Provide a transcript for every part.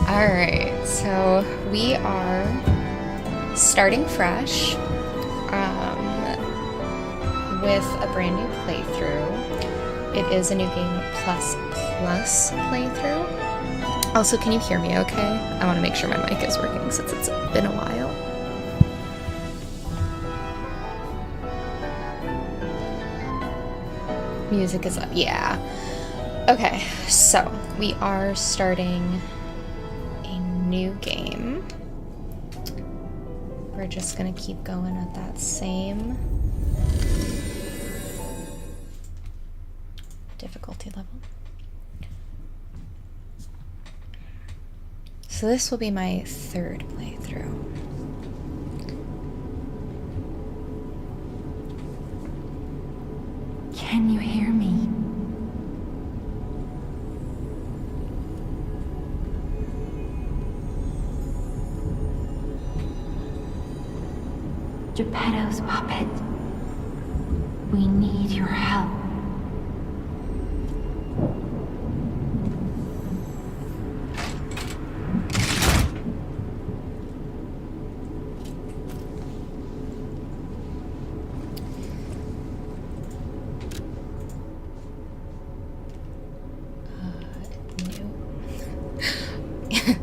Alright, so we are starting fresh with a brand new playthrough. It is a new game plus playthrough. Also, can you hear me okay? I want to make sure my mic is working since it's been a while. Music is up, yeah. Okay, so we are starting a new game. We're just gonna keep going at that same difficulty level. So this will be my third playthrough. Can you hear me? Geppetto's puppet. We need your help.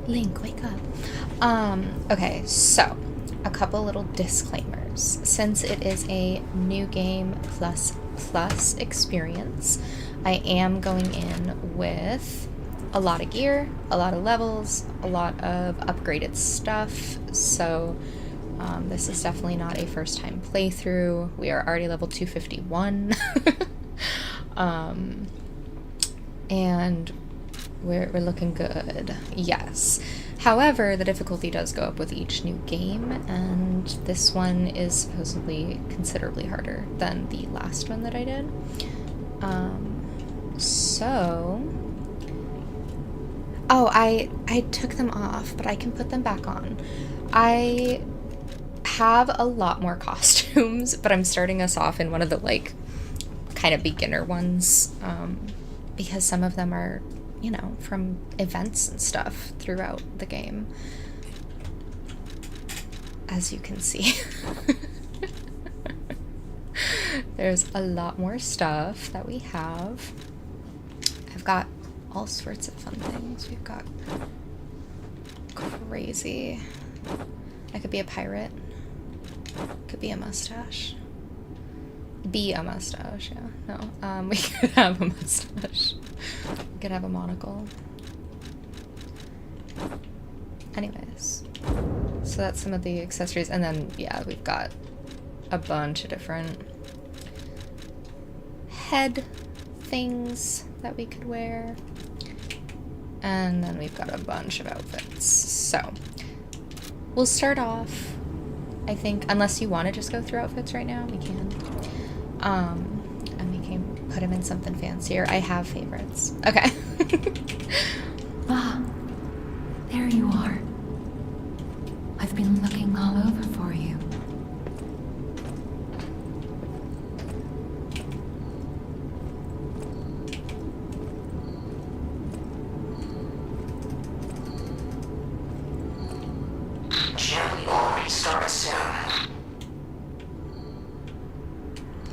Link, wake up. Okay, so a couple little disclaimers. Since it is a new game plus experience, I am going in with a lot of gear, a lot of levels, a lot of upgraded stuff, so this is definitely not a first time playthrough. We are already level 251. And we're looking good, yes. However, the difficulty does go up with each new game, and this one is supposedly considerably harder than the last one that I did. Oh, I took them off, but I can put them back on. I have a lot more costumes, but I'm starting us off in one of the, like, kind of beginner ones, because some of them are, you know, from events and stuff throughout the game, as you can see. There's a lot more stuff that we have. I've got all sorts of fun things. We've got crazy. I could be a pirate. Could be a mustache. Be a mustache, yeah. No, we could have a mustache. We could have a monocle. Anyways, so that's some of the accessories, and then, yeah, we've got a bunch of different head things that we could wear. And then we've got a bunch of outfits. So, we'll start off, I think, unless you want to just go through outfits right now, we can. And we can put him in something fancier. I have favorites. Okay. Ah, there you are. I've been looking all over for you. Can we already start soon?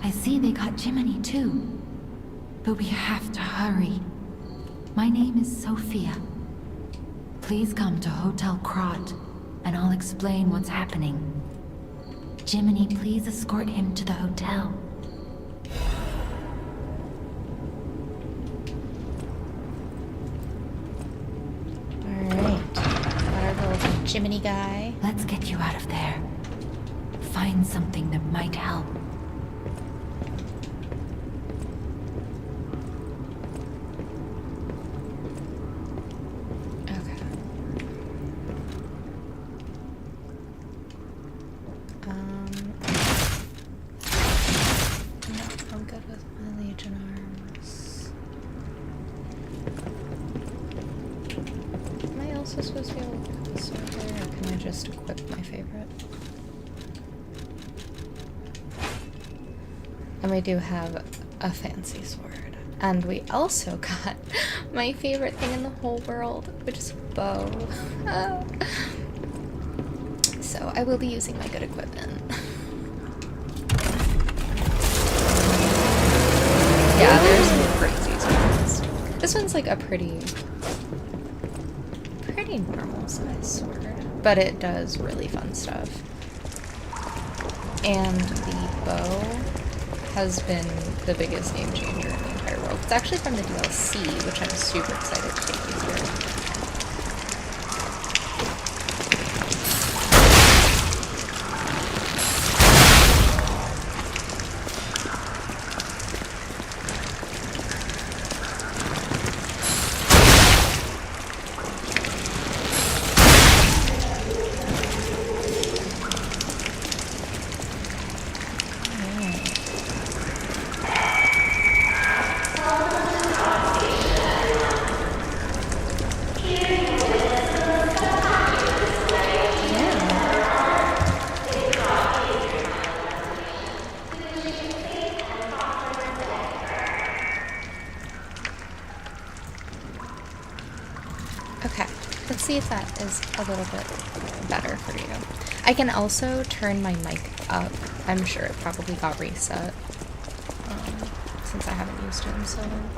I see they got Jiminy too. But we have to hurry. My name is Sophia. Please come to Hotel Krot, and I'll explain what's happening. Jiminy, please escort him to the hotel. Alright. Got our little Jiminy guy. Let's get you out of there. Find something that might help. Supposed to be able to put this right there, or can I just equip my favorite? And we do have a fancy sword. And we also got my favorite thing in the whole world, which is a bow. So I will be using my good equipment. Yeah, there's some crazy swords. This one's like a pretty normal size sword, but it does really fun stuff. And the bow has been the biggest game changer in the entire world. It's actually from the DLC, which I'm super excited to take you through. Okay, let's see if that is a little bit better for you. I can also turn my mic up. I'm sure it probably got reset since I haven't used it in so long.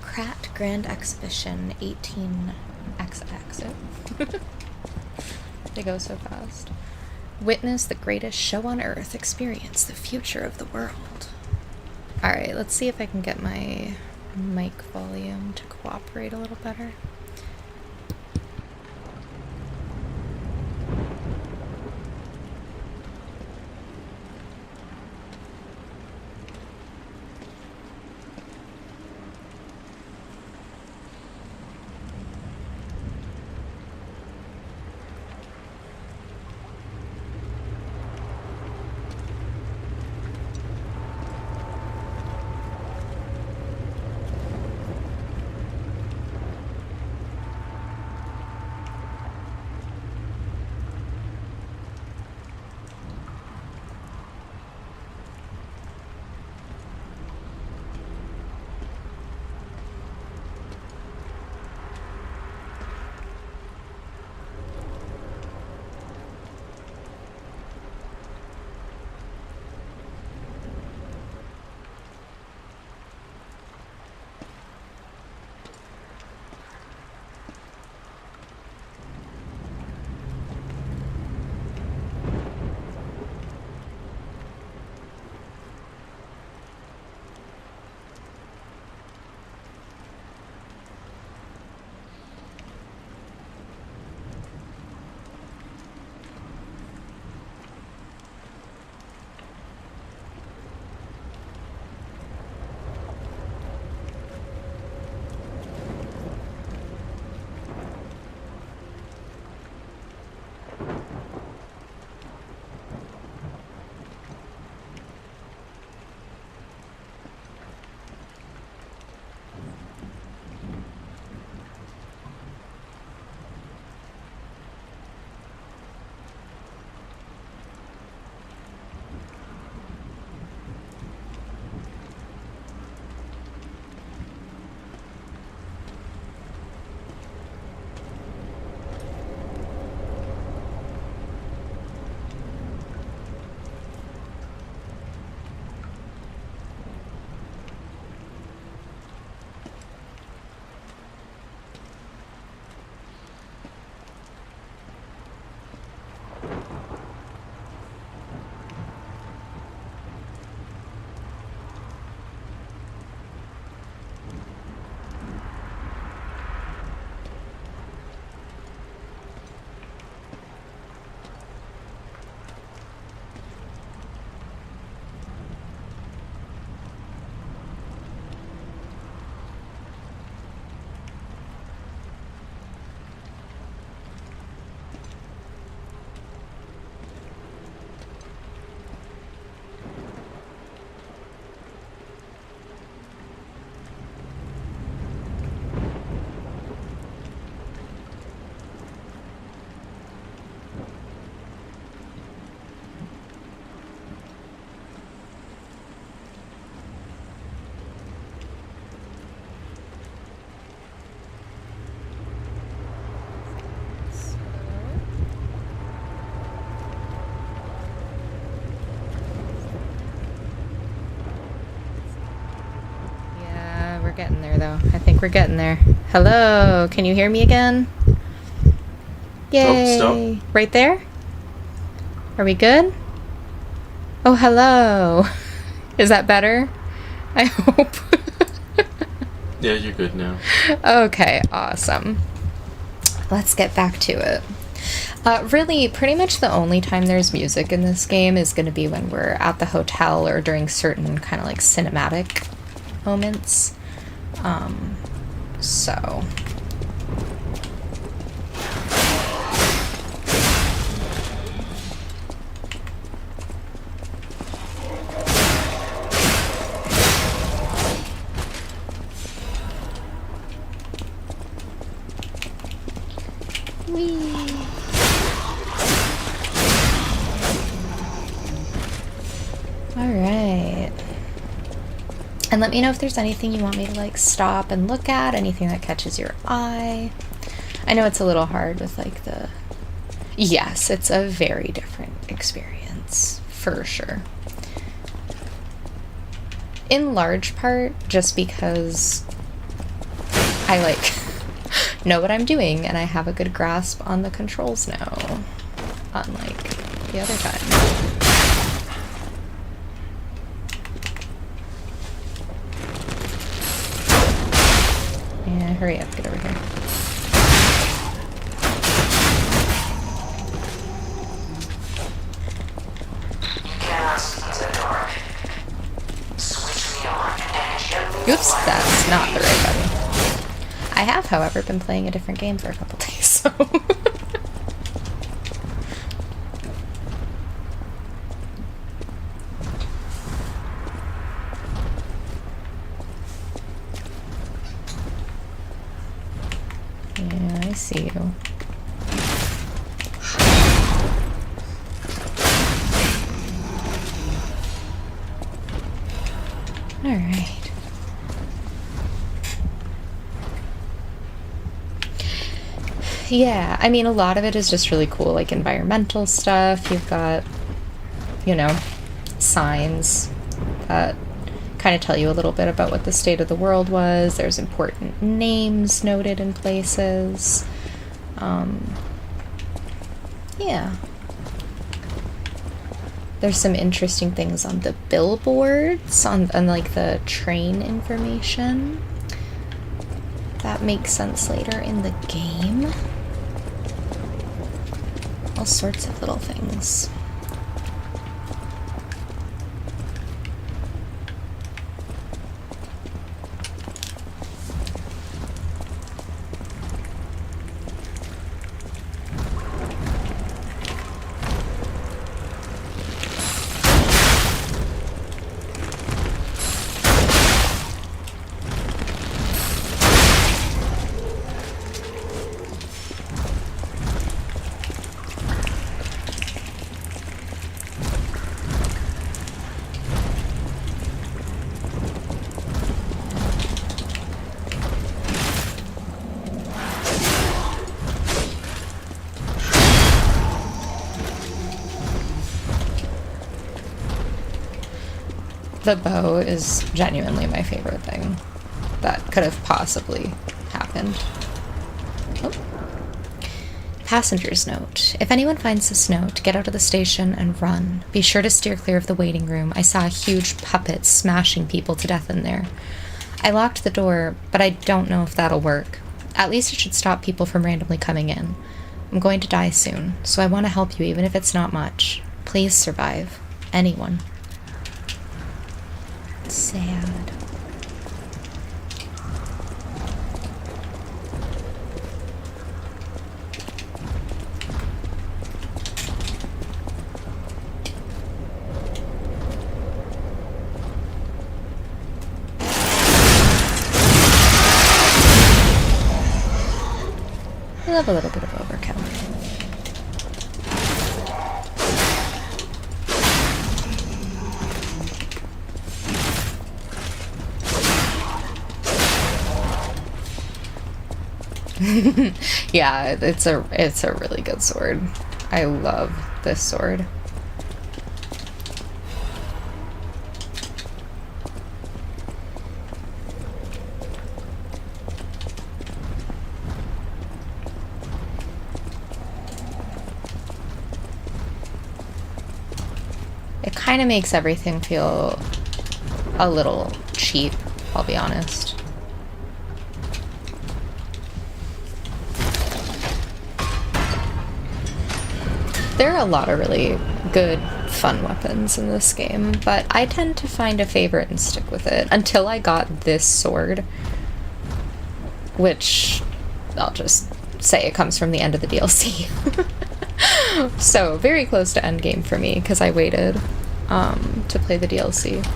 Krat Grand Exhibition 18XX. They go so fast. Witness the greatest show on earth. Experience the future of the world. Alright, let's see if I can get my mic volume to cooperate a little better. getting there, though. I think we're getting there. Hello, can you hear me again? Yay! Stop. Right there? Are we good? Oh, hello. Is that better? I hope. Yeah, you're good now. Okay, awesome. Let's get back to it. Really, pretty much the only time there's music in this game is going to be when we're at the hotel or during certain kind of like cinematic moments. So... Whee! Alright. And let me know if there's anything you want me to like stop and look at, anything that catches your eye. I know it's a little hard with like the... Yes, it's a very different experience, for sure. In large part, just because I like know what I'm doing and I have a good grasp on the controls now, unlike the other time. Yeah, hurry up, get over here. You cannot see in the dark. Switch me on and gently Oops, that's not the right button. I have, however, been playing a different game for a couple days, so... Yeah, I see you. Alright. Yeah, I mean, a lot of it is just really cool, like environmental stuff. You've got, you know, signs that kind of tell you a little bit about what the state of the world was. There's important names noted in places. Yeah. There's some interesting things on the billboards, on like the train information. That makes sense later in the game. All sorts of little things. The bow is genuinely my favorite thing that could have possibly happened. Oh. Passenger's note. If anyone finds this note, get out of the station and run. Be sure to steer clear of the waiting room. I saw a huge puppet smashing people to death in there. I locked the door, but I don't know if that'll work. At least it should stop people from randomly coming in. I'm going to die soon, so I want to help you even if it's not much. Please survive. Anyone. Sad. I love a little bit of overkill. Yeah, it's a really good sword. I love this sword. kind of makes everything feel a little cheap, I'll be honest. There are a lot of really good, fun weapons in this game, but I tend to find a favorite and stick with it until I got this sword, which I'll just say it comes from the end of the DLC. So, very close to endgame for me, because I waited to play the DLC.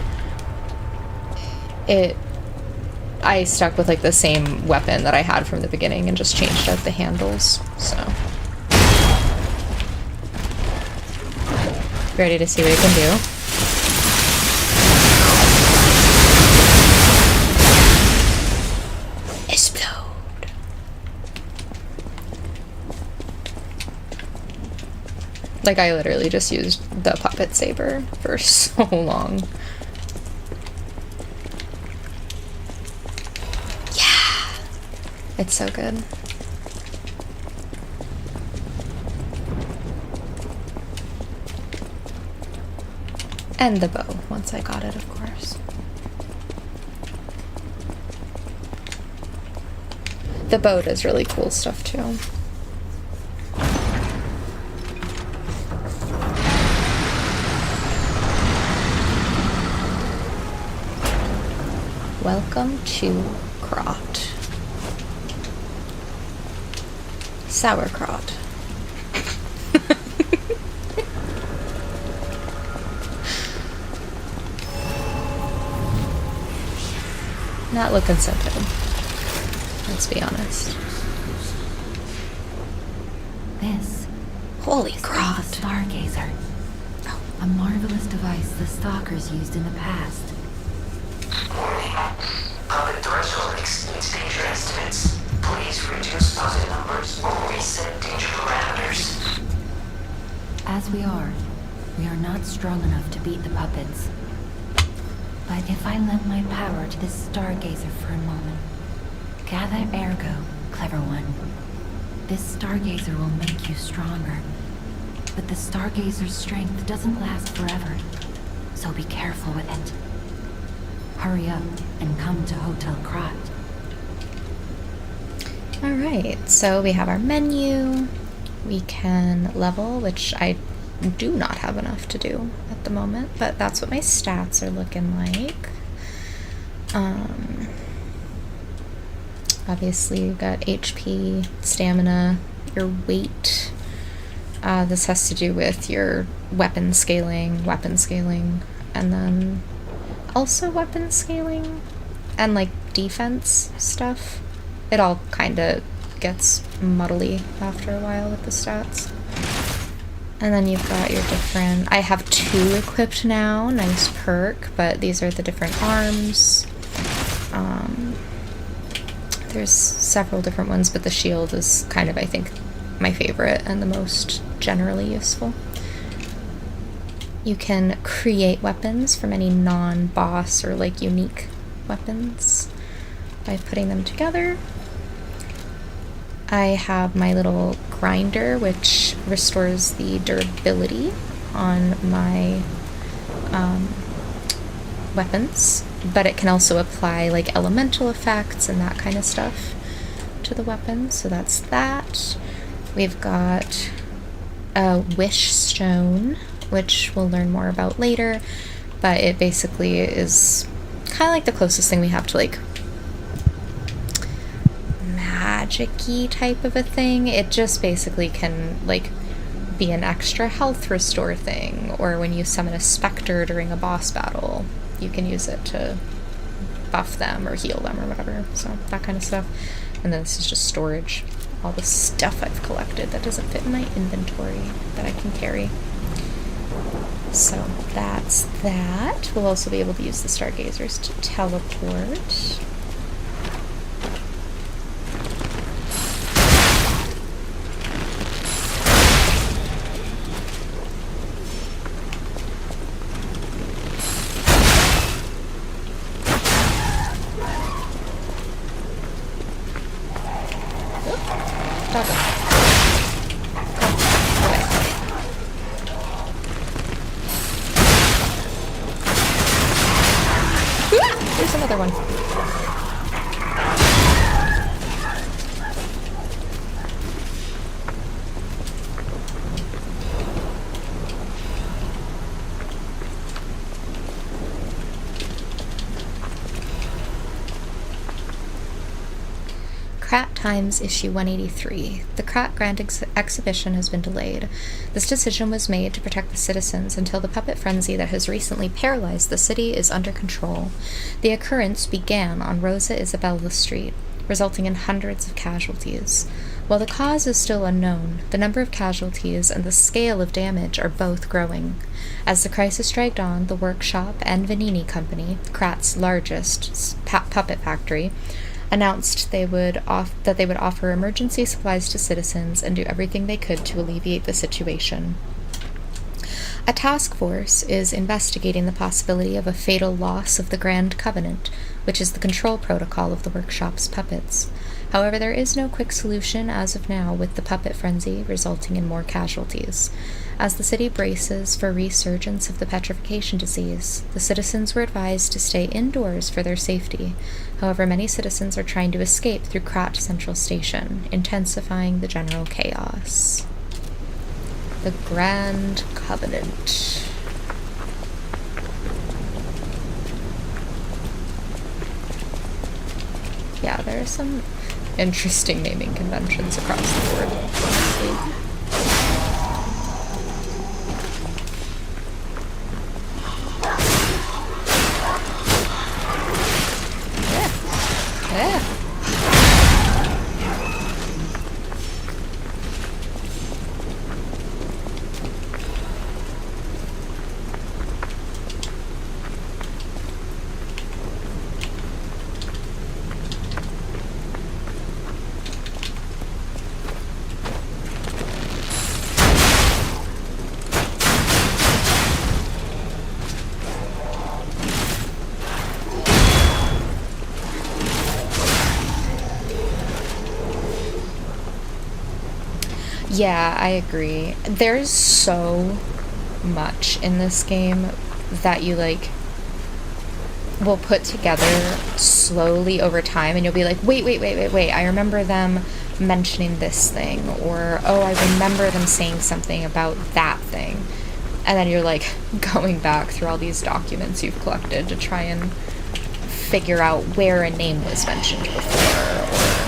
I stuck with like the same weapon that I had from the beginning and just changed out the handles, so. Ready to see what you can do? Explode. Like, I literally just used the puppet saber for so long. Yeah! It's so good. And the bow, once I got it, of course. The bow does really cool stuff, too. Welcome to Crot. Sauerkraut. Not looking so good. Let's be honest. This Holy is crap. called the Stargazer. A marvelous device the stalkers used in the past. Warning. Puppet threshold exceeds danger estimates. Please reduce puppet numbers or reset danger parameters. As we are not strong enough to beat the puppets. But if I lend my power to this Stargazer for a moment, gather ergo, clever one. This Stargazer will make you stronger. But the Stargazer's strength doesn't last forever, so be careful with it. Hurry up and come to Hotel Crot. Alright, so we have our menu. We can level, which I do not have enough to do at the moment, but that's what my stats are looking like. Obviously you've got HP, stamina, your weight. This has to do with your weapon scaling, and then also weapon scaling, and like defense stuff. It all kind of gets muddly after a while with the stats. And then you've got your different... I have 2 equipped now, nice perk, but these are the different arms. There's several different ones, but the shield is kind of, I think, my favorite and the most generally useful. You can create weapons from any non-boss or like unique weapons by putting them together. I have my little grinder, which restores the durability on my weapons, but it can also apply like elemental effects and that kind of stuff to the weapon, so that's that. We've got a wish stone, which we'll learn more about later, but it basically is kind of like the closest thing we have to like magic-y type of a thing. It just basically can like be an extra health restore thing, or when you summon a specter during a boss battle, you can use it to buff them or heal them or whatever, so that kind of stuff. And then this is just storage, all the stuff I've collected that doesn't fit in my inventory that I can carry. So that's that. We'll also be able to use the Stargazers to teleport. another one. Krat Times issue 183. The Krat Grand Exhibition has been delayed. This decision was made to protect the citizens until the puppet frenzy that has recently paralyzed the city is under control. The occurrence began on Rosa Isabella Street, resulting in hundreds of casualties. While the cause is still unknown, the number of casualties and the scale of damage are both growing. As the crisis dragged on, the workshop and Vanini Company, Krat's largest puppet factory, announced that they would offer emergency supplies to citizens and do everything they could to alleviate the situation. A task force is investigating the possibility of a fatal loss of the Grand Covenant, which is the control protocol of the workshop's puppets. However, there is no quick solution as of now, with the puppet frenzy resulting in more casualties. As the city braces for resurgence of the petrification disease, the citizens were advised to stay indoors for their safety. However, many citizens are trying to escape through Krat Central Station, intensifying the general chaos. The Grand Covenant. Yeah, there are some interesting naming conventions across the board, honestly. Yeah. Yeah, I agree. There's so much in this game that you, like, will put together slowly over time, and you'll be like, wait, I remember them mentioning this thing, or, oh, I remember them saying something about that thing. And then you're, like, going back through all these documents you've collected to try and figure out where a name was mentioned before, or...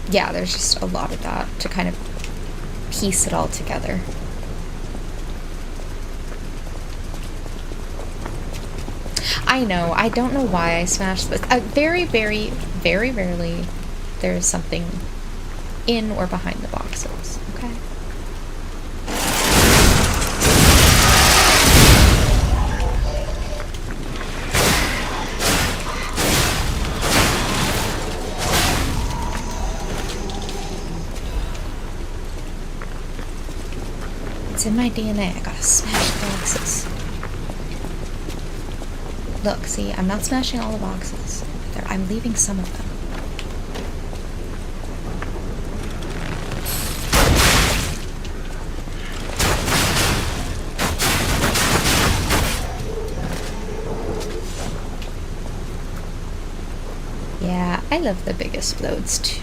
yeah, there's just a lot of that to kind of piece it all together. I know, I don't know why I smashed this. Very, very, very rarely there's something in or behind the boxes, okay? It's in my DNA. I gotta smash the boxes. Look, see, I'm not smashing all the boxes. I'm leaving some of them. Yeah, I love the biggest loads too.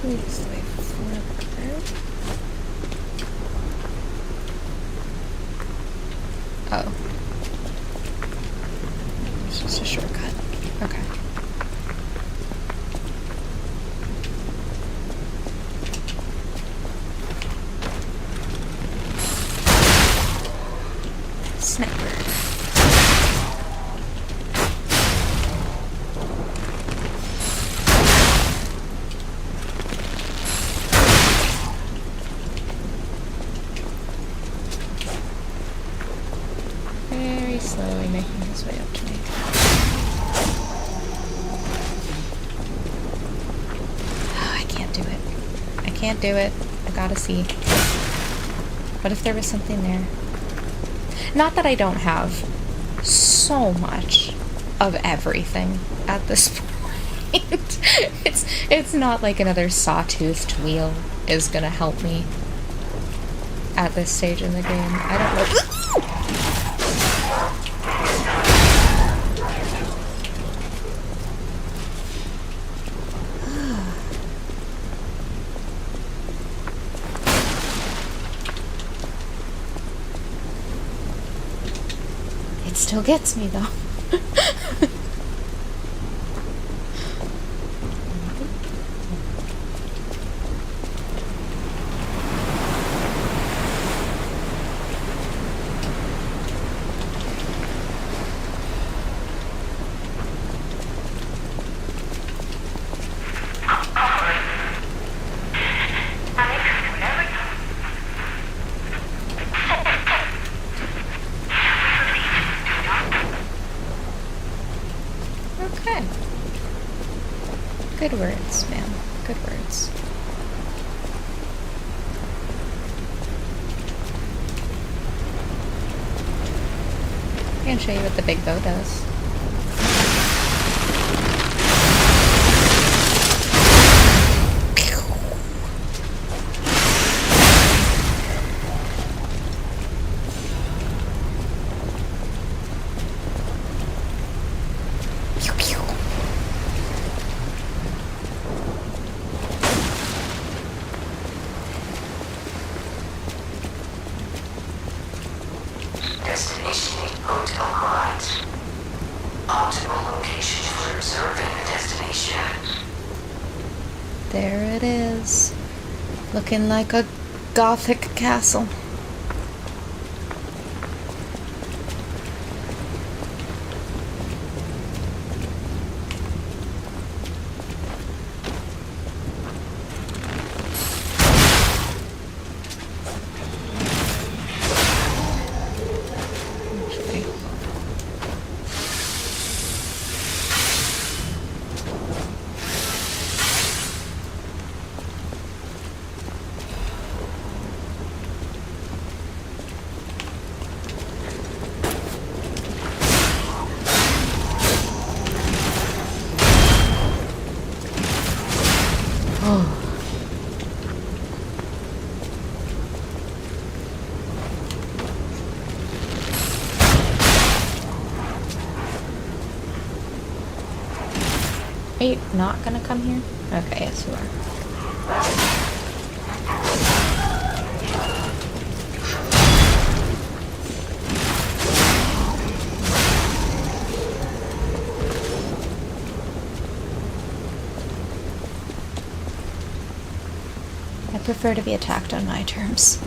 This way forward. Oh. It's just a shortcut. Okay. Sniper. Slowly making his way up to me. Oh, I can't do it. I can't do it. I gotta see. What if there was something there? Not that I don't have so much of everything at this point. It's not like another sawtoothed wheel is gonna help me at this stage in the game. I don't know. It still gets me though. Okay. Good words, man. Good words. I can show you what the big bow does. Destination Hotel Quad. Optimal location for observing the destination. There it is. Looking like a gothic castle. Actually, oh. Are you not gonna come here? Okay, yes you are. I prefer to be attacked on my terms.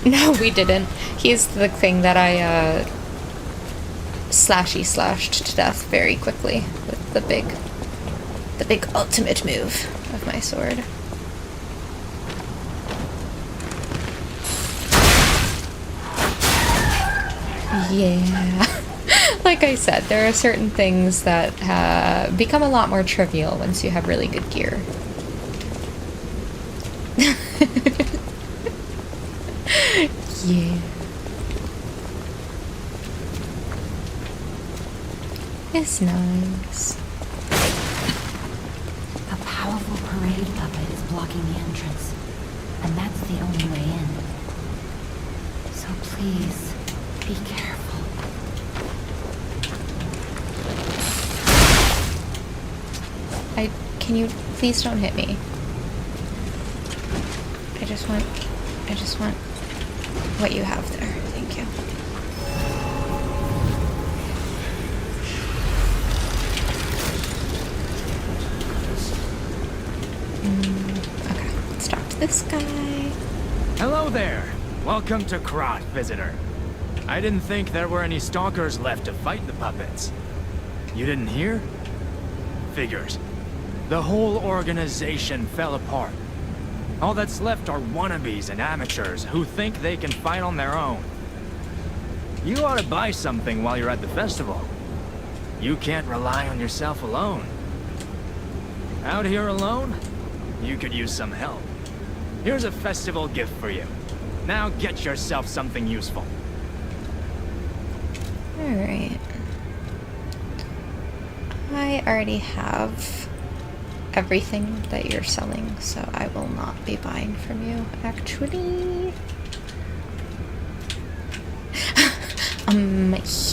No, we didn't. He's the thing that I slashed to death very quickly with the big ultimate move of my sword. Yeah. Like I said, there are certain things that become a lot more trivial once you have really good gear. Yeah. It's nice. A powerful parade puppet is blocking the entrance. and that's the only way in. So please, be careful. Can you please don't hit me? I just want what you have there. Thank you. Okay, let's talk to this guy. Hello there. Welcome to Krot, visitor. I didn't think there were any stalkers left to fight the puppets. You didn't hear? Figures. The whole organization fell apart. All that's left are wannabes and amateurs who think they can fight on their own. You ought to buy something while you're at the festival. You can't rely on yourself alone. Out here alone? You could use some help. Here's a festival gift for you. Now get yourself something useful. Alright. I already have everything that you're selling, so I will not be buying from you, actually.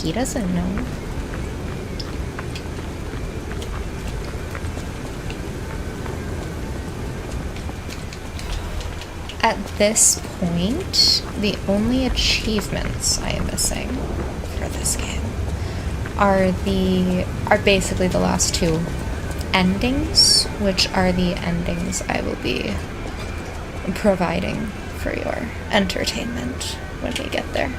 He doesn't know. At this point, the only achievements I am missing for this game are basically the last two endings, which are the endings I will be providing for your entertainment when we get there.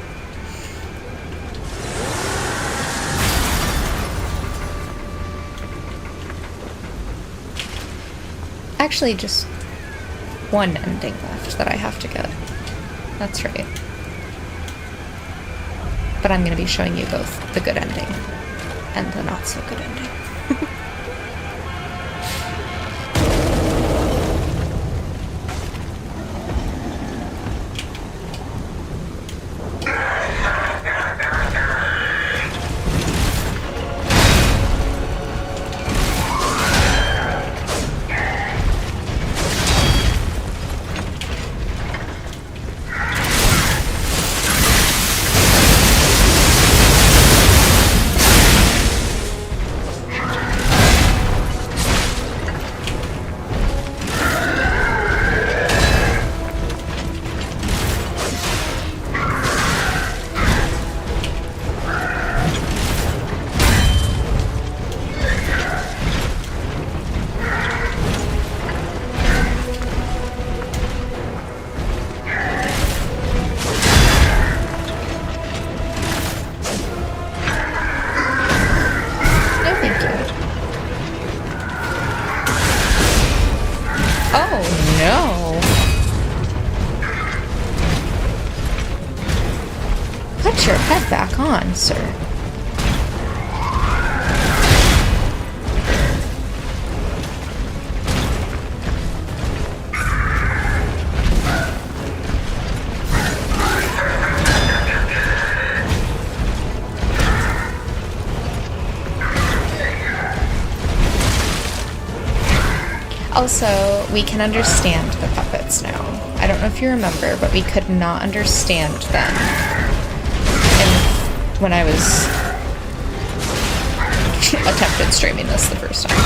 Actually, just one ending left that I have to get. That's right. But I'm going to be showing you both the good ending and the not so good ending. Put your head back on, sir. Also, we can understand the puppets now. I don't know if you remember, but we could not understand them when I was attempted streaming this the first time.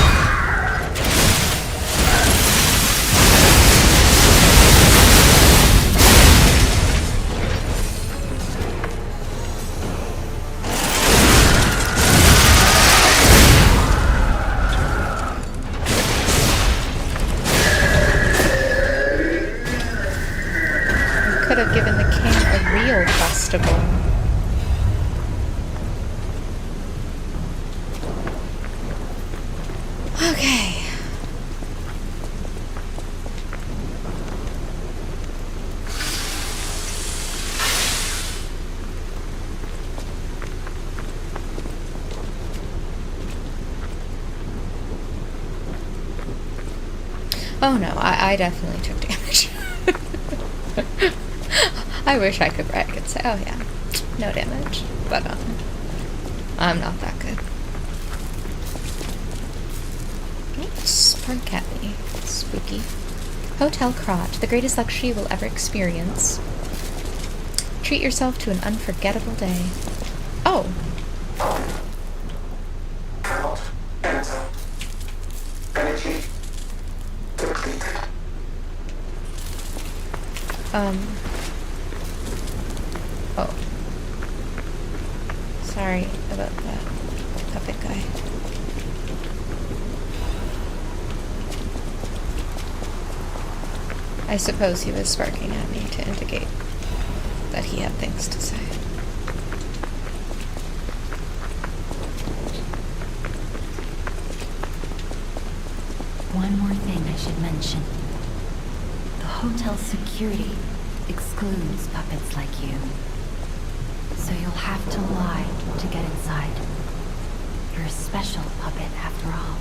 Could have given the king a real festival. Okay. Oh no, I definitely took damage. I wish I could brag and say, oh yeah, no damage, but I'm not that good. Oops, poor Catney. Spooky. Hotel Crot, the greatest luxury you will ever experience. Treat yourself to an unforgettable day. Oh. Oh. Sorry about that puppet guy. I suppose he was sparking at me to indicate that he had things to say. One more thing I should mention. The hotel security excludes puppets like you. So you'll have to lie to get inside. You're a special puppet after all.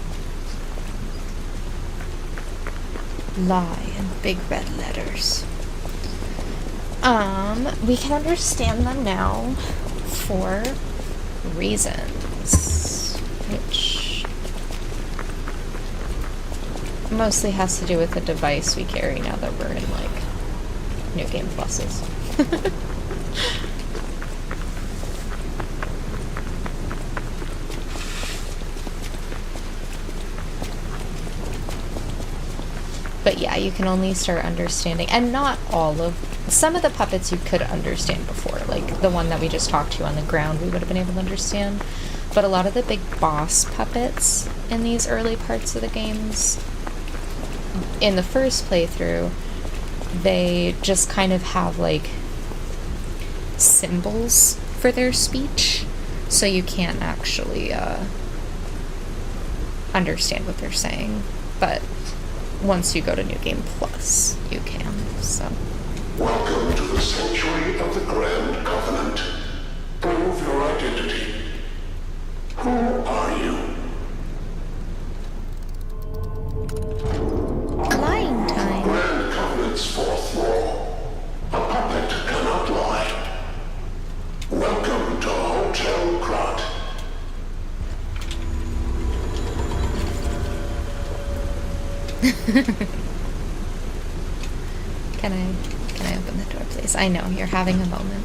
Lie in big red letters. We can understand them now for reasons, which mostly has to do with the device we carry now that we're in, like, New Game Pluses. But yeah, you can only start understanding, and not all of, some of the puppets you could understand before, like the one that we just talked to on the ground we would have been able to understand, but a lot of the big boss puppets in these early parts of the games, in the first playthrough, they just kind of have like symbols for their speech, so you can't actually understand what they're saying, but once you go to New Game Plus, you can, so. Welcome to the Sanctuary of the Grand Covenant. Prove your identity. Who are you? Lying time. Grand Covenant's fourth law. A puppet cannot lie. Welcome to Hotel Crot. Can I open the door, please? I know, you're having a moment.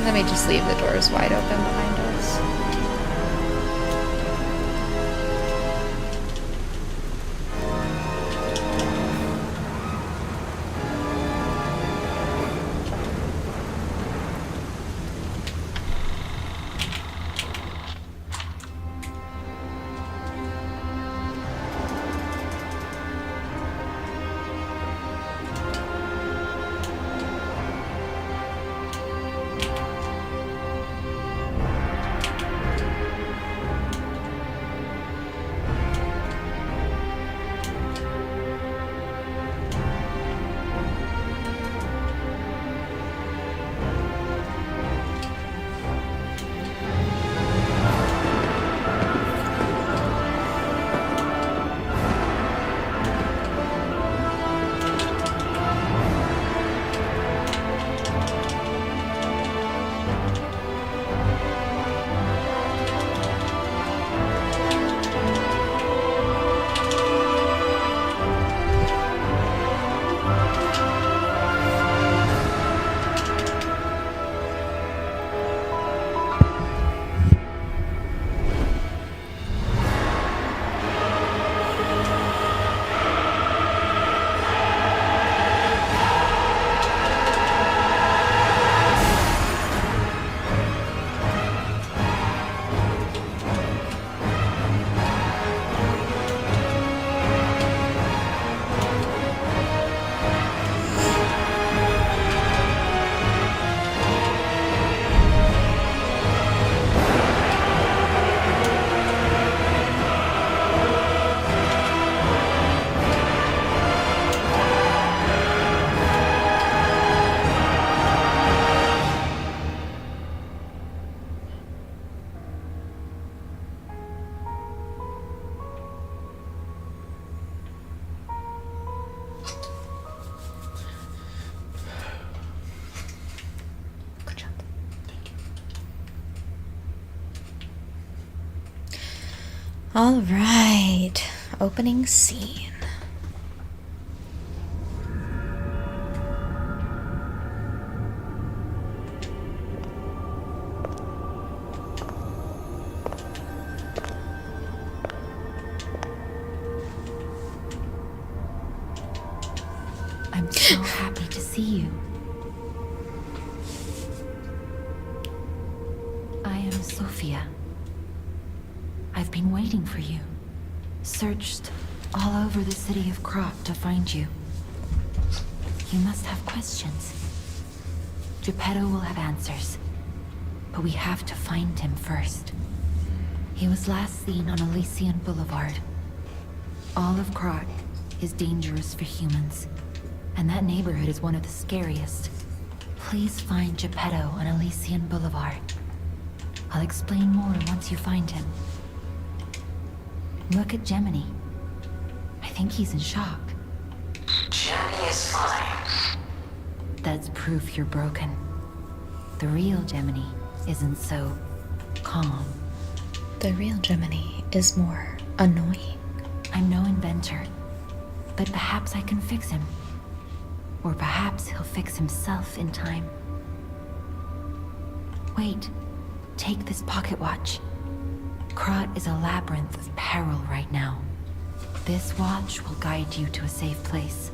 Let me just leave the doors wide open behind us. All right, opening scene. I'm so happy to see you. I am Sophia. I've been waiting for you. Searched all over the city of Krot to find you. You must have questions. Geppetto will have answers. But we have to find him first. He was last seen on Elysian Boulevard. All of Krot is dangerous for humans. And that neighborhood is one of the scariest. Please find Geppetto on Elysian Boulevard. I'll explain more once you find him. Look at Gemini. I think he's in shock. Gemini is fine. That's proof you're broken. The real Gemini isn't so calm. The real Gemini is more annoying. I'm no inventor, but perhaps I can fix him. Or perhaps he'll fix himself in time. Wait, take this pocket watch. Krot is a labyrinth of peril right now. This watch will guide you to a safe place.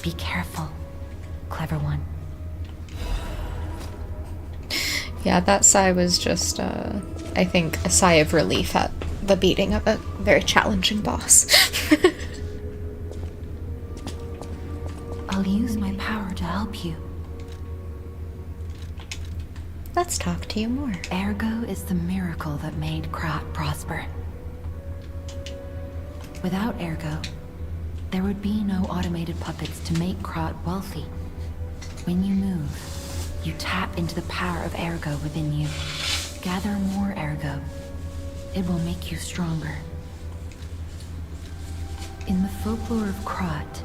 Be careful, clever one. Yeah, that sigh was just, I think, a sigh of relief at the beating of a very challenging boss. I'll use my power to help you. Let's talk to you more. Ergo is the miracle that made Krot prosper. Without Ergo, there would be no automated puppets to make Krot wealthy. When you move, you tap into the power of Ergo within you. Gather more Ergo. It will make you stronger. In the folklore of Krot,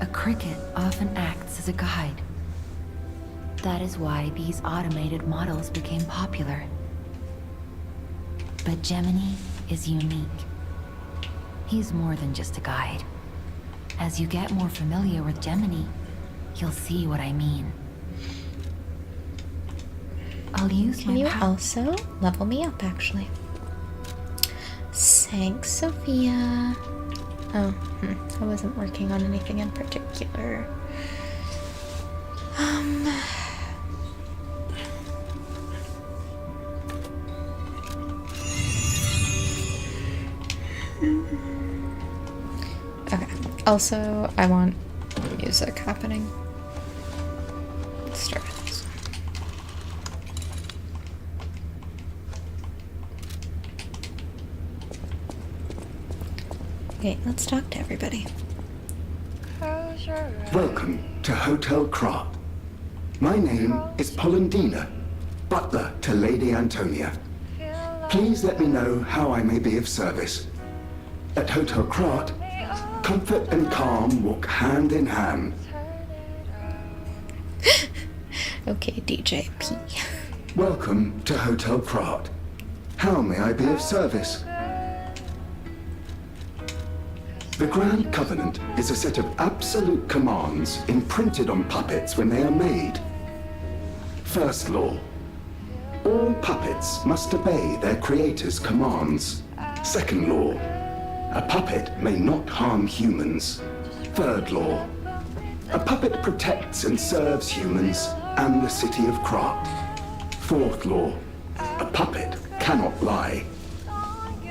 a cricket often acts as a guide. That is why these automated models became popular. But Gemini is unique. He's more than just a guide. As you get more familiar with Gemini, you'll see what I mean. I'll use Can my you power. also level me up, actually? Thanks, Sophia. Oh, I wasn't working on anything in particular. Okay. Also, I want music happening. Let's start with this. Okay, let's talk to everybody. Welcome to Hotel Krot. My name is Polendina, butler to Lady Antonia. Please let me know how I may be of service. At Hotel Krot, comfort and calm walk hand in hand. Okay, DJ P. Welcome to Hotel Krot. How may I be of service? The Grand Covenant is a set of absolute commands imprinted on puppets when they are made. First law. All puppets must obey their creator's commands. Second law. A puppet may not harm humans. Third law. A puppet protects and serves humans and the city of Krot. Fourth law. A puppet cannot lie.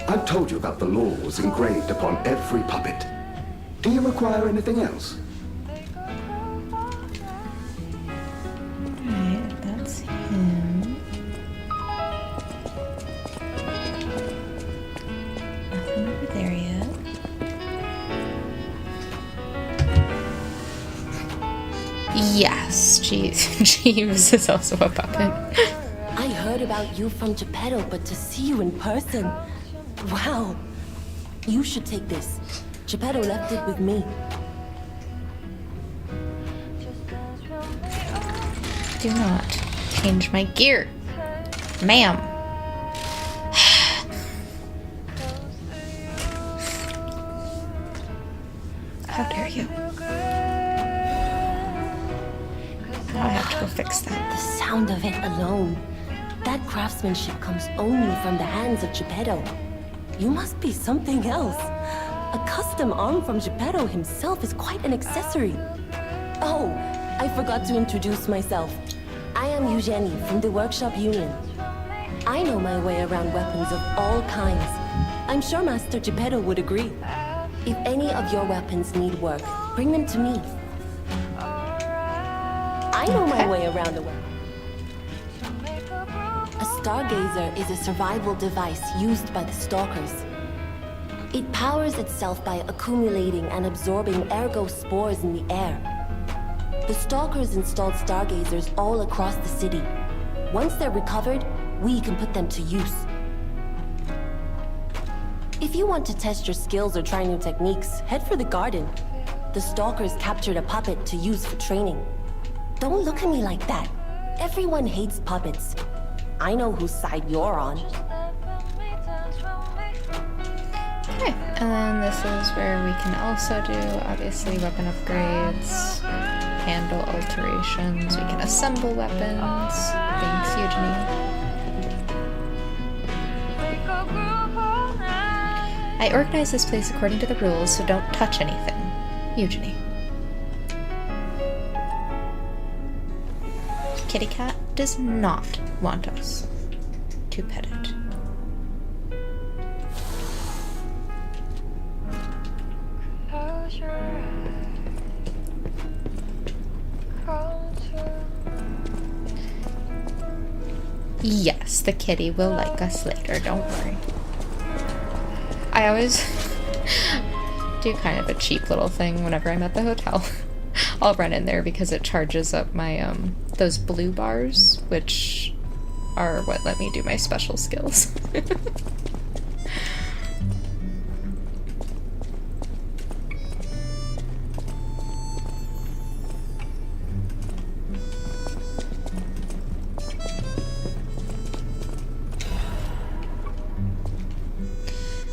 I've told you about the laws engraved upon every puppet. Do you require anything else? Alright, that's him. Nothing over there yet. Yes, Jeeves is also a puppet. I heard about you from Geppetto, but to see you in person... Wow. You should take this. Geppetto left it with me. Do not change my gear, ma'am. How dare you? Now I have to go fix that. The sound of it alone. That craftsmanship comes only from the hands of Geppetto. You must be something else. A custom arm from Geppetto himself is quite an accessory. Oh, I forgot to introduce myself. I am Eugenie from the Workshop Union. I know my way around weapons of all kinds. I'm sure Master Geppetto would agree. If any of your weapons need work, bring them to me. I know my way around a weapon. A stargazer is a survival device used by the stalkers. It powers itself by accumulating and absorbing ergo spores in the air. The stalkers installed stargazers all across the city. Once they're recovered, we can put them to use. If you want to test your skills or try new techniques, head for the garden. The stalkers captured a puppet to use for training. Don't look at me like that. Everyone hates puppets. I know whose side you're on. Okay, and then this is where we can also do, obviously, weapon upgrades, handle alterations, we can assemble weapons. Thanks, Eugenie. I organize this place according to the rules, so don't touch anything. Eugenie. Kitty cat does not want us to pet it. Yes, the kitty will like us later, don't worry. I always do kind of a cheap little thing whenever I'm at the hotel. I'll run in there because it charges up my, those blue bars, which are what let me do my special skills.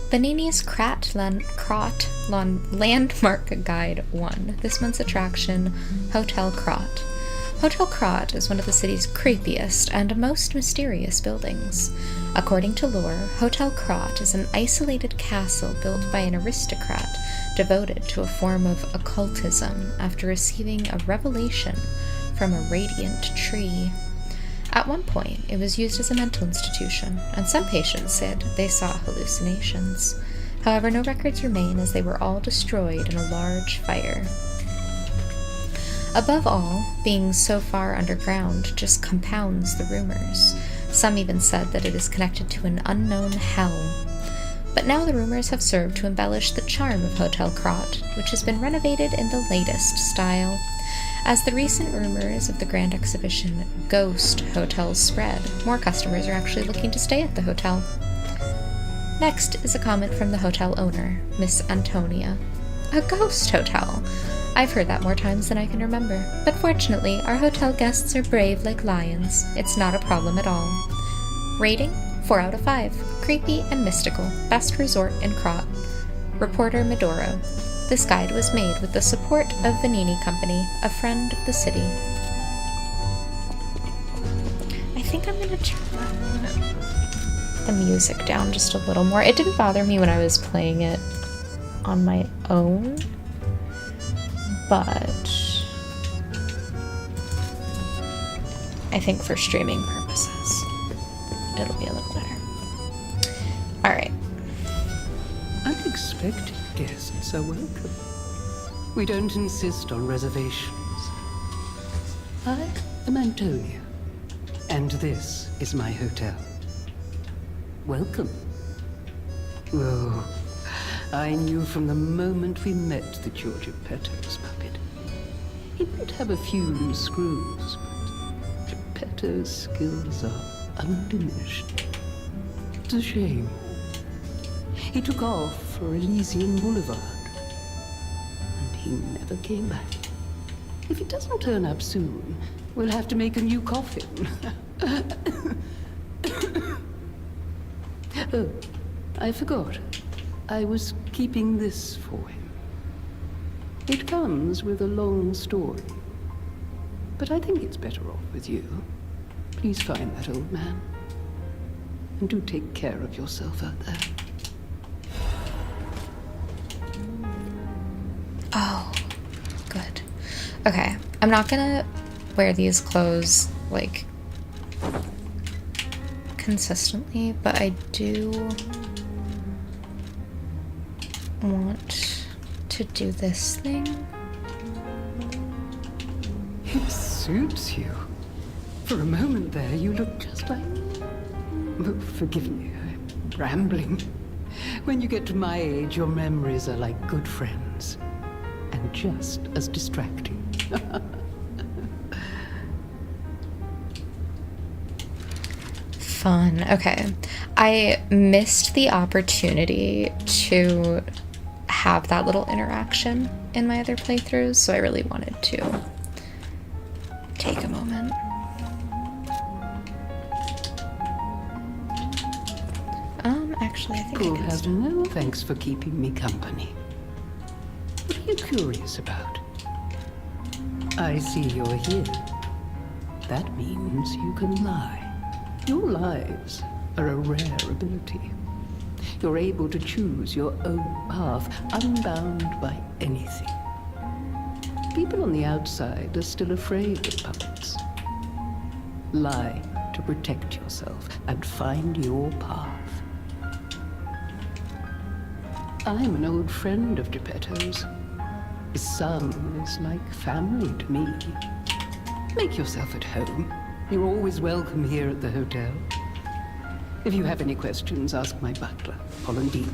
Benini's Landmark Guide 1. This month's attraction, Hotel Krat. Hotel Krat is one of the city's creepiest and most mysterious buildings. According to lore, Hotel Krat is an isolated castle built by an aristocrat devoted to a form of occultism after receiving a revelation from a radiant tree. At one point, it was used as a mental institution, and some patients said they saw hallucinations. However, no records remain as they were all destroyed in a large fire. Above all, being so far underground just compounds the rumors. Some even said that it is connected to an unknown hell. But now the rumors have served to embellish the charm of Hotel Krat, which has been renovated in the latest style. As the recent rumors of the grand exhibition Ghost Hotels spread, more customers are actually looking to stay at the hotel. Next is a comment from the hotel owner, Miss Antonia. A ghost hotel! I've heard that more times than I can remember, but fortunately our hotel guests are brave like lions. It's not a problem at all. Rating? 4 out of 5. Creepy and mystical. Best resort in Krat. Reporter Medoro. This guide was made with the support of Vanini Company, a friend of the city. I think I'm gonna turn the music down just a little more. It didn't bother me when I was playing it on my own, but I think for streaming purposes, it'll be a little better. Alright. Unexpected guests are welcome. We don't insist on reservations. I am Antonia, and this is my hotel. Welcome. Oh, I knew from the moment we met that you're Geppetto's puppet. He might have a few loose screws, but Geppetto's skills are undiminished. It's a shame. He took off for Elysian Boulevard, and he never came back. If he doesn't turn up soon, we'll have to make a new coffin. Oh, I forgot. I was keeping this for him. It comes with a long story. But I think it's better off with you. Please find that old man. And do take care of yourself out there. Oh, good. Okay, I'm not gonna wear these clothes, like, consistently, but I do want to do this thing. It suits you. For a moment there, you look just like... Oh, forgive me, I'm rambling. When you get to my age, your memories are like good friends. And just as distracting. Fun. Okay. I missed the opportunity to have that little interaction in my other playthroughs, so I really wanted to take a moment. Actually, I think Poor I can stop. heaven, no thanks for keeping me company. What are you curious about? I see you're here. That means you can lie. Your lies are a rare ability. You're able to choose your own path, unbound by anything. People on the outside are still afraid of puppets. Lie to protect yourself and find your path. I'm an old friend of Geppetto's. His son is like family to me. Make yourself at home. You're always welcome here at the hotel. If you have any questions, ask my butler, Polendina.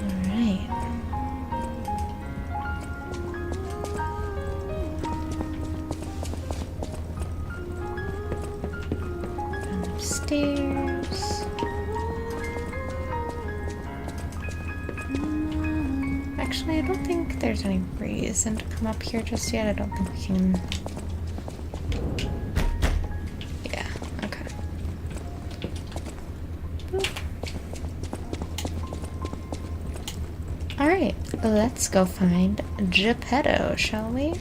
Alright. Upstairs. Actually, I don't think there's any reason to come up here just yet. I don't think we can... Yeah, okay. Alright, let's go find Geppetto, shall we?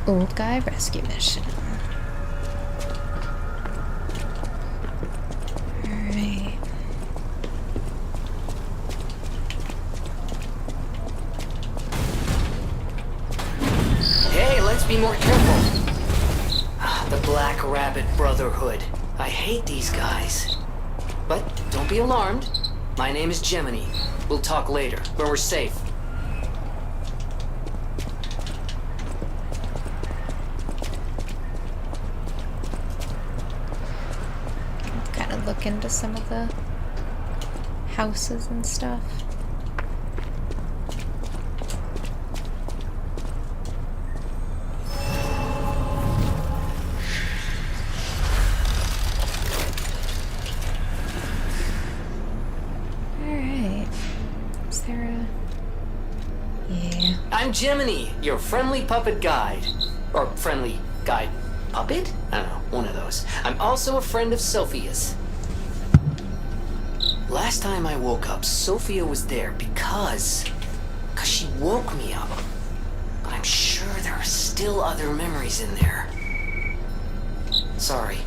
Old guy rescue mission. Alright. Hey, let's be more careful. The Black Rabbit Brotherhood. I hate these guys. But don't be alarmed. My name is Gemini. We'll talk later, when we're safe. Kind of look into some of the houses and stuff. Alright. Is there a... Yeah. I'm Gemini, your friendly puppet guide. Or friendly guide puppet? I don't know, one of those. I'm also a friend of Sophia's. Last time I woke up, Sophia was there because she woke me up. But I'm sure there are still other memories in there. Sorry.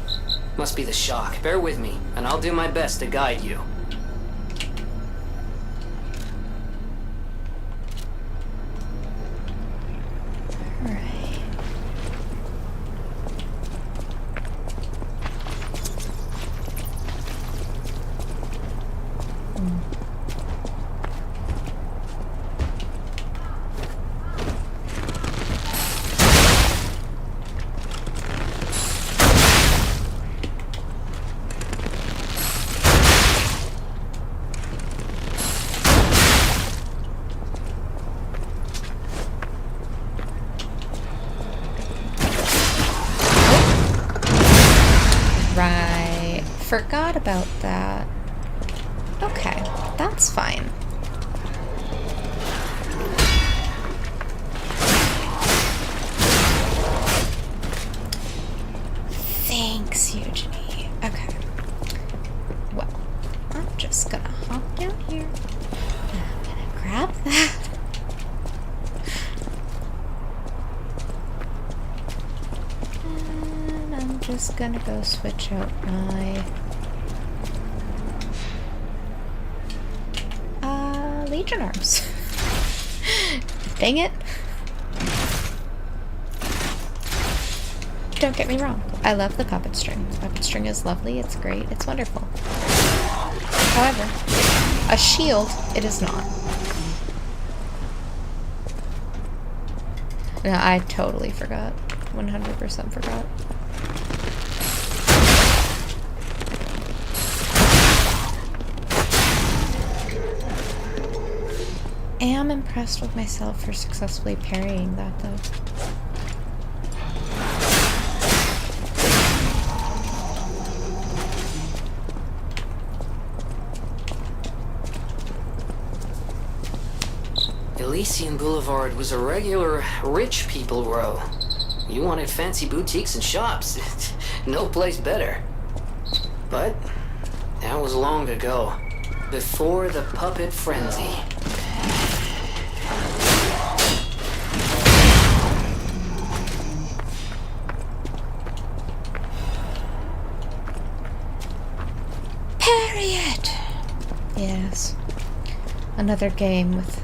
Must be the shock. Bear with me, and I'll do my best to guide you. Alright. I forgot about that. Okay, that's fine. Thanks, Eugenie. Okay. Well, I'm just gonna hop down here. And I'm gonna grab that. And I'm just gonna go switch out my Legion arms. Dang it. Don't get me wrong. I love the puppet string. The puppet string is lovely, it's great, it's wonderful. However, a shield, it is not. No, I totally forgot. 100% forgot. I am impressed with myself for successfully parrying that, though. Elysian Boulevard was a regular rich people row. You wanted fancy boutiques and shops. No place better. But that was long ago, before the puppet frenzy. Parry it! Yes. Another game with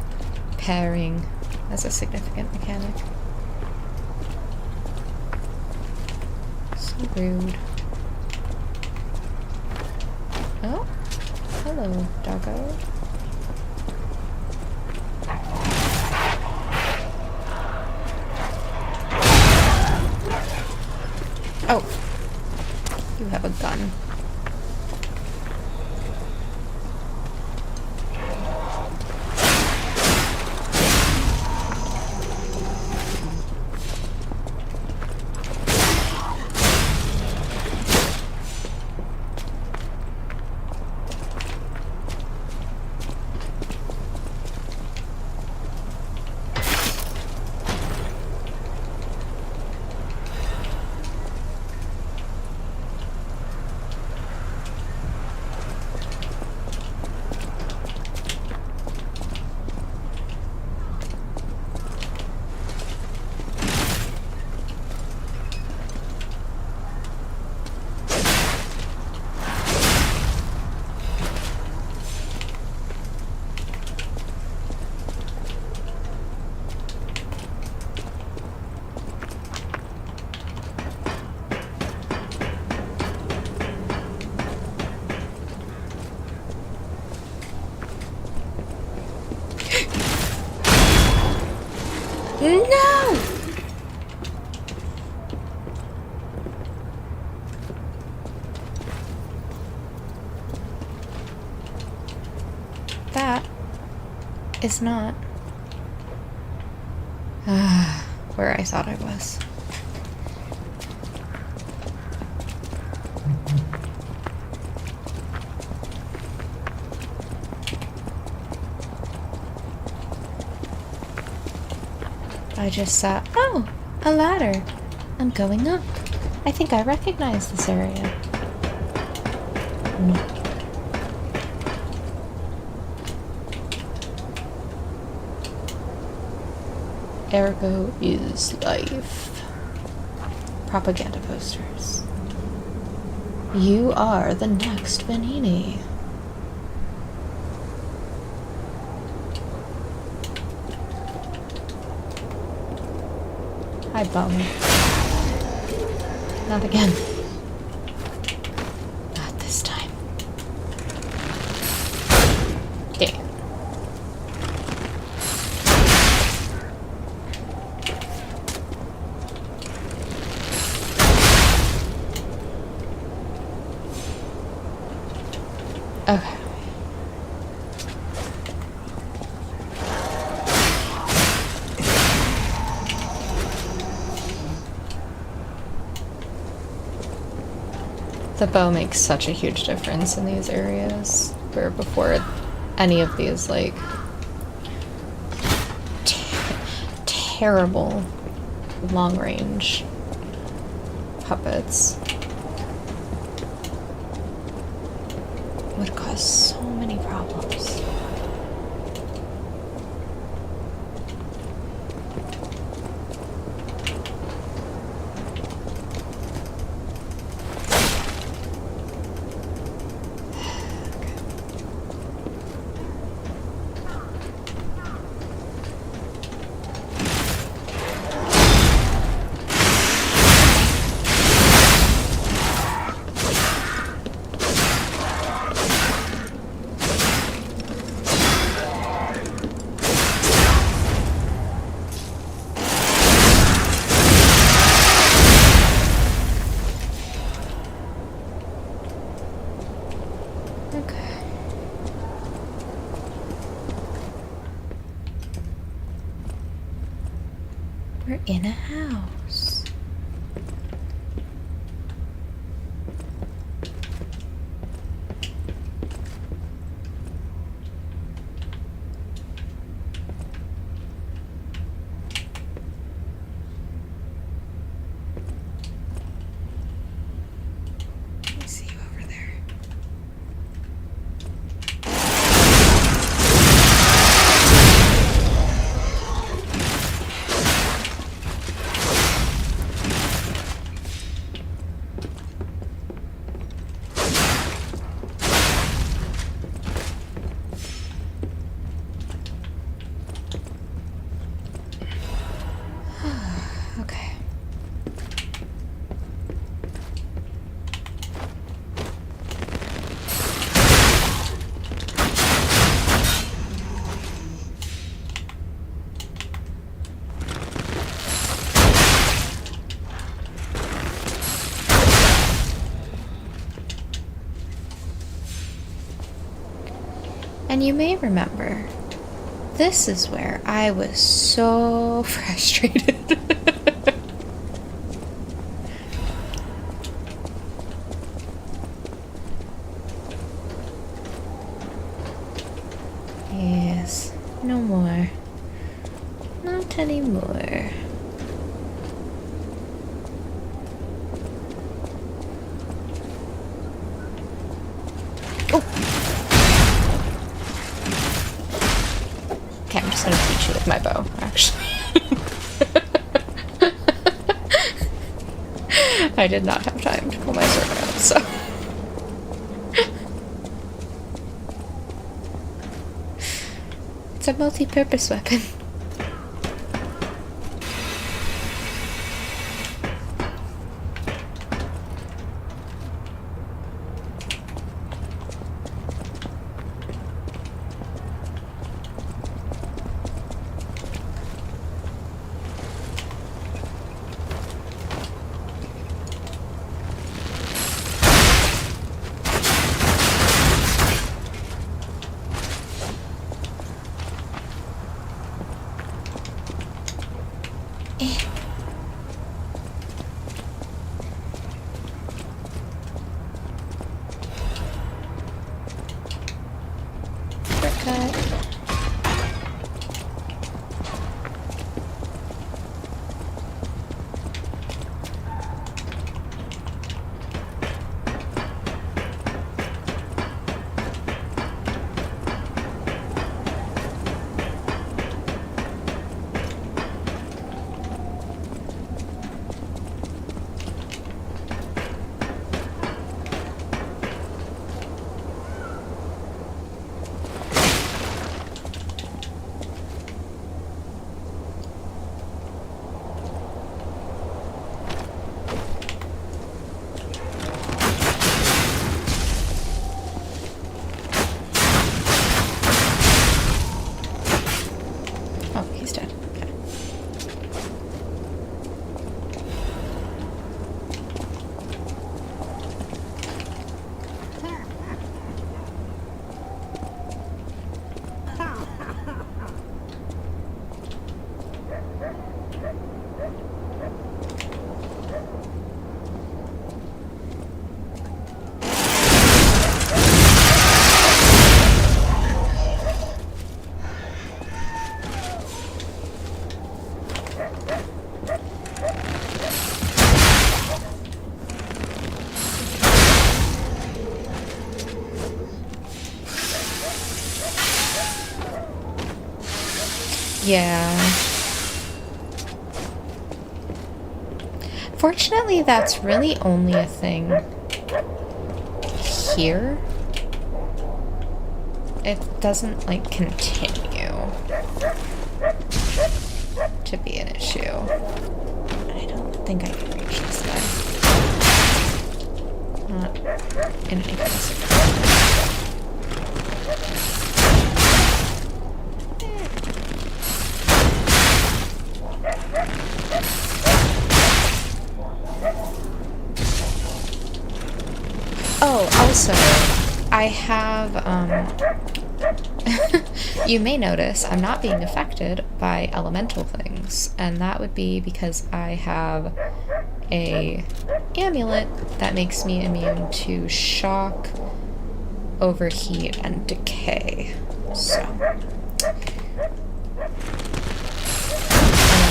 parrying as a significant mechanic. So rude. Oh, hello, doggo. Oh, you have a gun. No! That is not where I thought I was. I just saw, oh, a ladder. I'm going up. I think I recognize this area. No. Ergo is life. Propaganda posters. You are the next Benini. Hi, bummer. Not again. Not this time. Damn. Okay. The bow makes such a huge difference in these areas, where before any of these, like, terrible long-range puppets would cause so many problems. We're in a house. I see you over there. Okay. And you may remember, this is where I was so frustrated. Yes, no more. Not anymore. Okay, I'm just gonna beat you with my bow, actually. I did not have time to pull my sword out, so. It's a multi-purpose weapon. Yeah. Fortunately, that's really only a thing here. It doesn't, like, continue to be an issue. I don't think I can reach this guy. Not in any kind of situation. Oh, also, I have, you may notice I'm not being affected by elemental things, and that would be because I have a amulet that makes me immune to shock, overheat, and decay. So I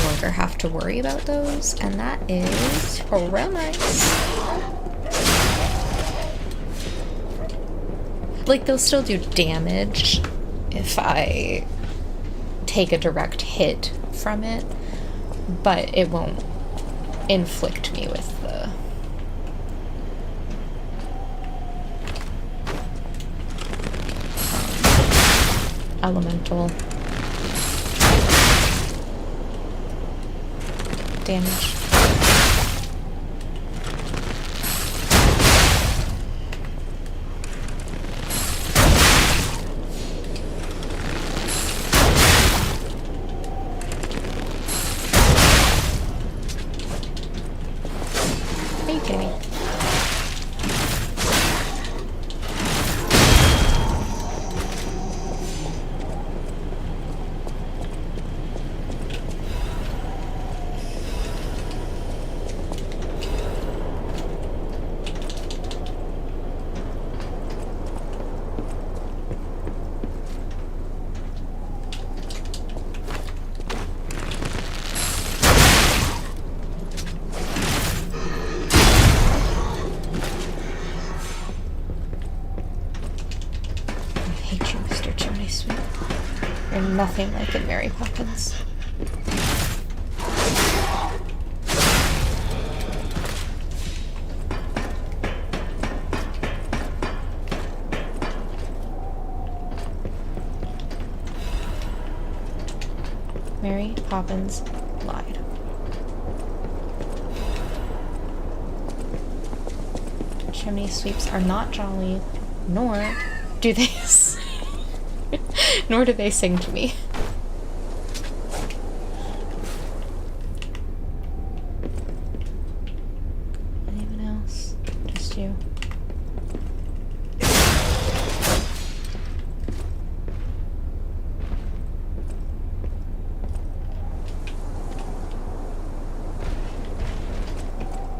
no longer have to worry about those, and that is real nice. Like, they'll still do damage if I take a direct hit from it, but it won't inflict me with the elemental damage. Are you kidding me? Nothing like in Mary Poppins. Mary Poppins lied. Chimney sweeps are not jolly, nor do they nor do they sing to me. Anyone else? Just you.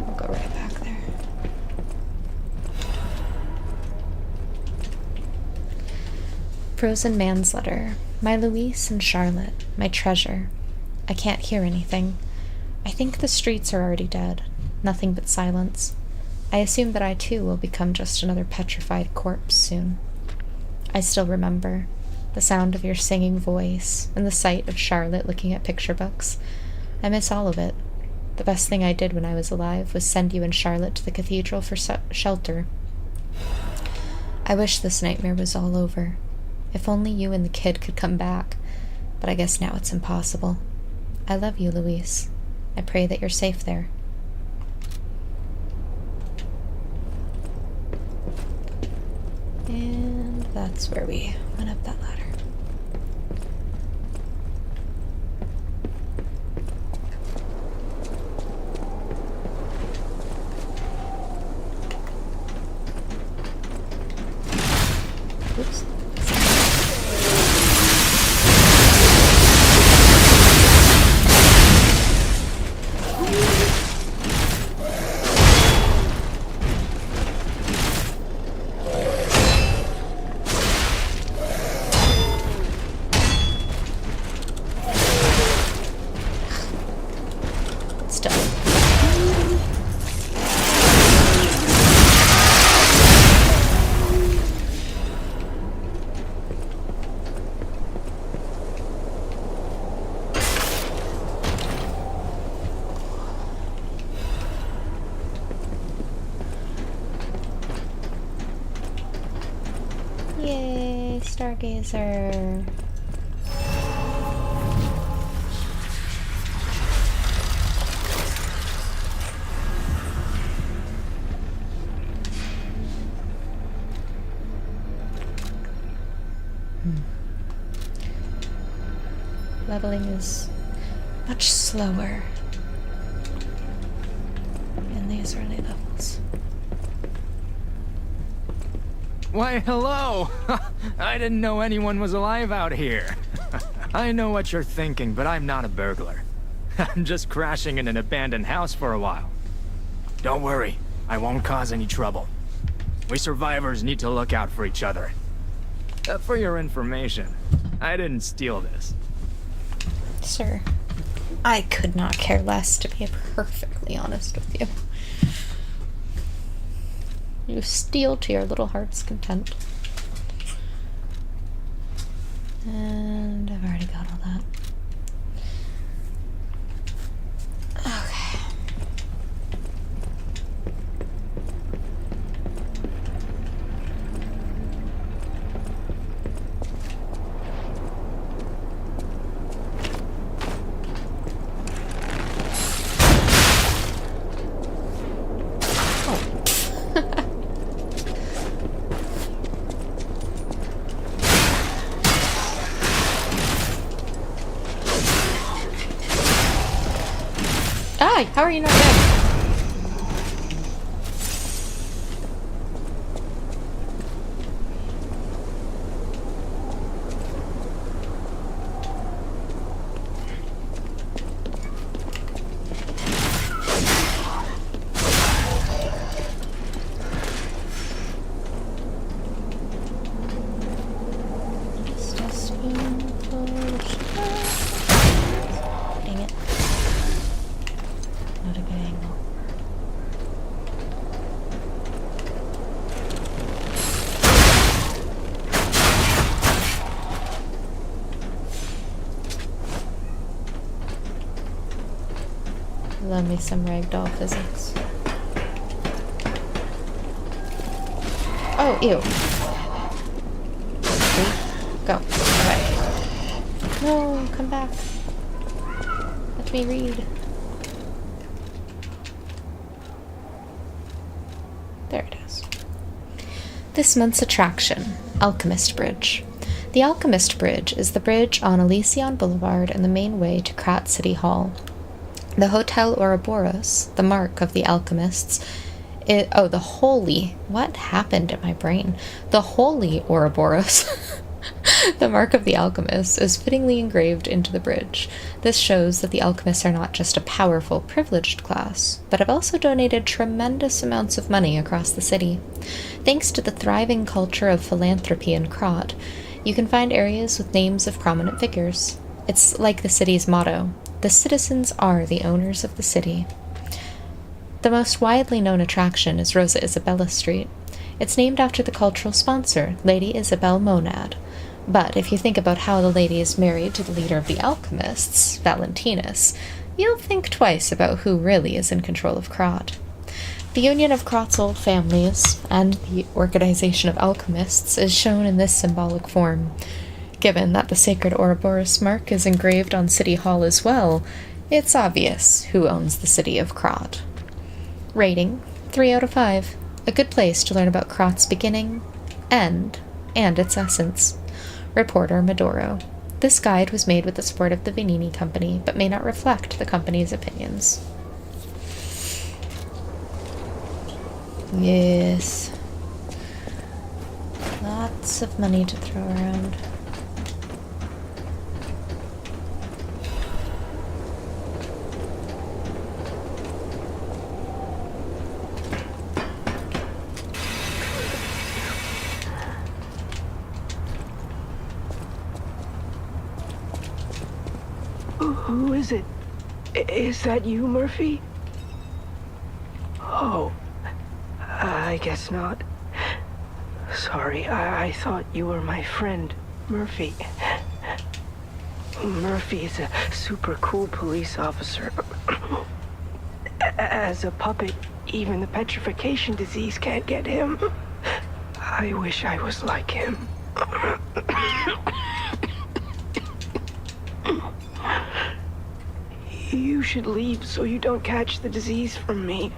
I'll go right back there. Frozen man's letter. My Louise and Charlotte, my treasure. I can't hear anything. I think the streets are already dead. Nothing but silence. I assume that I too will become just another petrified corpse soon. I still remember the sound of your singing voice and the sight of Charlotte looking at picture books. I miss all of it. The best thing I did when I was alive was send you and Charlotte to the cathedral for shelter. I wish this nightmare was all over. If only you and the kid could come back, but I guess now it's impossible. I love you, Louise. I pray that you're safe there. And that's where we went up that ladder. Oops. Yay, Stargazer. Leveling is much slower in these early levels. Why, hello! I didn't know anyone was alive out here. I know what you're thinking, but I'm not a burglar. I'm just crashing in an abandoned house for a while. Don't worry, I won't cause any trouble. We survivors need to look out for each other. For your information, I didn't steal this. Sir, I could not care less, to be perfectly honest with you. You steal to your little heart's content. And I've already got all that. Okay. Hi, how are you not dead? Just a spoonful of sugar. Dang it. Not a good angle. Love me some ragdoll physics. Oh, ew. Three, go. Away. No, come back. Let me read. There it is. This month's attraction, Alchemist Bridge. The Alchemist Bridge is the bridge on Elysion Boulevard and the main way to Krat City Hall. The Hotel Ouroboros, the mark of the alchemists, the holy, what happened in my brain? The holy Ouroboros, the mark of the alchemists, is fittingly engraved into the bridge. This shows that the alchemists are not just a powerful, privileged class, but have also donated tremendous amounts of money across the city. Thanks to the thriving culture of philanthropy in Krat, you can find areas with names of prominent figures. It's like the city's motto, the citizens are the owners of the city. The most widely known attraction is Rosa Isabella Street. It's named after the cultural sponsor, Lady Isabel Monad. But if you think about how the lady is married to the leader of the alchemists, Valentinus, you'll think twice about who really is in control of Krat. The union of Krat's old families and the organization of alchemists is shown in this symbolic form. Given that the sacred Ouroboros mark is engraved on City Hall as well, it's obvious who owns the city of Krat. Rating, 3 out of 5. A good place to learn about Krat's beginning, end, and its essence. Reporter Medoro. This guide was made with the support of the Vanini Company, but may not reflect the company's opinions. Yes. Lots of money to throw around. Who is it? Is that you, Murphy? Oh, I guess not. Sorry, I thought you were my friend, Murphy. Murphy is a super cool police officer. As a puppet, even the petrification disease can't get him. I wish I was like him. You should leave so you don't catch the disease from me.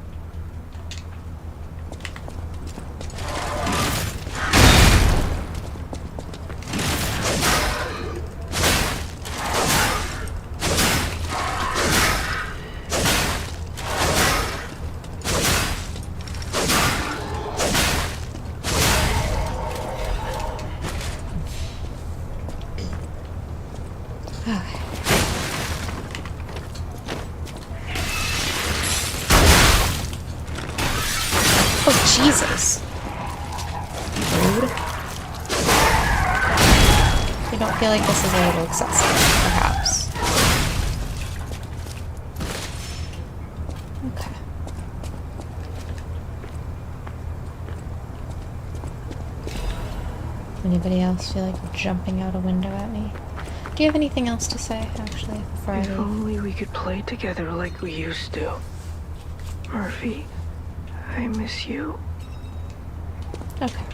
Oh, Jesus. Rude. I don't feel like this is a little excessive, perhaps. Okay. Anybody else feel like jumping out a window at me? Do you have anything else to say, actually, before I If leave? only we could play together like we used to. Murphy, I miss you. Okay.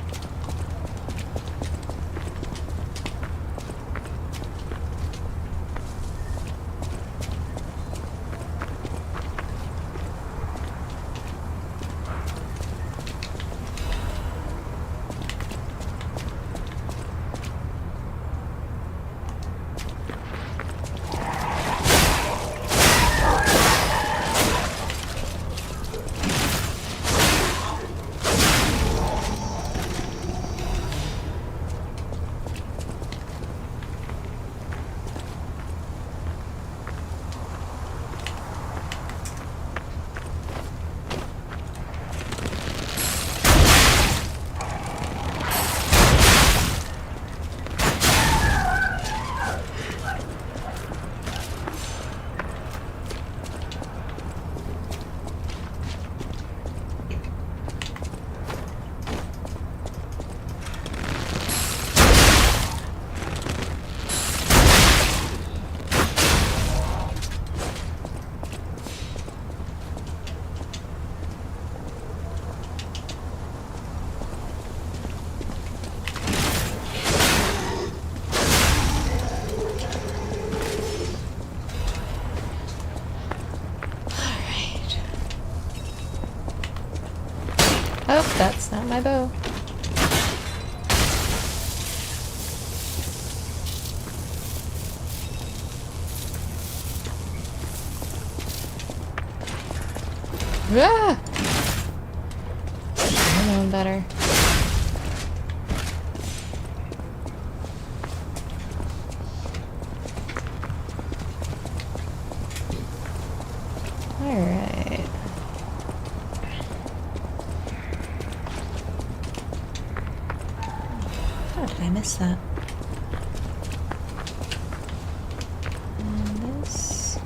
Oh, that's not my bow. Ah! I'm knowing better. Alright. How did I miss that? And this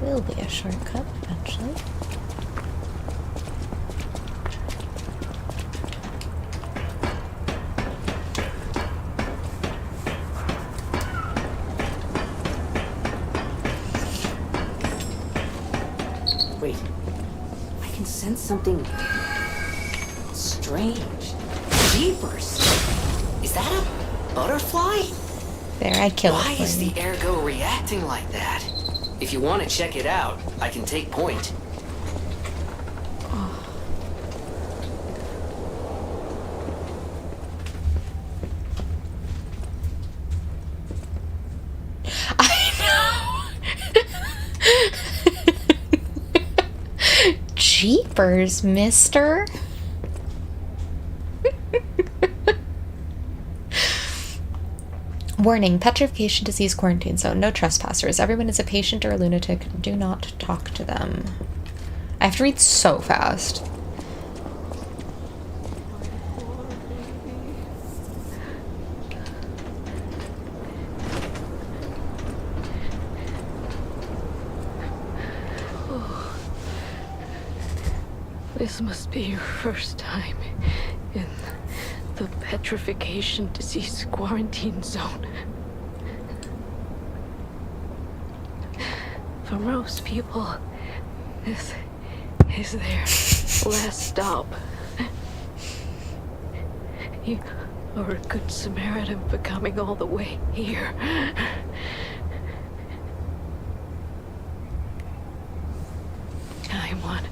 will be a shortcut eventually. Wait, I can sense something strange. Jeepers! Is that a butterfly? There, I killed Why it for is you. the ergo reacting like that? If you want to check it out, I can take point. I know! Jeepers, mister! Warning, petrification disease quarantine zone. No trespassers. Everyone is a patient or a lunatic. Do not talk to them. I have to read so fast. This must be your first time in the petrification disease quarantine zone. For most people, this is their last stop. You are a good Samaritan for coming all the way here. Kind one.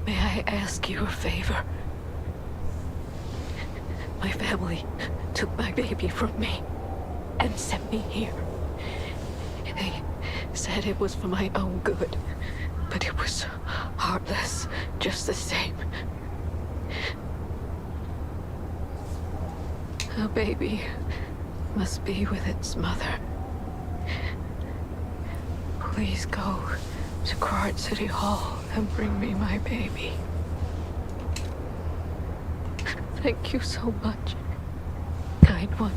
May I ask you a favor? My family took my baby from me and sent me here. They said it was for my own good, but it was heartless just the same. A baby must be with its mother. Please go to Card City Hall and bring me my baby. Thank you so much, kind one.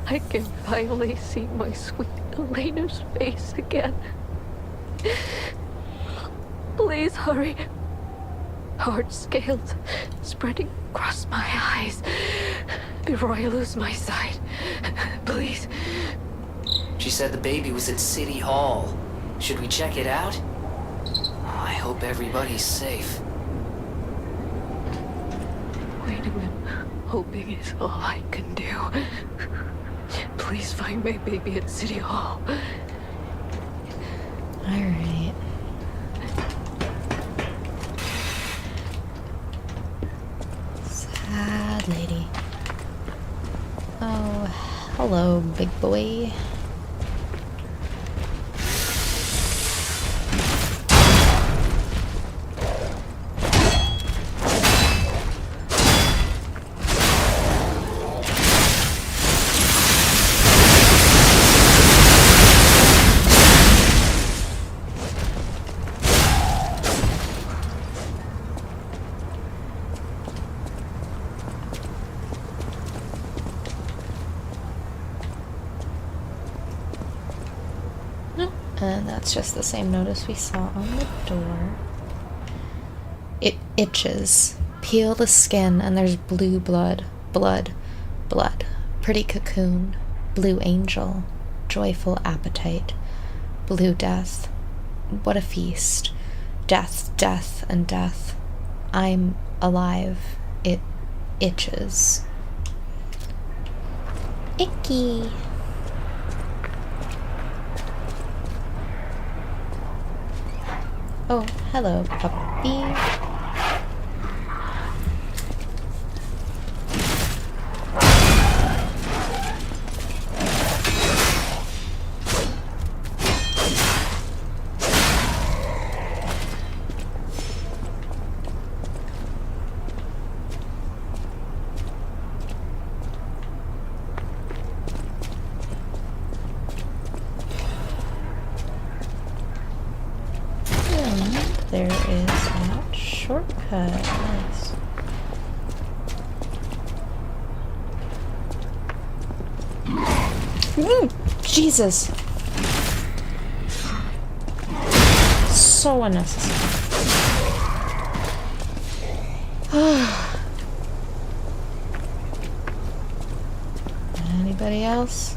I can finally see my sweet Elena's face again. Please hurry. Hard scales spreading across my eyes before I lose my sight. Please. She said the baby was at City Hall. Should we check it out? I hope everybody's safe. Waiting and hoping is all I can do. Please find my baby at City Hall. Alright. Sad lady. Oh, hello, big boy. And that's just the same notice we saw on the door. It itches. Peel the skin and there's blue blood. Blood. Blood. Pretty cocoon. Blue angel. Joyful appetite. Blue death. What a feast. Death, death, and death. I'm alive. It itches. Icky. Oh, hello, puppy. There is that shortcut. Nice. Jesus. So unnecessary. Anybody else?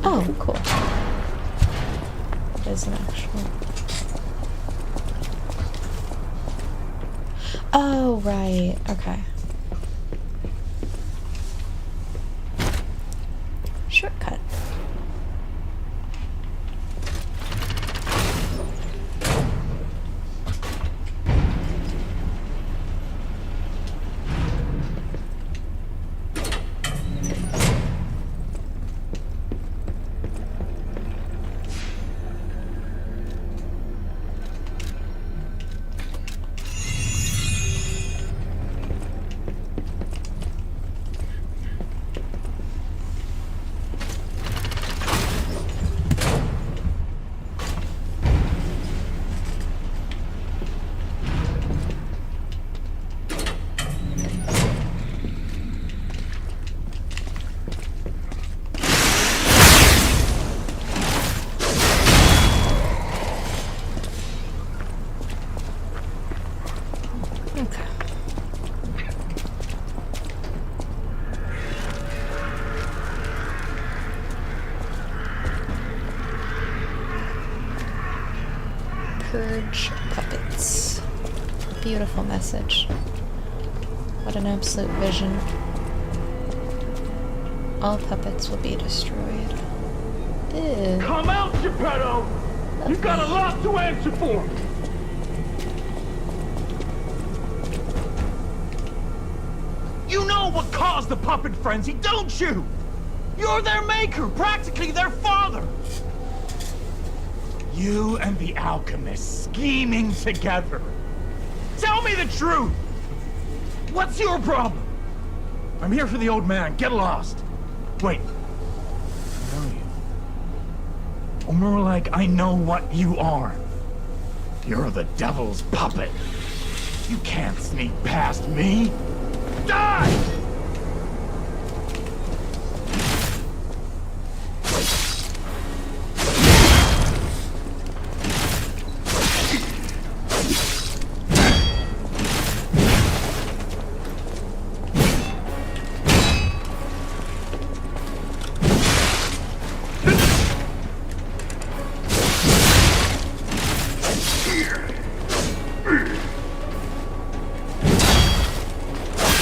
Oh, cool. There's an actual... Oh, right. Okay. Shortcut. Purge puppets. Beautiful message. What an absolute vision. All puppets will be destroyed. Ew. Come out, Geppetto! You've got a lot to answer for! You know what caused the puppet frenzy, don't you? You're their maker, practically their father! You and the alchemist scheming together. Tell me the truth! What's your problem? I'm here for the old man. Get lost. Wait. I know you. Or more like, I know what you are. You're the devil's puppet. You can't sneak past me. Die!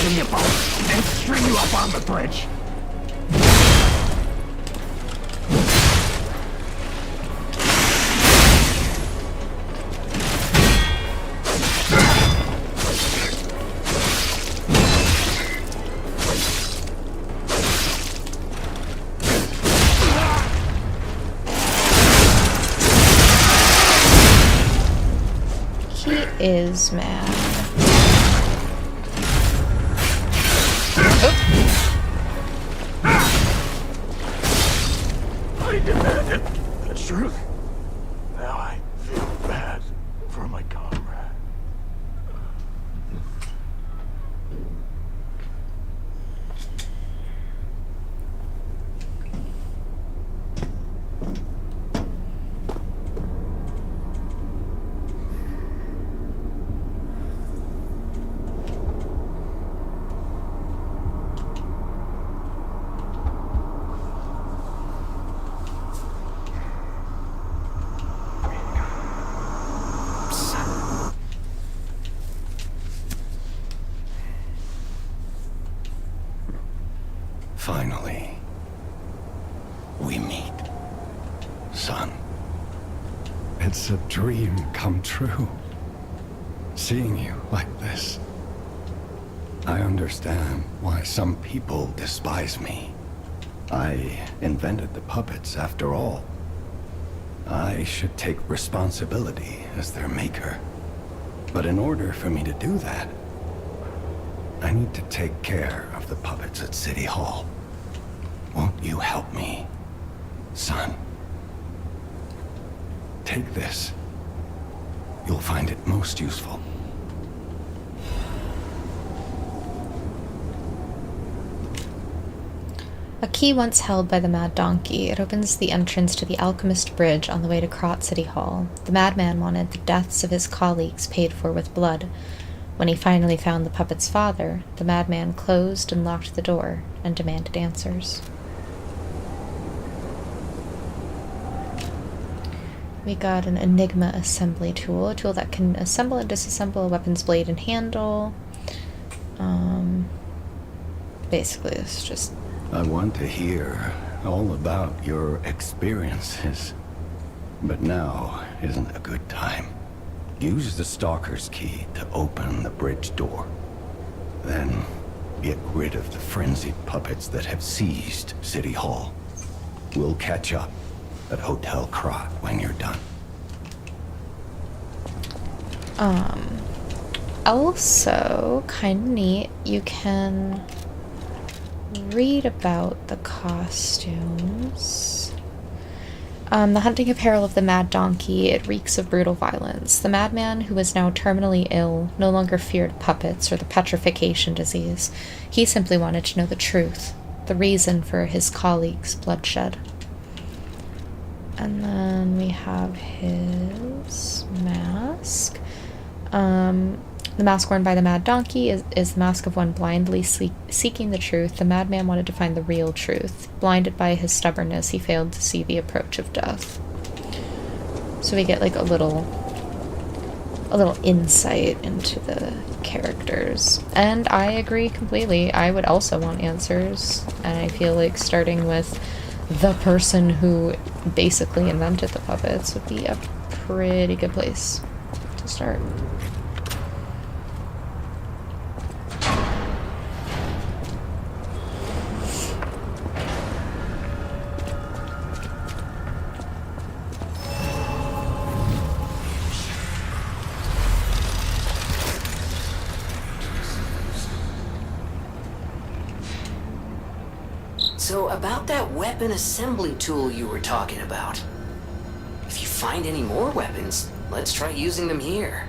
Give me a boat and string you up on the bridge. He is mad. I demanded the truth. Now I feel bad for my comrade. Finally, we meet. Son, it's a dream come true. Seeing you like this. I understand why some people despise me. I invented the puppets after all. I should take responsibility as their maker. But in order for me to do that, I need to take care of the puppets at City Hall. Won't you help me, son? Take this. You'll find it most useful. A key once held by the Mad Donkey. It opens the entrance to the Alchemist Bridge on the way to Krot City Hall. The madman wanted the deaths of his colleagues paid for with blood. When he finally found the puppet's father, the madman closed and locked the door and demanded answers. We got an Enigma assembly tool, a tool that can assemble and disassemble a weapon's blade and handle. Basically, it's just... I want to hear all about your experiences, but now isn't a good time. Use the Stalker's key to open the bridge door. Then get rid of the frenzied puppets that have seized City Hall. We'll catch up at Hotel Krot when you're done. Also, kind of neat, you can read about the costumes. The hunting apparel of the Mad Donkey, it reeks of brutal violence. The madman, who was now terminally ill, no longer feared puppets or the petrification disease. He simply wanted to know the truth, the reason for his colleagues' bloodshed. And then we have his mask. The mask worn by the Mad Donkey is the mask of one blindly seeking the truth. The madman wanted to find the real truth. Blinded by his stubbornness, he failed to see the approach of death. So we get like a little a little insight into the characters. And I agree completely. I would also want answers. And I feel like starting with the person who basically invented the puppets would be a pretty good place to start. So, about that weapon assembly tool you were talking about. If you find any more weapons, let's try using them here.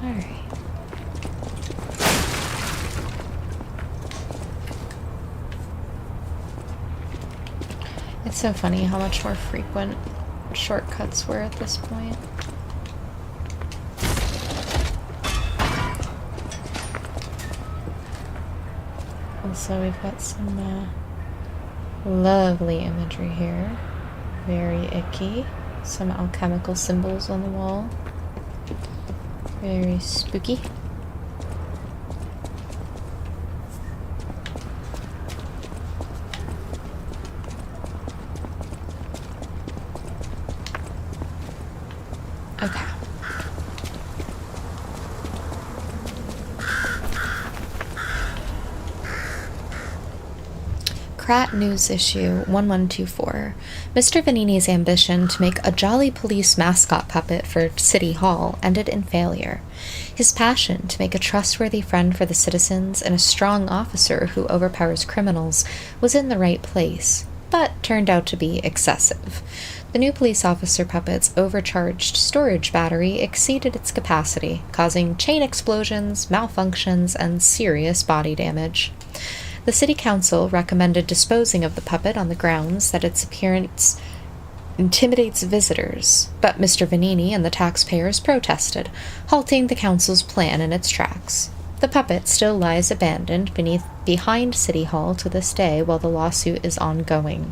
Alright. It's so funny how much more frequent shortcuts were at this point. Also, we've got some lovely imagery here. Very icky. Some alchemical symbols on the wall. Very spooky. Okay. Krat News Issue 1124. Mr. Vanini's ambition to make a jolly police mascot puppet for City Hall ended in failure. His passion to make a trustworthy friend for the citizens and a strong officer who overpowers criminals was in the right place, but turned out to be excessive. The new police officer puppet's overcharged storage battery exceeded its capacity, causing chain explosions, malfunctions, and serious body damage. The City Council recommended disposing of the puppet on the grounds that its appearance intimidates visitors, but Mr. Vanini and the taxpayers protested, halting the council's plan in its tracks. The puppet still lies abandoned behind City Hall to this day while the lawsuit is ongoing.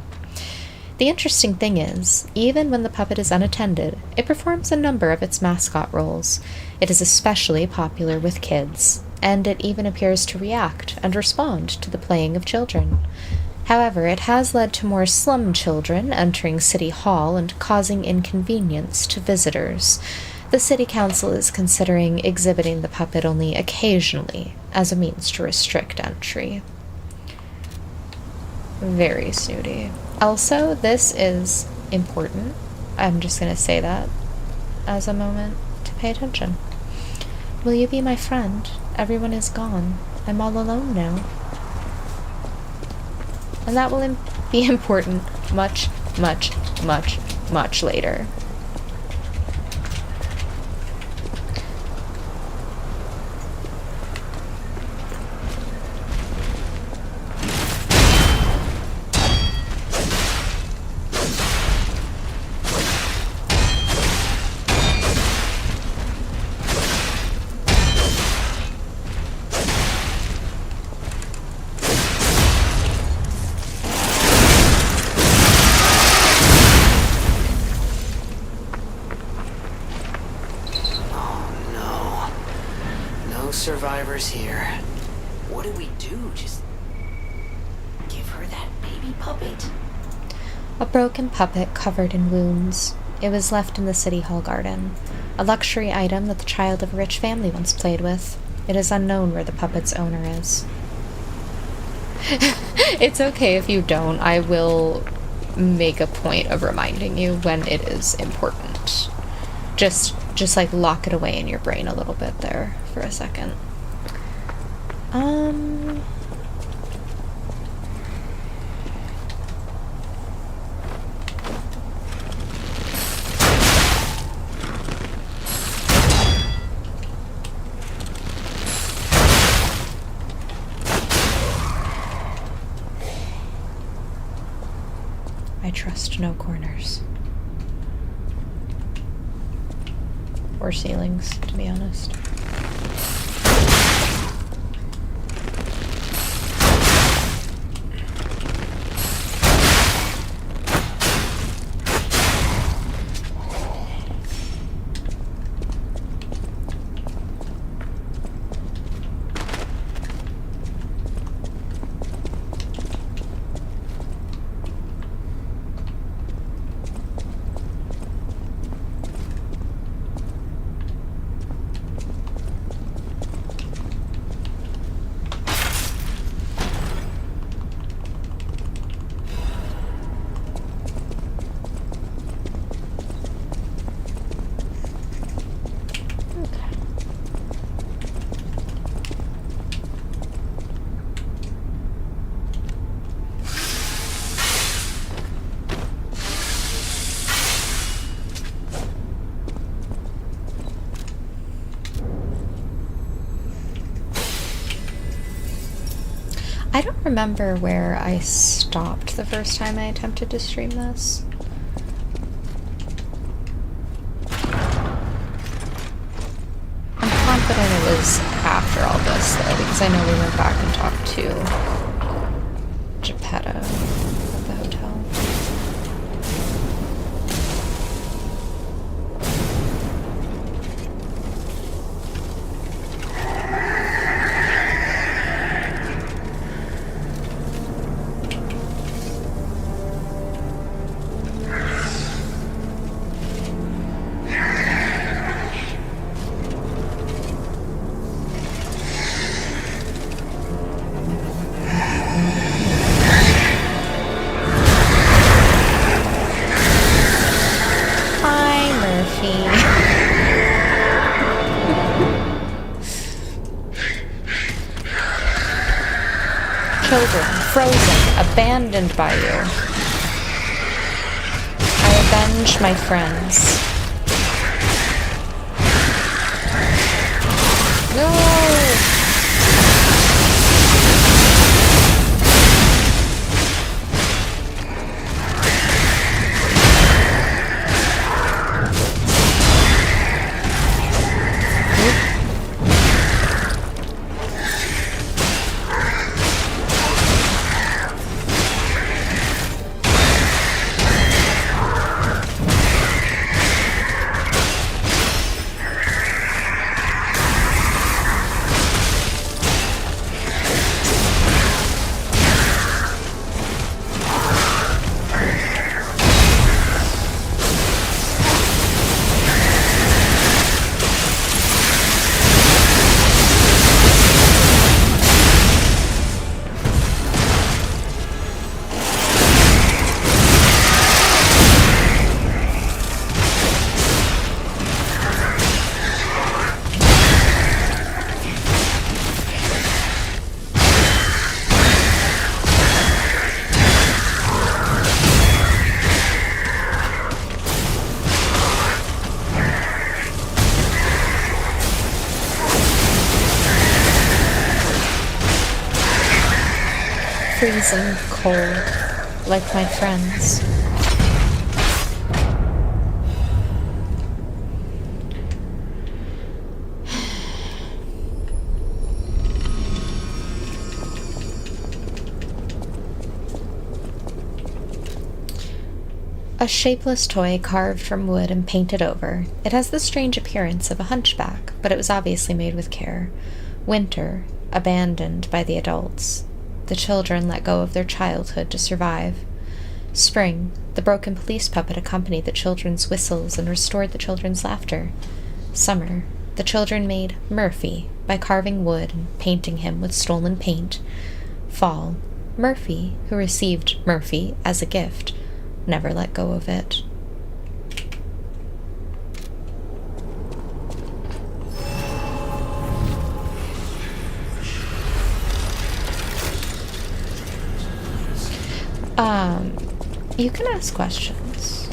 The interesting thing is, even when the puppet is unattended, it performs a number of its mascot roles. It is especially popular with kids, and it even appears to react and respond to the playing of children. However, it has led to more slum children entering City Hall and causing inconvenience to visitors. The City Council is considering exhibiting the puppet only occasionally as a means to restrict entry. Very snooty. Also, this is important. I'm just going to say that as a moment to pay attention. Will you be my friend? Everyone is gone. I'm all alone now. And that will be important much, much, much, much later. survivors here. What do we do? Just give her that baby puppet? A broken puppet covered in wounds. It was left in the City Hall garden, a luxury item that the child of a rich family once played with. It is unknown where the puppet's owner is. It's okay if you don't. I will make a point of reminding you when it is important. Just like lock it away in your brain a little bit there for a second. I trust no corners. Or ceilings, to be honest. I don't remember where I stopped the first time I attempted to stream this. I'm confident it was after all this, though, because I know we went back and talked to Geppetto at the hotel. Children, frozen, abandoned by you. I avenge my friends. No! Freezing cold, like my friends. A shapeless toy carved from wood and painted over. It has the strange appearance of a hunchback, but it was obviously made with care. Winter, abandoned by the adults. The children let go of their childhood to survive. Spring, the broken police puppet accompanied the children's whistles and restored the children's laughter. Summer, the children made Murphy by carving wood and painting him with stolen paint. Fall, Murphy, who received Murphy as a gift, never let go of it. You can ask questions.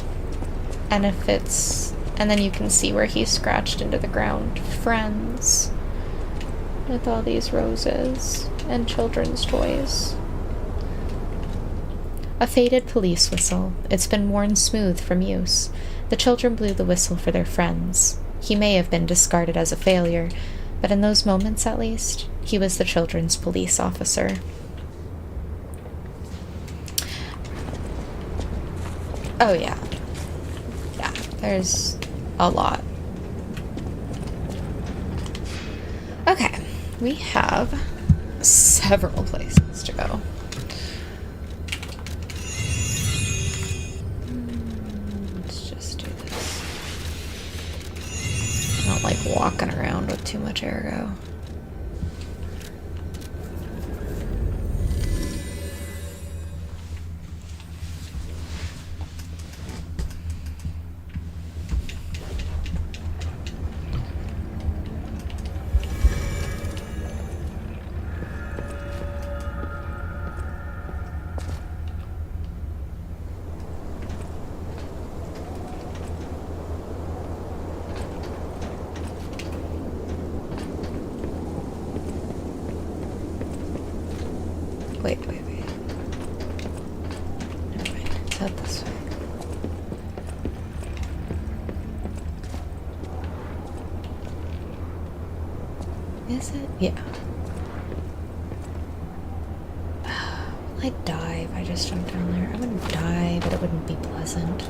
And and then you can see where he scratched into the ground. Friends. With all these roses and children's toys. A faded police whistle. It's been worn smooth from use. The children blew the whistle for their friends. He may have been discarded as a failure, but in those moments at least, he was the children's police officer. Oh yeah. Yeah, there's a lot. Okay, we have several places to go. Let's just do this. I don't like walking around with too much ergo. Wait. Never mind. It's out this way. Is it? Yeah. Will I die if I just jump down there? I wouldn't die, but it wouldn't be pleasant.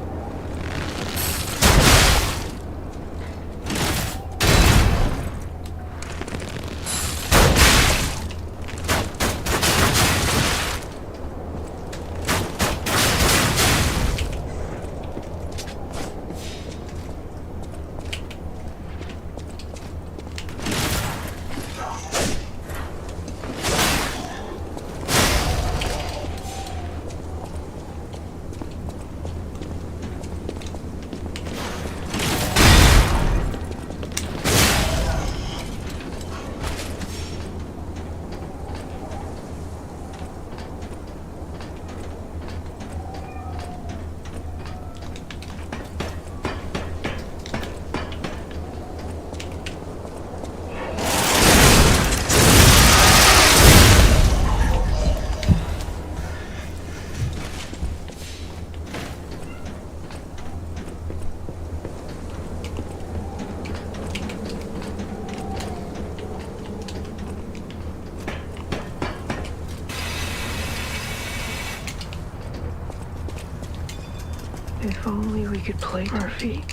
If only we could play Murphy.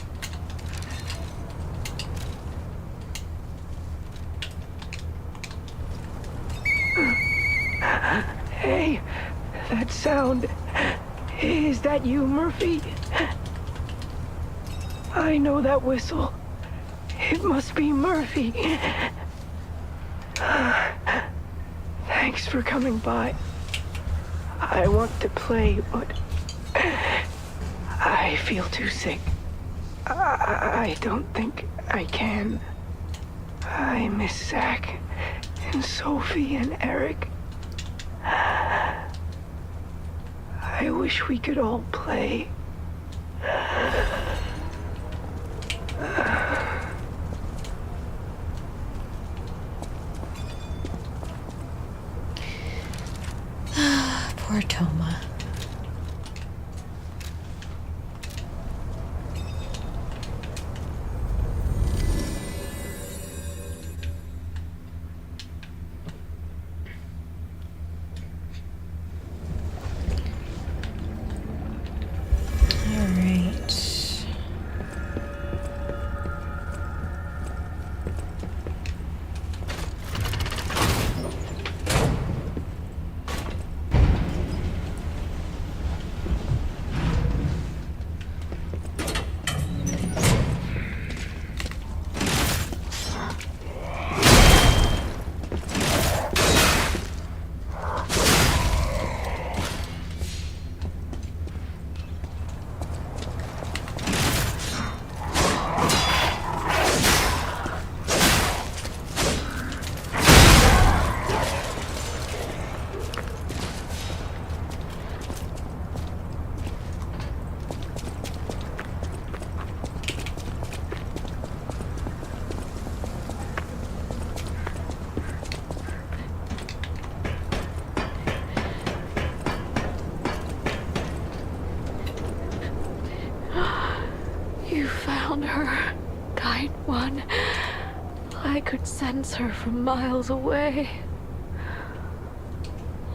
Hey, that sound. Is that you, Murphy? I know that whistle. It must be Murphy. Thanks for coming by. I want to play, but I feel too sick. I don't think I can. I miss Zach and Sophie and Eric. I wish we could all play. Poor Toma. found her, kind one. I could sense her from miles away.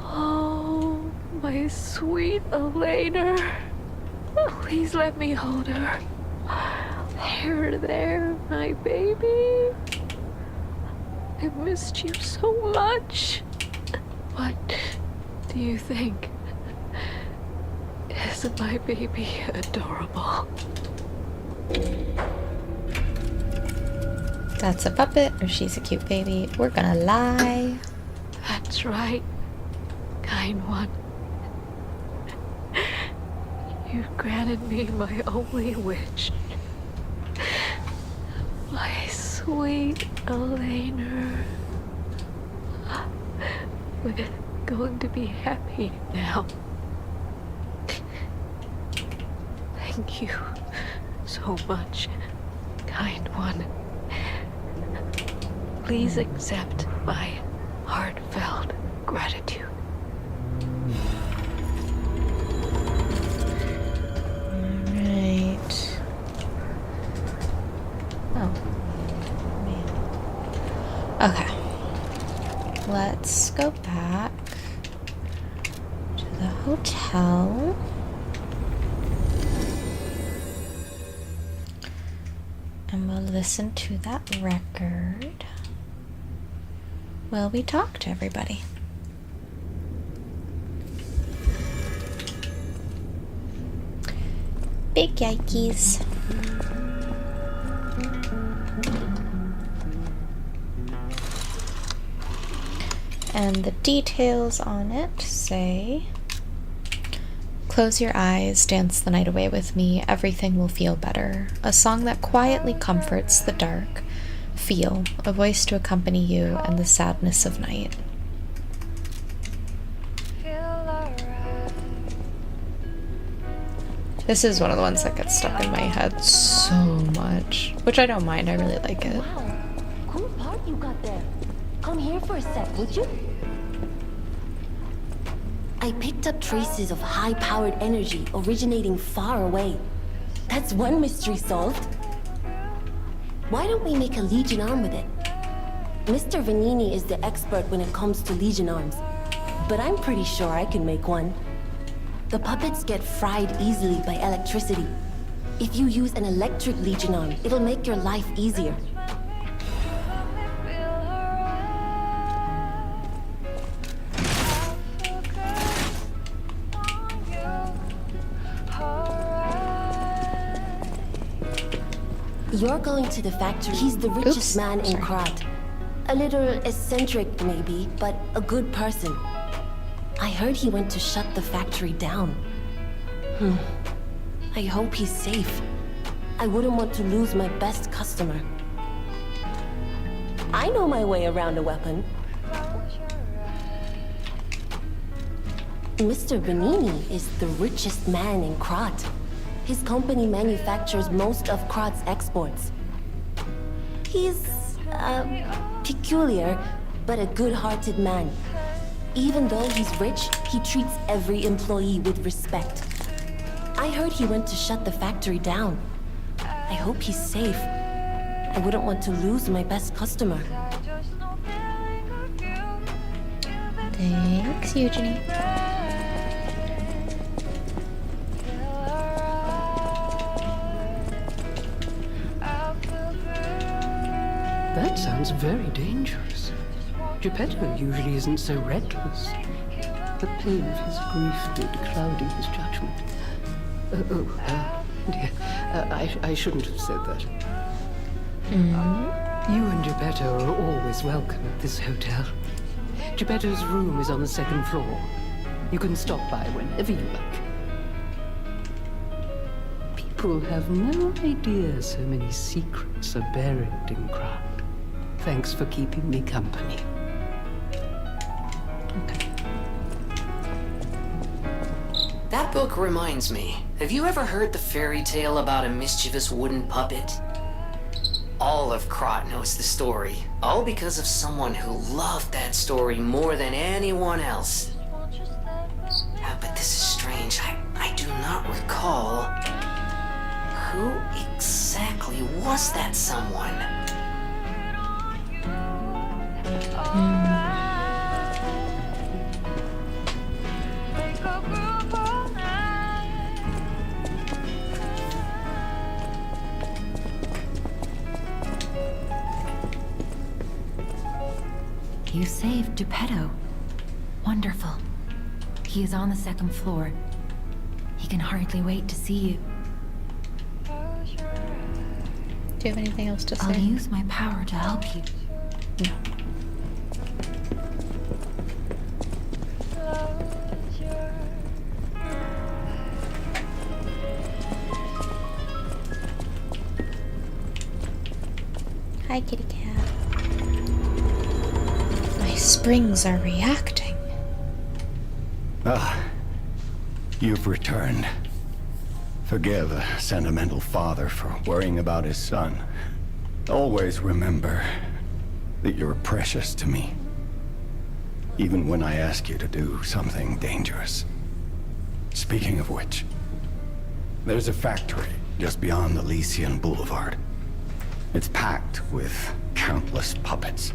Oh, my sweet Elena. Please let me hold her. There, my baby. I missed you so much. What do you think? Isn't my baby adorable? That's a puppet, or she's a cute baby. We're gonna lie. That's right, kind one. You granted me my only wish. My sweet Elena. We're going to be happy now. Thank you so much, kind one. Please accept my heartfelt gratitude. Alright. Oh. Man. Okay. Let's go back to the hotel. And we'll listen to that record while we talk to everybody. Big yikes. And the details on it say, close your eyes, dance the night away with me, everything will feel better. A song that quietly comforts the dark. Feel, a voice to accompany you and the sadness of night. This is one of the ones that gets stuck in my head so much, which I don't mind, I really like it. Wow, cool part you got there. Come here for a sec, would you? I picked up traces of high-powered energy originating far away. That's one mystery solved. Why don't we make a Legion arm with it? Mr. Vanini is the expert when it comes to Legion arms, but I'm pretty sure I can make one. The puppets get fried easily by electricity. If you use an electric Legion arm, it'll make your life easier. You're going to the factory. He's the richest man in Krat. A little eccentric, maybe, but a good person. I heard he went to shut the factory down. I hope he's safe. I wouldn't want to lose my best customer. I know my way around a weapon. Mr. Vanini is the richest man in Krat. His company manufactures most of Krat's exports. He's, peculiar, but a good-hearted man. Even though he's rich, he treats every employee with respect. I heard he went to shut the factory down. I hope he's safe. I wouldn't want to lose my best customer. Thanks, Eugenie. That sounds very dangerous. Geppetto usually isn't so reckless. The pain of his grief did clouding his judgment. Dear, I shouldn't have said that. You and Geppetto are always welcome at this hotel. Geppetto's room is on the second floor. You can stop by whenever you like. People have no idea so many secrets are buried in Krat. Thanks for keeping me company. Okay. That book reminds me. Have you ever heard the fairy tale about a mischievous wooden puppet? All of Krat knows the story. All because of someone who loved that story more than anyone else. But this is strange. I do not recall who exactly exactly was that someone? You saved Geppetto. Wonderful. He is on the second floor. He can hardly wait to see you. Do you have anything else to say? I'll use my power to help you. No. Hi, kitty cat. My springs are reacting. Ah, you've returned. Forgive a sentimental father for worrying about his son. Always remember that you're precious to me. Even when I ask you to do something dangerous. Speaking of which, there's a factory just beyond Elysian Boulevard. It's packed with countless puppets.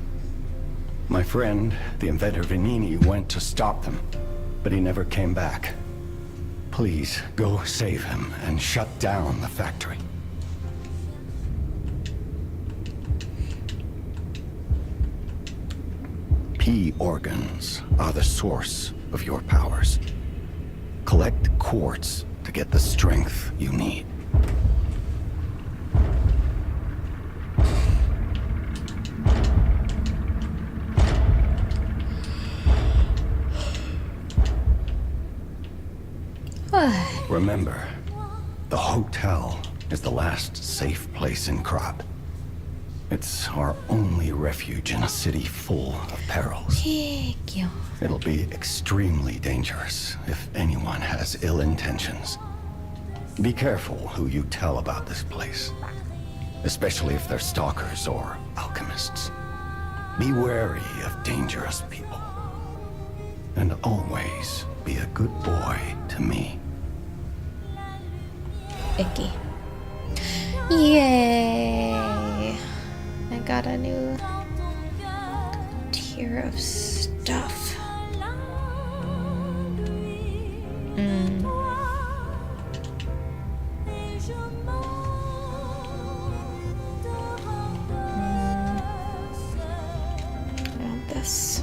My friend, the inventor Vanini, went to stop them, but he never came back. Please, go save him and shut down the factory. P organs are the source of your powers. Collect quartz to get the strength you need. Remember, the hotel is the last safe place in Krat. It's our only refuge in a city full of perils. It'll be extremely dangerous if anyone has ill intentions. Be careful who you tell about this place, especially if they're stalkers or alchemists. Be wary of dangerous people. And always be a good boy to me. Icky. Yay! I got a new tier of stuff. I want this.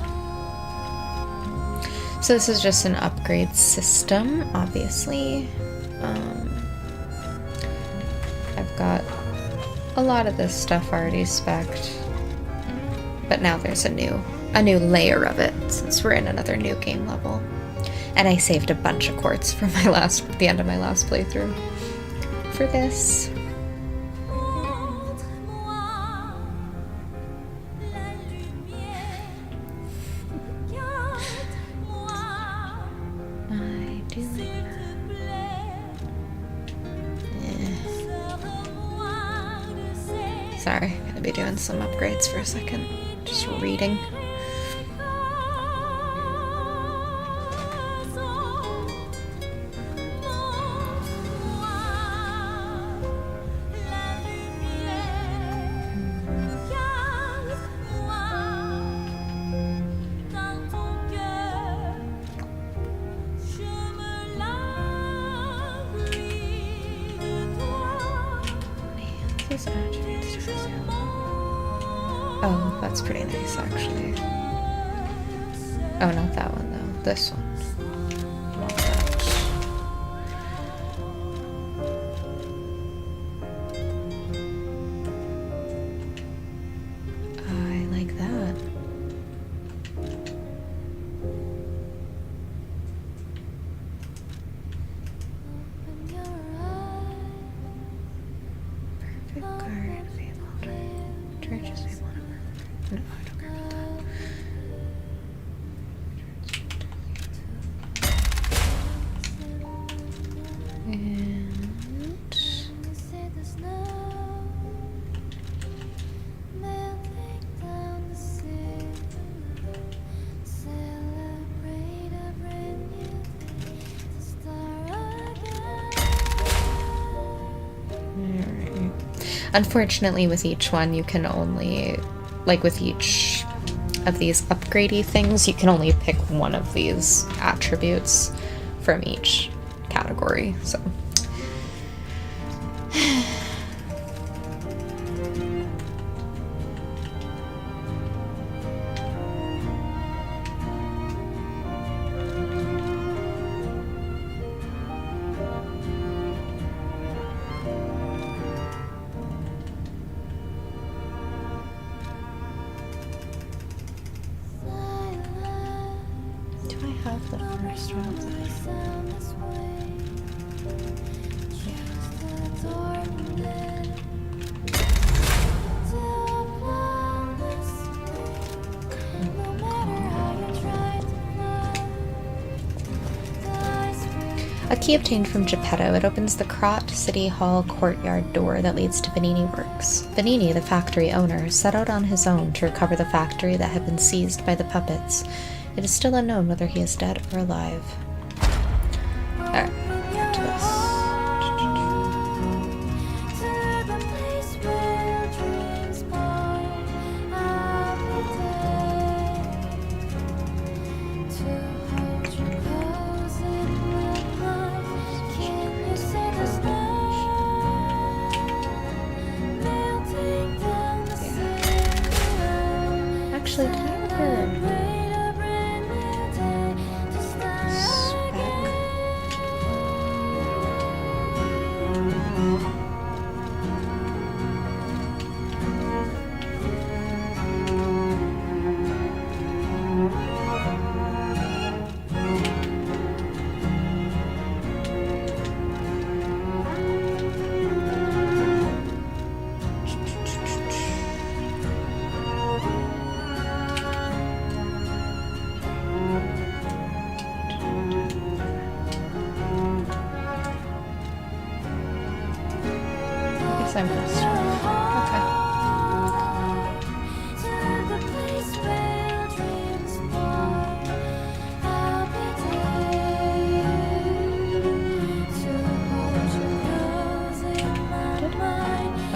So this is just an upgrade system, obviously. I've got a lot of this stuff already spec'd, but now there's a new layer of it since we're in another new game level. And I saved a bunch of quartz from the end of my last playthrough for this. I do like that. Sorry, I'm gonna be doing some upgrades for a second. Just reading. Oh, that's pretty nice, actually. Oh, not that one, though. This one. I want that. I like that. Perfect guard, fabled. Churches, fabled. No, I don't care about that. Unfortunately, with each one, you can only, like with each of these upgradey things, you can only pick one of these attributes from each category, so. Do I have the first one? A key obtained from Geppetto. It opens the Krot City Hall courtyard door that leads to Vanini Works. Vanini, the factory owner, set out on his own to recover the factory that had been seized by the puppets. It is still unknown whether he is dead or alive. Alright, back to this. Actually, did I ever... I'm gonna start. Okay.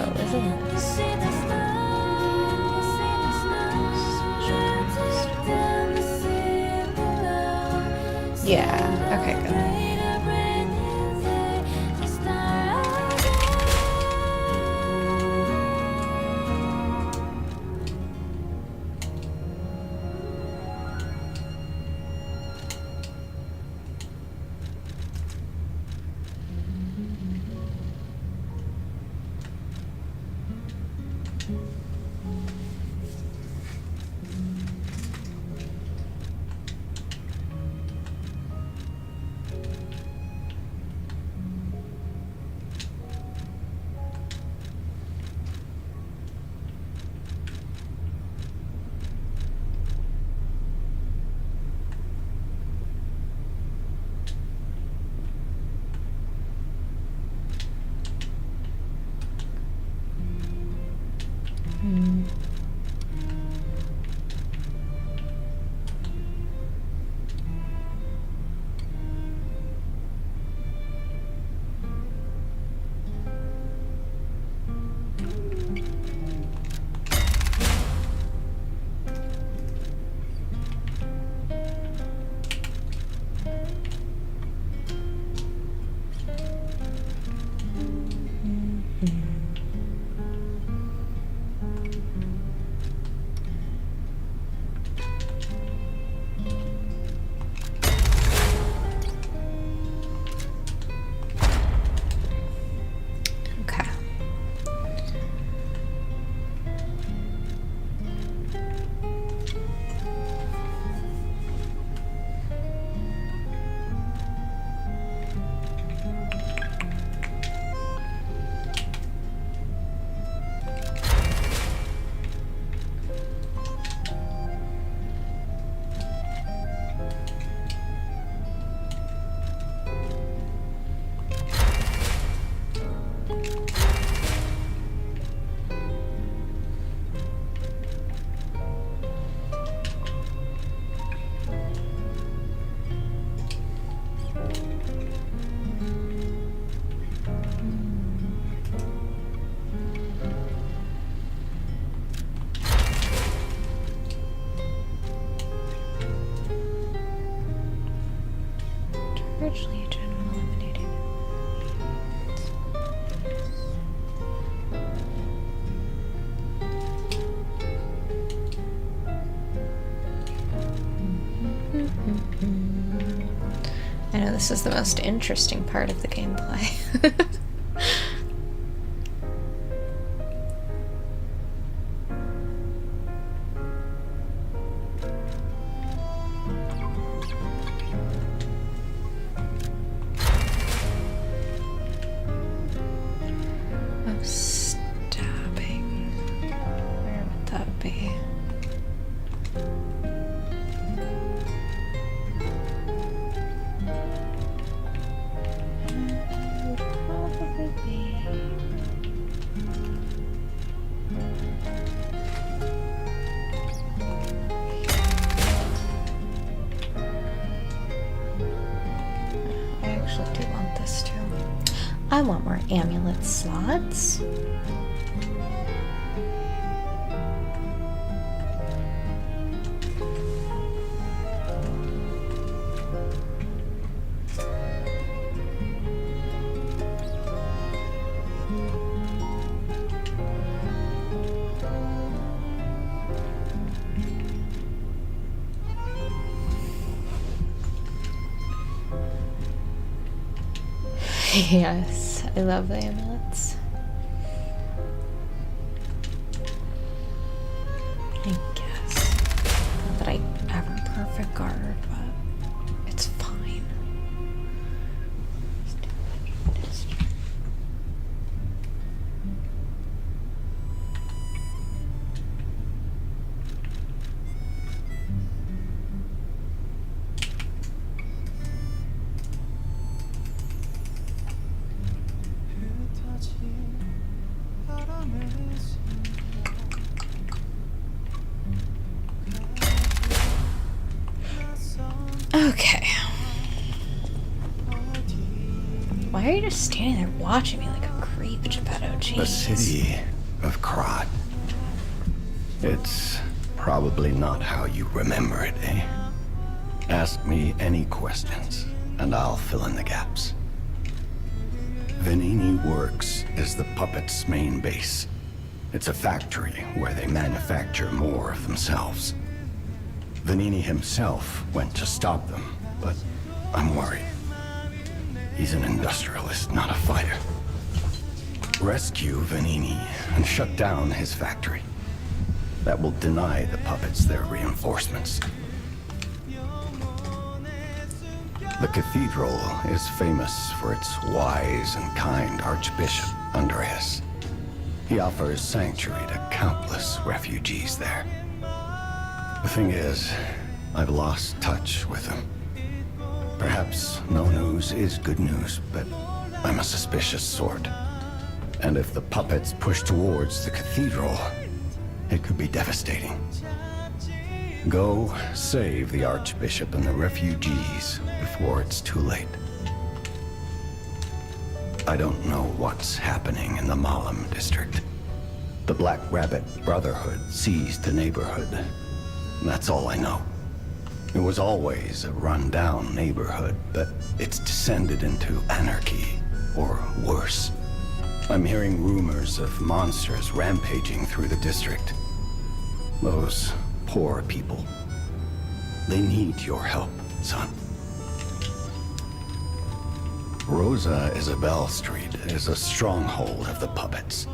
Oh, isn't this? Yeah, okay, good. this is the most interesting part of the gameplay. Oh, stabbing. Where would that be? I actually do want this too. I want more amulet slots. Yes, I love the amulets. I guess. Not that I ever perfect guard, but it's fine. Okay. Why are you just standing there watching me like a creep, Geppetto? Jeez. The city of Krat. It's probably not how you remember it, eh? Ask me any questions, and I'll fill in the gaps. Venini Works is the puppet's main base. It's a factory where they manufacture more of themselves. Venini himself went to stop them, but I'm worried. He's an industrialist, not a fighter. Rescue Venini and shut down his factory. That will deny the puppets their reinforcements. The cathedral is famous for its wise and kind Archbishop, Andreas. He offers sanctuary to countless refugees there. The thing is, I've lost touch with him. Perhaps no news is good news, but I'm a suspicious sort. And if the puppets push towards the cathedral, it could be devastating. Go save the Archbishop and the refugees before it's too late. I don't know what's happening in the Malum district. The Black Rabbit Brotherhood seized the neighborhood. That's all I know. It was always a run-down neighborhood, but it's descended into anarchy, or worse. I'm hearing rumors of monsters rampaging through the district. Those poor people. They need your help, son. Rosa Isabel Street is a stronghold of the puppets.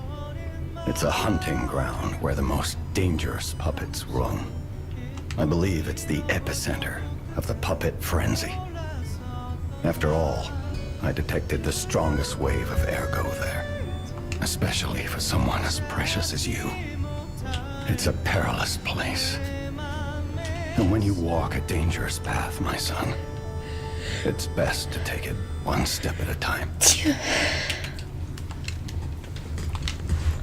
It's a hunting ground where the most dangerous puppets roam. I believe it's the epicenter of the puppet frenzy. After all, I detected the strongest wave of ergo there, especially for someone as precious as you. It's a perilous place. And when you walk a dangerous path, my son, it's best to take it one step at a time.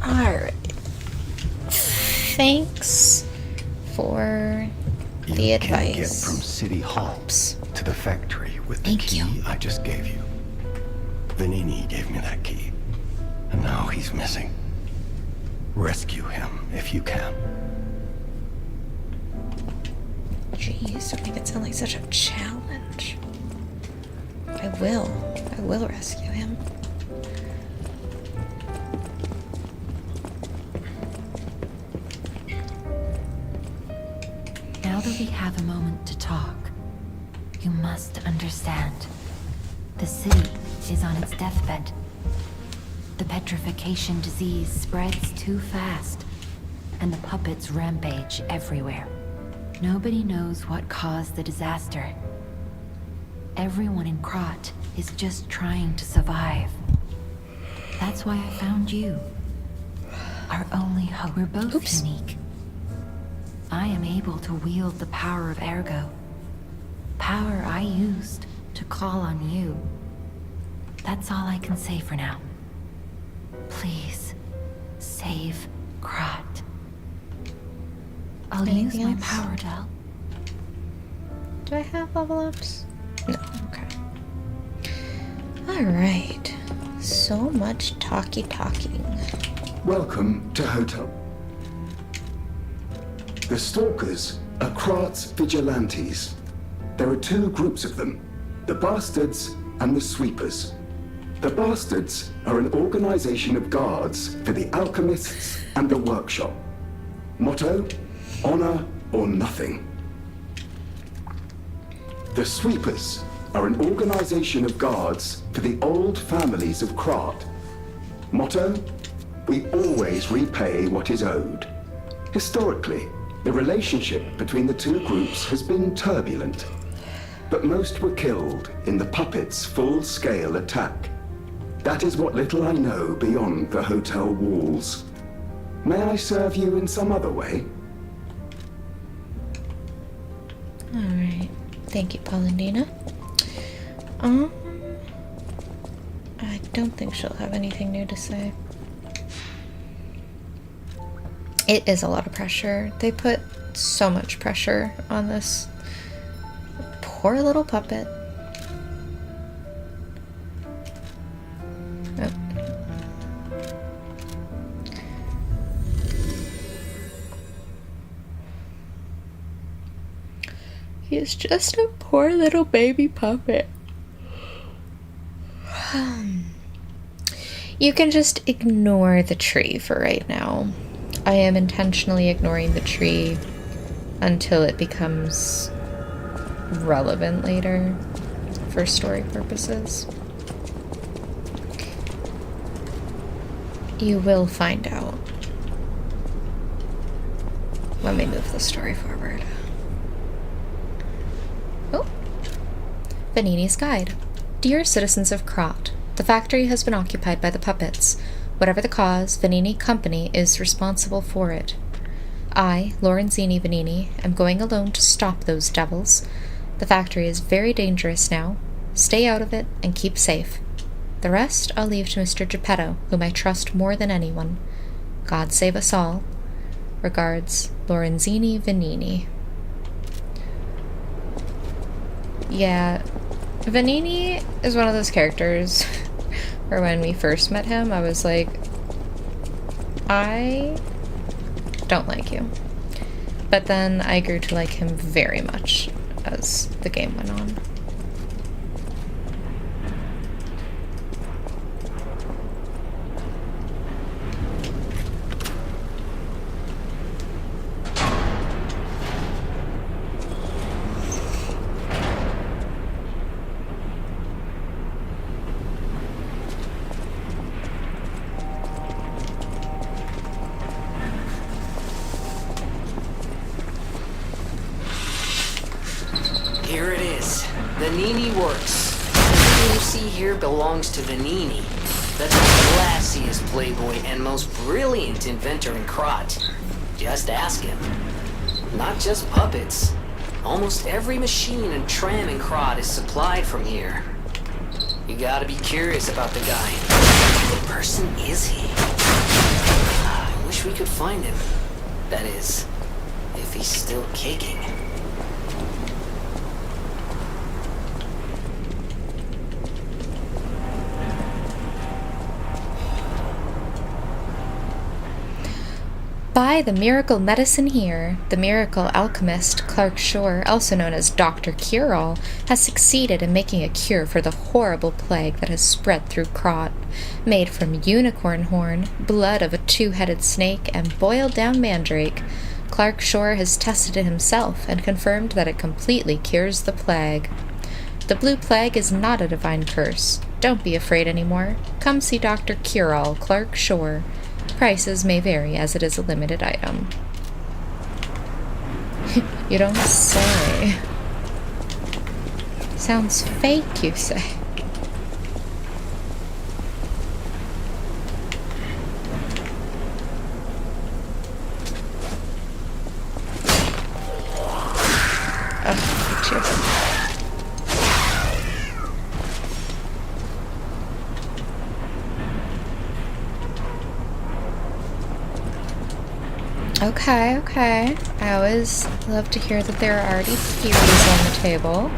Alright. Thanks for the advice. You can get from City Hall to the factory with the key I just gave you. Venini gave me that key, and now he's missing. Rescue him if you can. Jeez, don't make it sound like such a challenge. I will rescue him. Now that we have a moment to talk, you must understand. The city is on its deathbed. The petrification disease spreads too fast, and the puppets rampage everywhere. Nobody knows what caused the disaster. Everyone in Krot is just trying to survive. That's why I found you. Our only hope. We're both unique. I am able to wield the power of Ergo. Power I used to call on you. That's all I can say for now. Please, save Krot. I'll use my power to help. Do I have level ups? No, okay. Alright. So much talking. Welcome to Hotel. The Stalkers are Krat's vigilantes. There are two groups of them, the Bastards and the Sweepers. The Bastards are an organization of guards for the alchemists and the workshop. Motto, honor or nothing. The Sweepers are an organization of guards for the old families of Krat. Motto, we always repay what is owed. Historically, the relationship between the two groups has been turbulent, but most were killed in the puppets' full-scale attack. That is what little I know beyond the hotel walls. May I serve you in some other way? Alright. Thank you, Polendina. I don't think she'll have anything new to say. It is a lot of pressure. They put so much pressure on this poor little puppet. Oh. He's just a poor little baby puppet. You can just ignore the tree for right now. I am intentionally ignoring the tree until it becomes relevant later for story purposes. You will find out when we move the story forward. Oh. Vanini's Guide. Dear citizens of Krat, the factory has been occupied by the puppets. Whatever the cause, Vanini Company is responsible for it. I, Lorenzini Vanini, am going alone to stop those devils. The factory is very dangerous now. Stay out of it and keep safe. The rest I'll leave to Mr. Geppetto, whom I trust more than anyone. God save us all. Regards, Lorenzini Vanini. Yeah, Vanini is one of those characters where when we first met him, I was like, I don't like you. But then I grew to like him very much as the game went on. Here it is. Vanini Works. Everything you see here belongs to Vanini. That's the classiest playboy and most brilliant inventor in Krat. Just ask him. Not just puppets. Almost every machine and tram in Krat is supplied from here. You gotta be curious about the guy. What person is he? I wish we could find him. That is, if he's still kicking. By the miracle medicine here, the miracle alchemist Clark Shore, also known as Dr. Cure-All, has succeeded in making a cure for the horrible plague that has spread through Krat. Made from unicorn horn, blood of a two-headed snake, and boiled down mandrake, Clark Shore has tested it himself and confirmed that it completely cures the plague. The Blue Plague is not a divine curse. Don't be afraid anymore. Come see Dr. Cure-All, Clark Shore. Prices may vary as it is a limited item. You don't say. Sounds fake, you say. Oh, cheers. Okay, okay. I always love to hear that there are already theories on the table.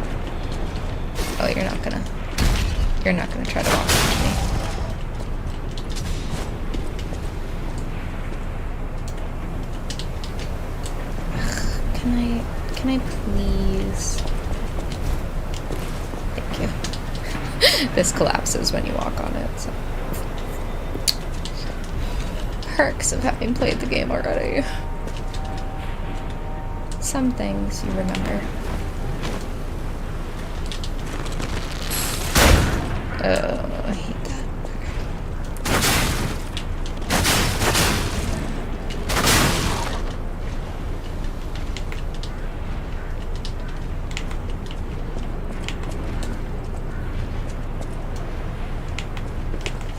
Oh, you're not gonna try to walk into me. Ugh, can I please? Thank you. This collapses when you walk on it, so. Perks of having played the game already. Some things you remember. Oh, I hate that.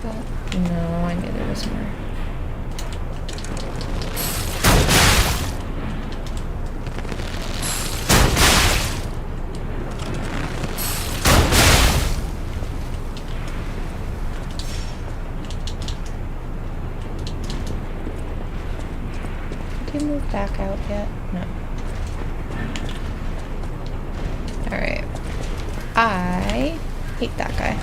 But, no, I knew there was more. Move back out yet? No. Alright. I hate that guy.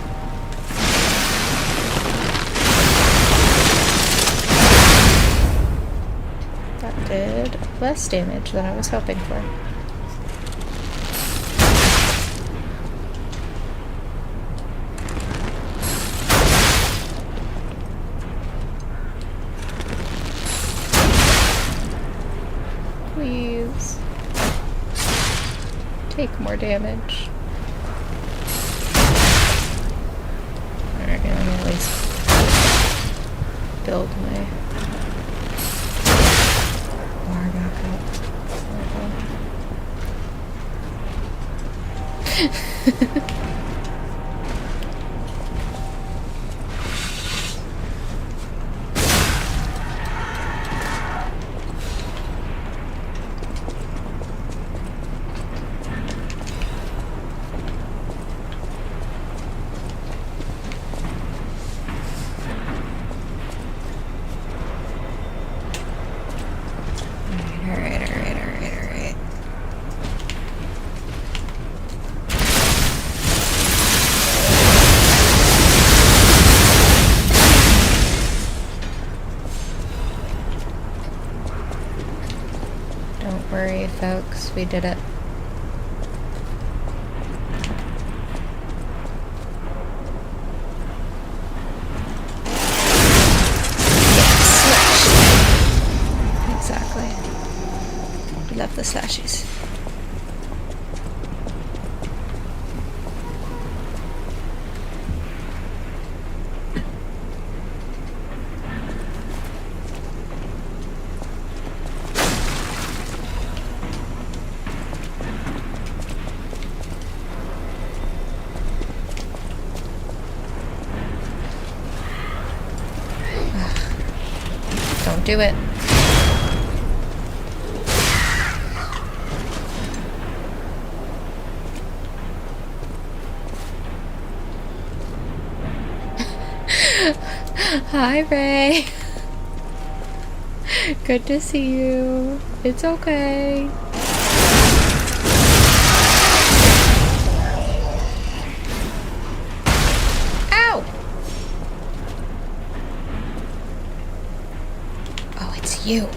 That did less damage than I was hoping for. Please. Take more damage. Alright, let me at least build my bar back up. Alright. Don't worry, folks, we did it. Love the slashies. Don't do it. Hi, Ray. Good to see you. It's okay. Ow! Oh, it's you.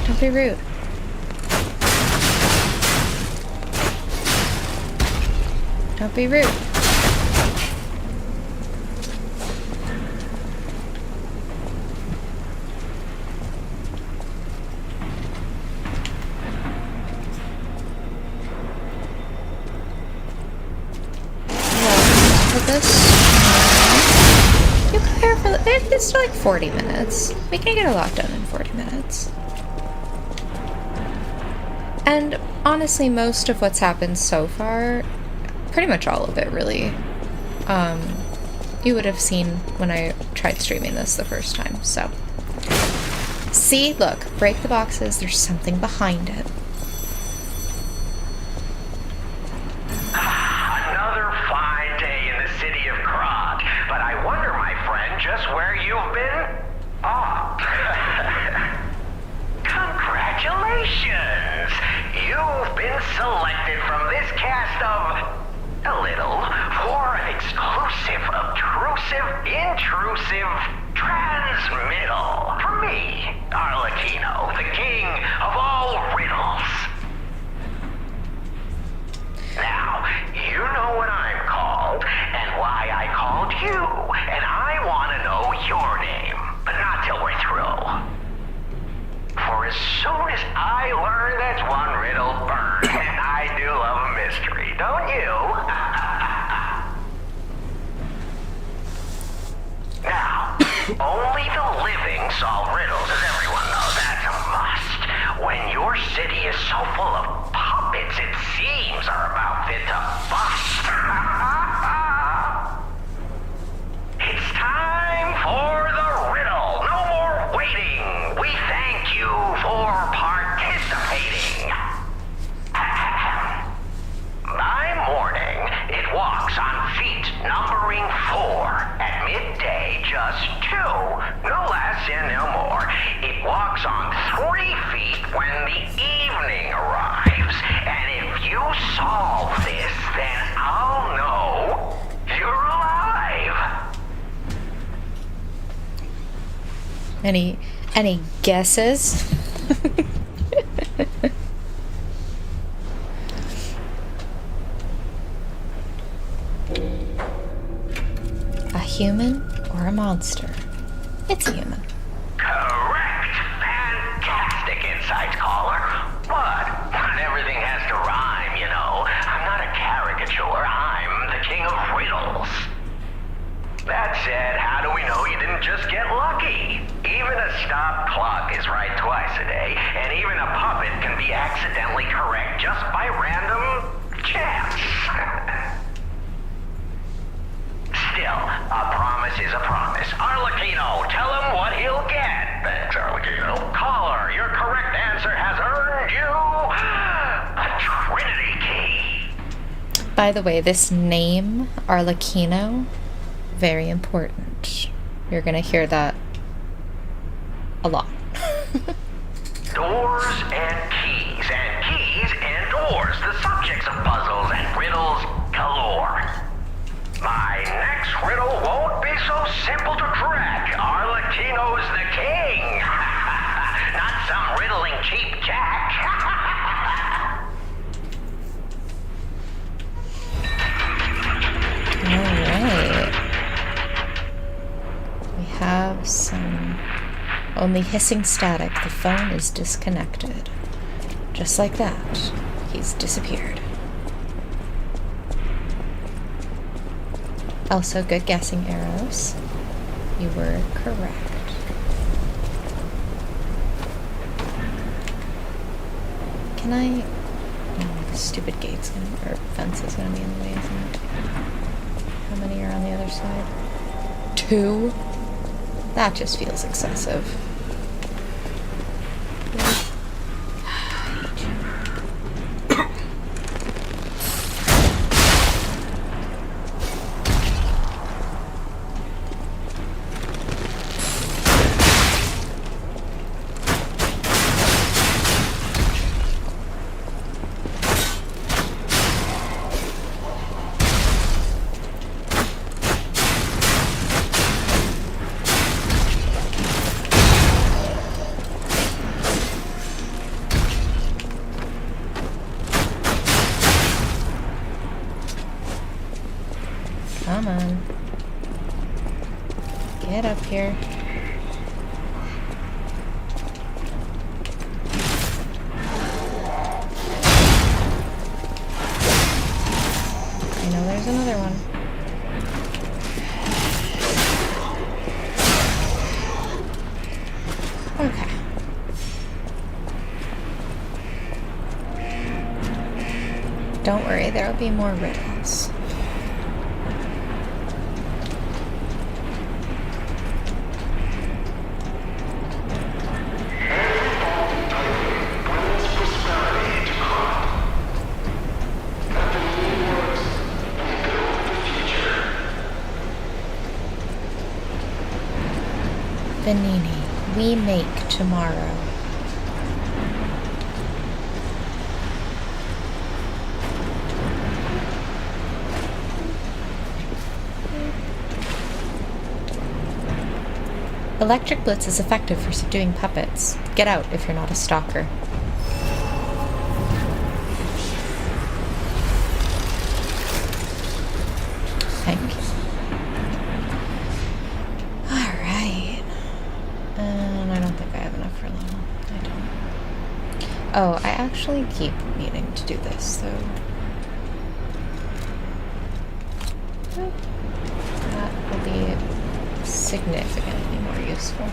Don't be rude. Don't be rude. with this. You prepare for it's like 40 minutes. We can get a lot done in 40 minutes. And honestly, most of what's happened so far, pretty much all of it really, you would have seen when I tried streaming this the first time, so. See, look, break the boxes, there's something behind it. Another fine day in the city of Krog, but I wonder, my friend, just where you've been? Oh. Congratulations! You've been selected from this cast of a little for an exclusive, obtrusive, intrusive transmittal for me, Arlecchino, the king of all riddles. Now, you know what I'm called and why I called you, and I want to know your name, but not till we're through. For as soon as I learn there's one riddle burned, and I do love a mystery, don't you? Now, only the living solve riddles, as everyone knows. That's a must. When your city is so full of puppets, it seems are about fit to bust. It's time for the riddle. No more waiting. We thank you for participating. By morning, it walks on feet numbering 4. At midday, just 2. No less and no more. It walks on 3 feet when the evening arrives. And if you solve this, then I'll know you're alive. Any guesses? A human or a monster? It's a human. Correct. Fantastic insights, caller. But not everything has to rhyme, you know. I'm not a caricature. I'm the king of riddles. That said, how do we know you didn't just get lucky? Even a stopped clock is right twice a day, and even a puppet can be accidentally correct just by random chance. Still, a promise is a promise. Arlecchino, tell him what he'll get. Thanks, Arlecchino. Caller, your correct answer has earned you a Trinity key. By the way, this name, Arlecchino, very important. You're gonna hear that a lot. Doors and keys and doors, the subjects of puzzles and riddles galore. My next riddle won't be so simple to crack. Arlecchino's the king. Not some riddling cheap jack. Alright. We have some only hissing static. The phone is disconnected. Just like that. He's disappeared. Also, good guessing, Arrows. You were correct. Can I... Oh, the stupid gate's gonna... or fence is gonna be in the way, isn't it? How many are on the other side? 2? That just feels excessive. Come on. Get up here. I know there's another one. there will be more riddles. Vanini, we make tomorrow. Electric Blitz is effective for subduing puppets. Get out if you're not a stalker. Thank you. Alright. And I don't think I have enough for level. I don't. Oh, I actually keep needing to do this, so... that will be significantly more useful.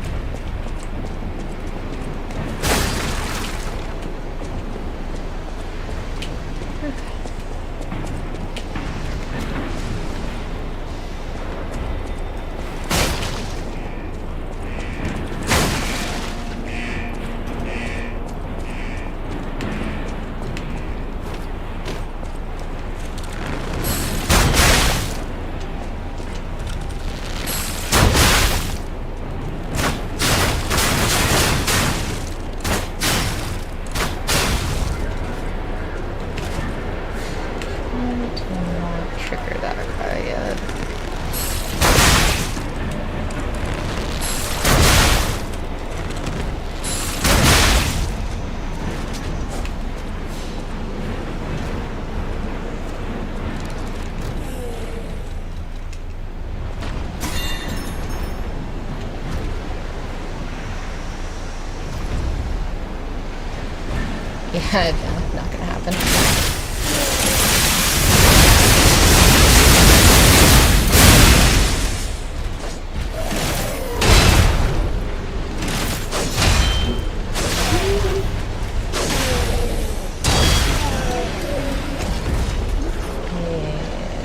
Yeah, no, not gonna happen.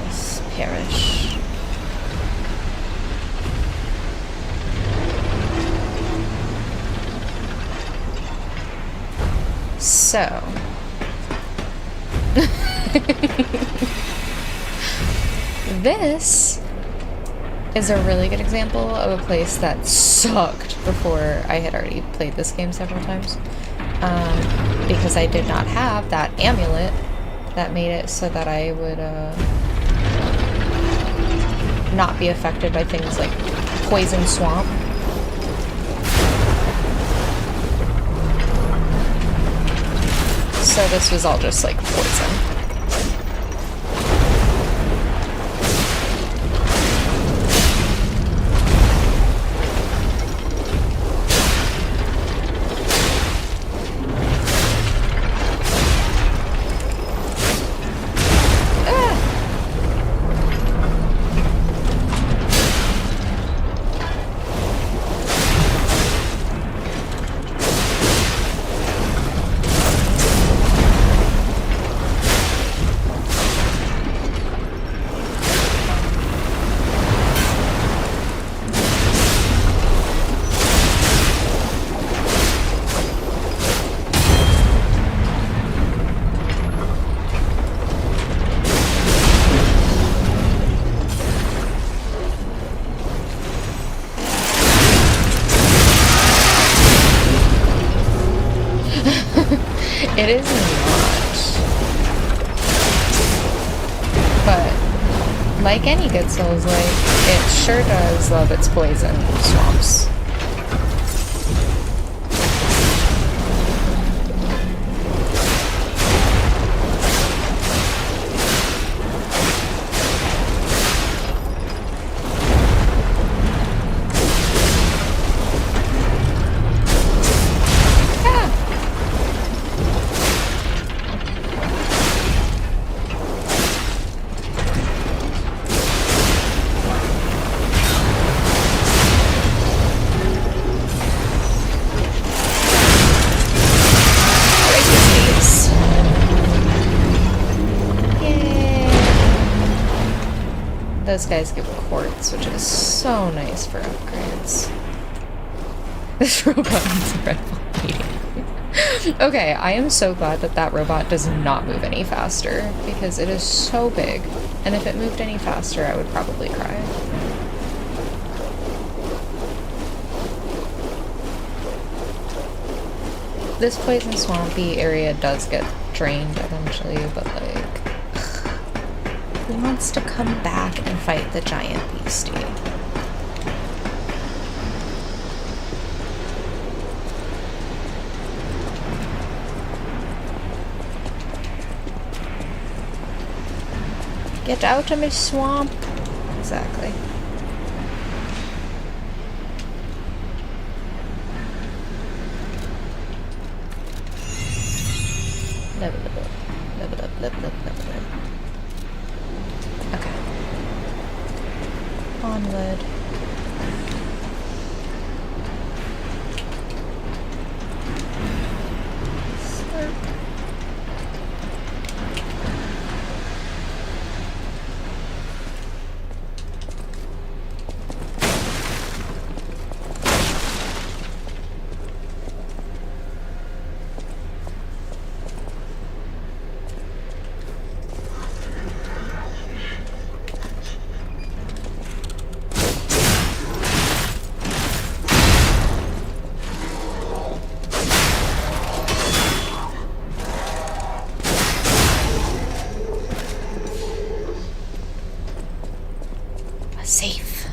Yes, perish. So, this is a really good example of a place that sucked before I had already played this game several times, because I did not have that amulet that made it so that I would not be affected by things like poison swamp. So this was all just like poison. It is not. But, like any good Souls-like, it sure does love its poison swamps. those guys give quartz, which is so nice for upgrades. This robot needs a Red Bull meeting. Okay, I am so glad that that robot does not move any faster, because it is so big, and if it moved any faster, I would probably cry. This poison swampy area does get drained eventually, but like, who wants to come back and fight the giant beastie? Get out of my swamp. Exactly. Level up, level up, level up, level up. Okay. Onward. Slurp. Safe.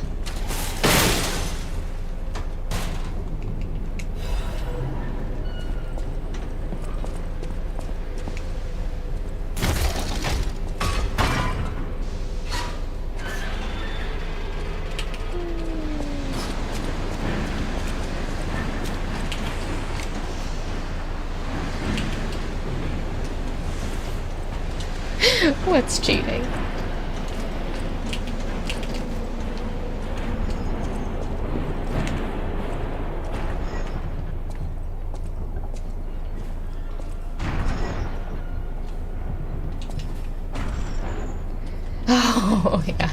What's cheating? Oh, yeah.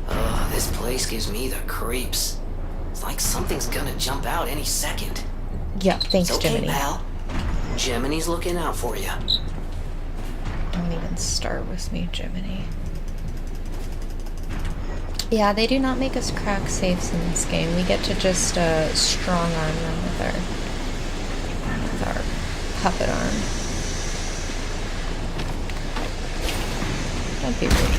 Oh, this place gives me the creeps. It's like something's gonna jump out any second. Yeah, thanks, It's okay, Jiminy. pal. Jiminy's looking out for you. Don't even start with me, Jiminy. Yeah, they do not make us crack safes in this game. We get to just strong arm them with our puppet arm. Don't be rude.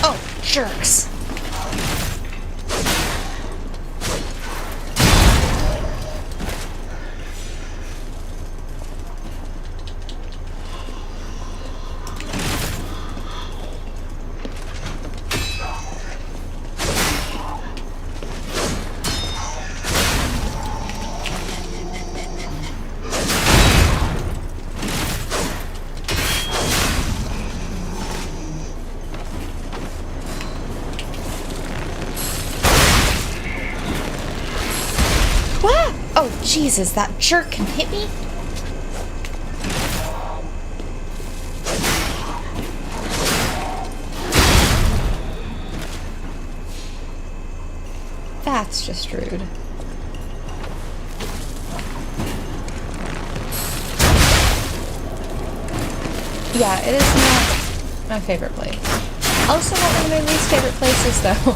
Oh, jerks! What? Oh, Jesus, that jerk can hit me? That's just rude. Yeah, it is not my favorite place. Also not one of my least favorite places, though.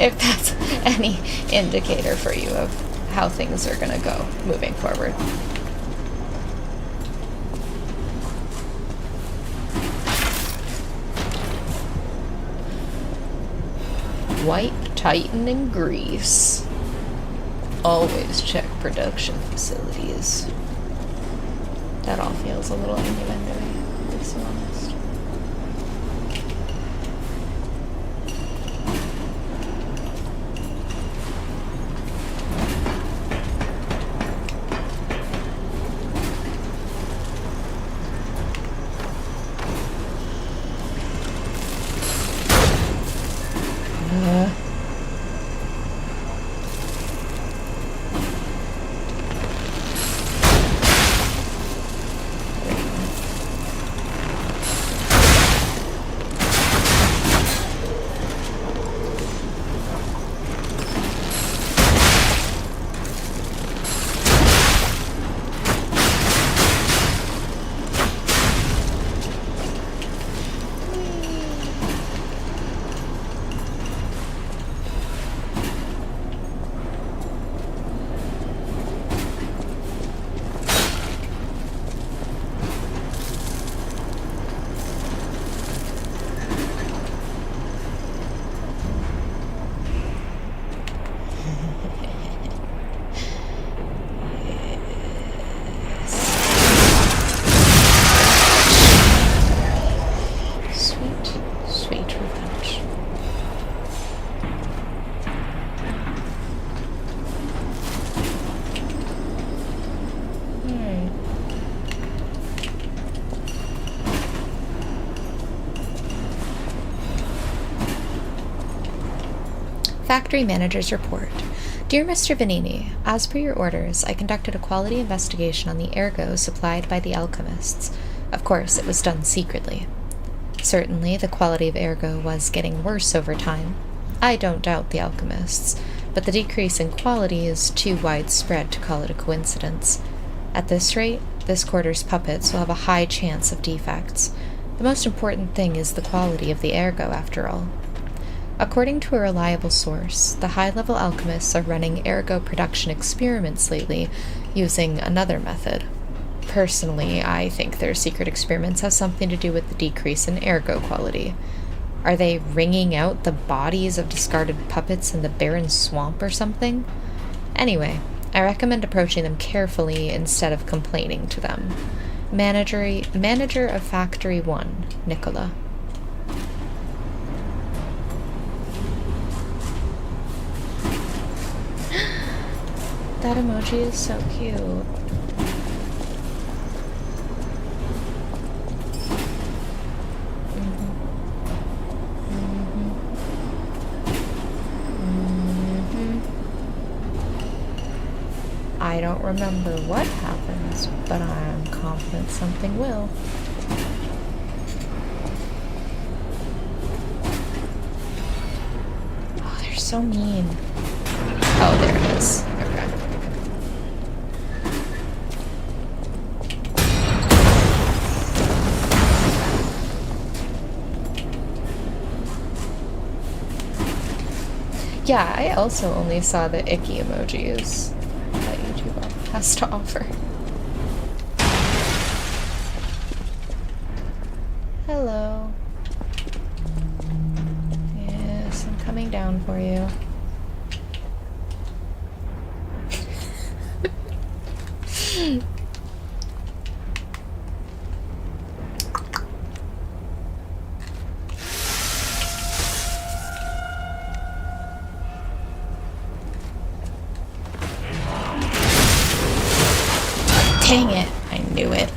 If that's any indicator for you of how things are gonna go moving forward. Wipe, tighten, and grease. Always check production facilities. That all feels a little innuendo-y, to be so honest. Factory Manager's Report. Dear Mr. Vanini, as per your orders, I conducted a quality investigation on the ergo supplied by the alchemists. Of course, it was done secretly. Certainly, the quality of ergo was getting worse over time. I don't doubt the alchemists, but the decrease in quality is too widespread to call it a coincidence. At this rate, this quarter's puppets will have a high chance of defects. The most important thing is the quality of the ergo, after all. According to a reliable source, the high-level alchemists are running ergo production experiments lately using another method. Personally, I think their secret experiments have something to do with the decrease in ergo quality. Are they wringing out the bodies of discarded puppets in the barren swamp or something? Anyway, I recommend approaching them carefully instead of complaining to them. Manager of Factory 1, Nicola. That emoji is so cute. I don't remember what happens, but I'm confident something will. Oh, they're so mean. Oh, there it is. Okay. Yeah, I also only saw the icky emojis that YouTube has to offer. Hello. Yes, I'm coming down for you. Dang it, I knew it.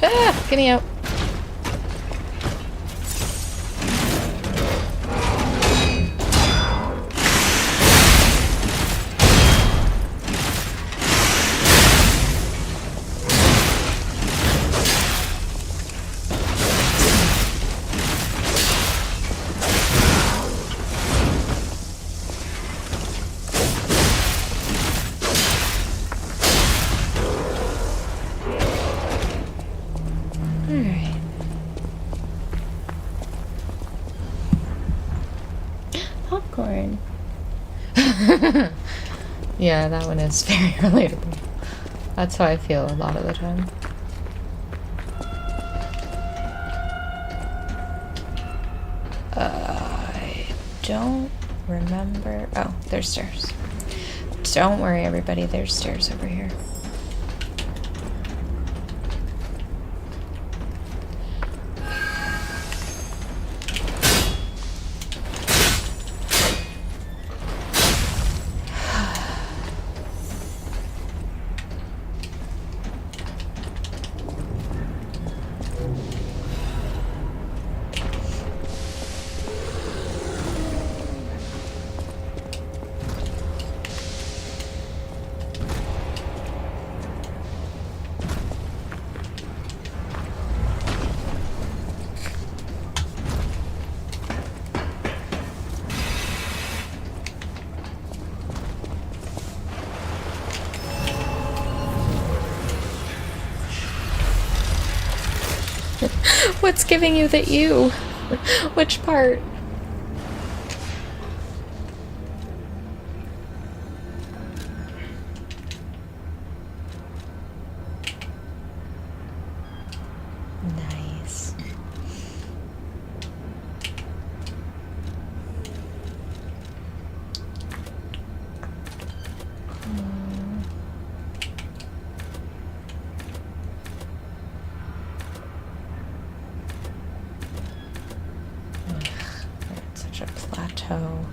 Ah, get me out. Popcorn. Yeah, that one is very relatable. That's how I feel a lot of the time. I don't remember. Oh, there's stairs. Don't worry, everybody. There's stairs over here. What's giving you the ew? Which part? Nice. Such a plateau.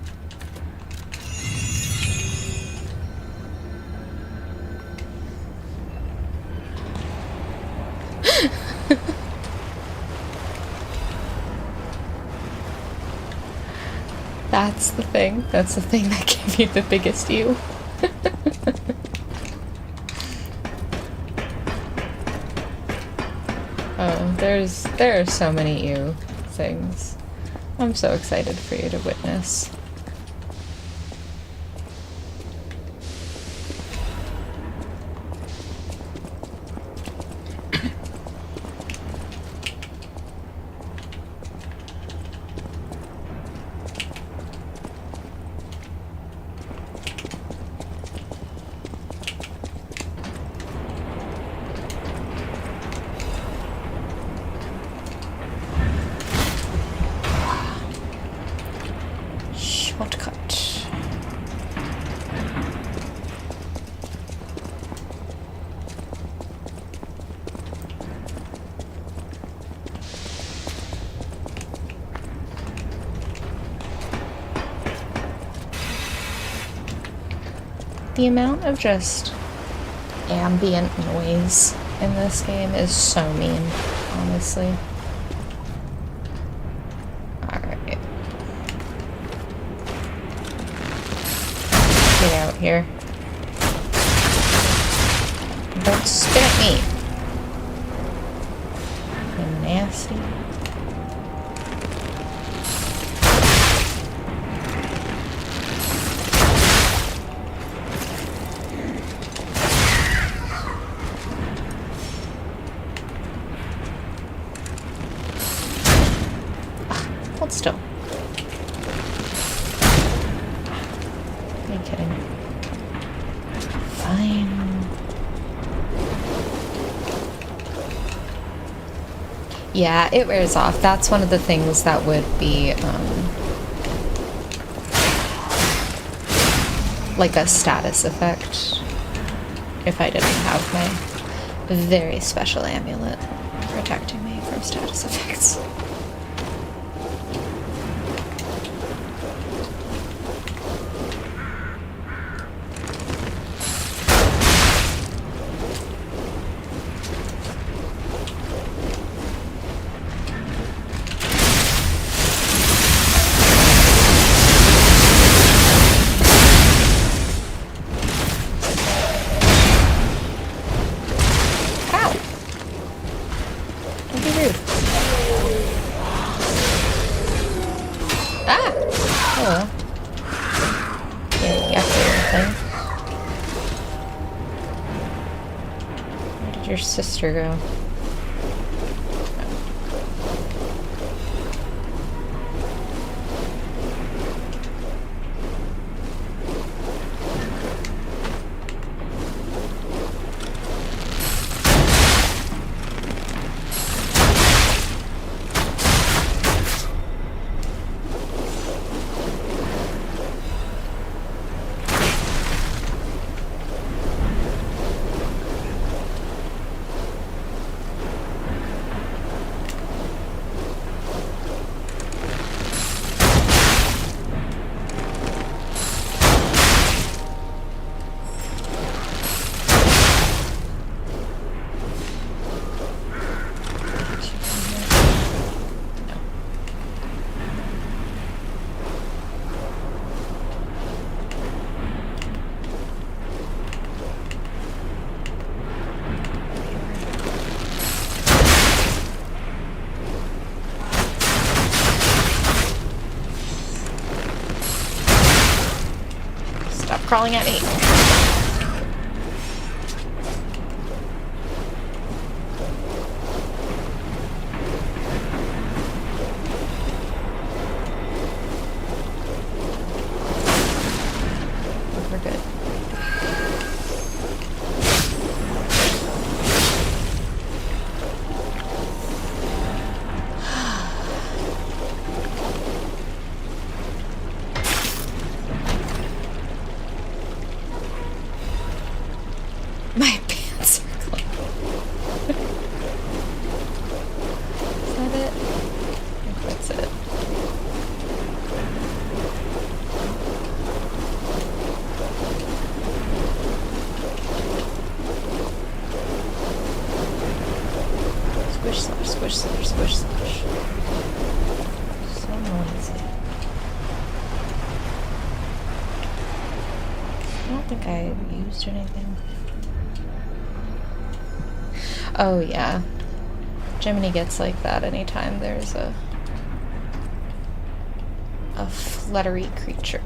That's the thing. That's the thing that gave you the biggest U. Oh, there are so many U things. I'm so excited for you to witness. Shortcut. The amount of just ambient noise in this game is so mean, honestly. Alright. Get out here. Don't spit at me. You nasty. Hold still. Are you kidding? Fine. Yeah, it wears off. That's one of the things that would be, like a status effect if I didn't have my very special amulet protecting me from status effects. Your sister go? Crawling at me. We're good. My pants are clean. Is that it? I think that's it. Squish, slash, squish, slash, squish, slash. So noisy. don't think I used anything. Oh yeah. Jiminy gets like that anytime there's a fluttery creature.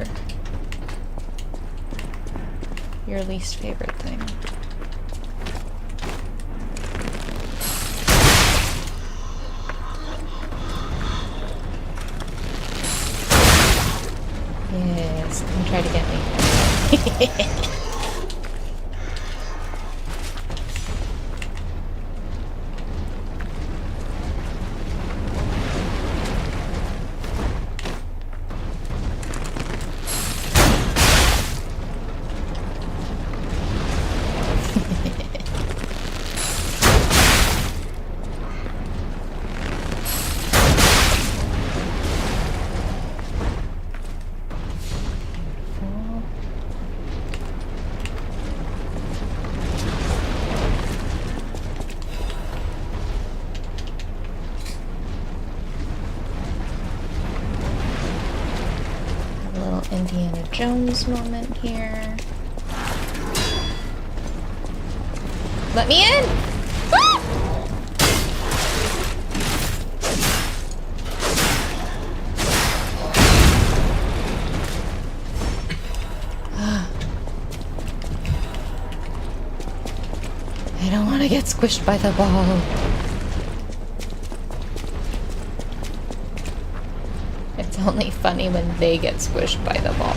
Your least favorite thing. Yes, come try to get me. Indiana Jones moment here. Let me in! Ah! I don't want to get squished by the ball. It's only funny when they get squished by the ball.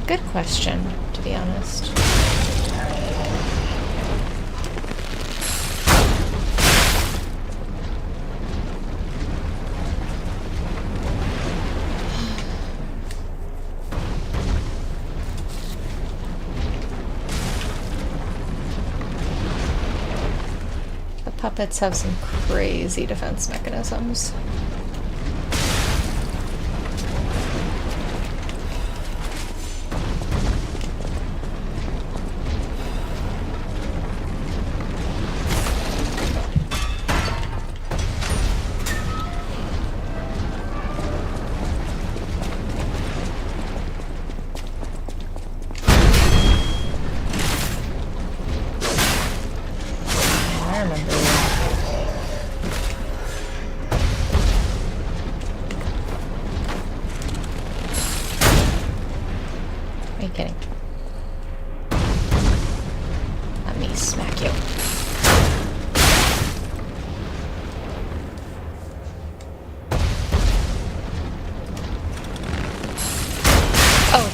Good question, to be honest. The puppets have some crazy defense mechanisms.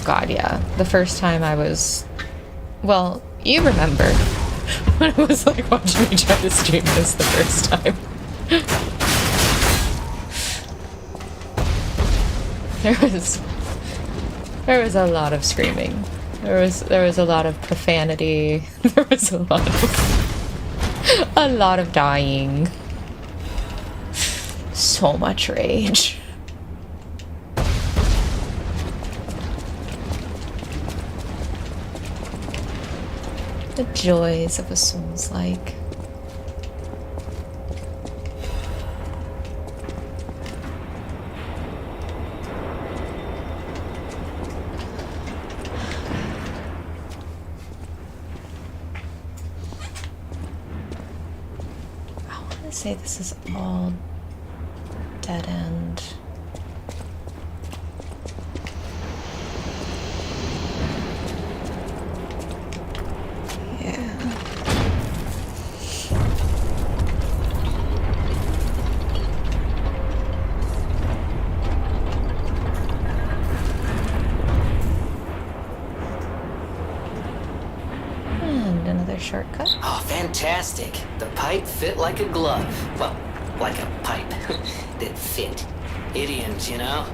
God, yeah. The first time I was... Well, you remember when I was like watching me try to stream this the first time. There was a lot of screaming. There was a lot of profanity. There was a lot of dying. So much rage. The joys of a Souls-like. I want to say this is all dead end. Shortcut. Oh, fantastic. The pipe fit like a glove. Well, like a pipe that fit. Idioms, you know?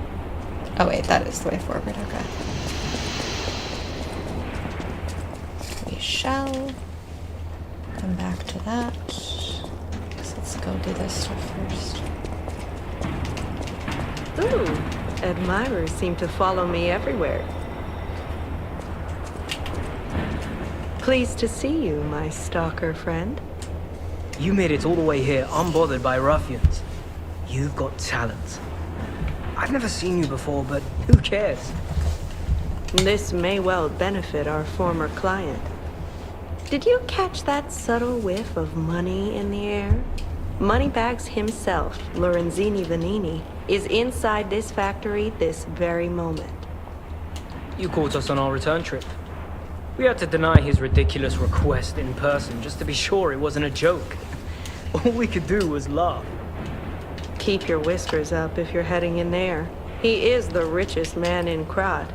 Oh wait, that is the way forward, okay. We shall come back to that. Guess let's go do this stuff first. Ooh, admirers seem to follow me everywhere. Pleased to see you, my stalker friend. You made it all the way here unbothered by ruffians. You've got talent. I've never seen you before, but who cares? This may well benefit our former client. Did you catch that subtle whiff of money in the air? Moneybags himself, Lorenzini Vanini, is inside this factory this very moment. You caught us on our return trip. We had to deny his ridiculous request in person just to be sure it wasn't a joke. All we could do was laugh. Keep your whiskers up if you're heading in there. He is the richest man in Krat.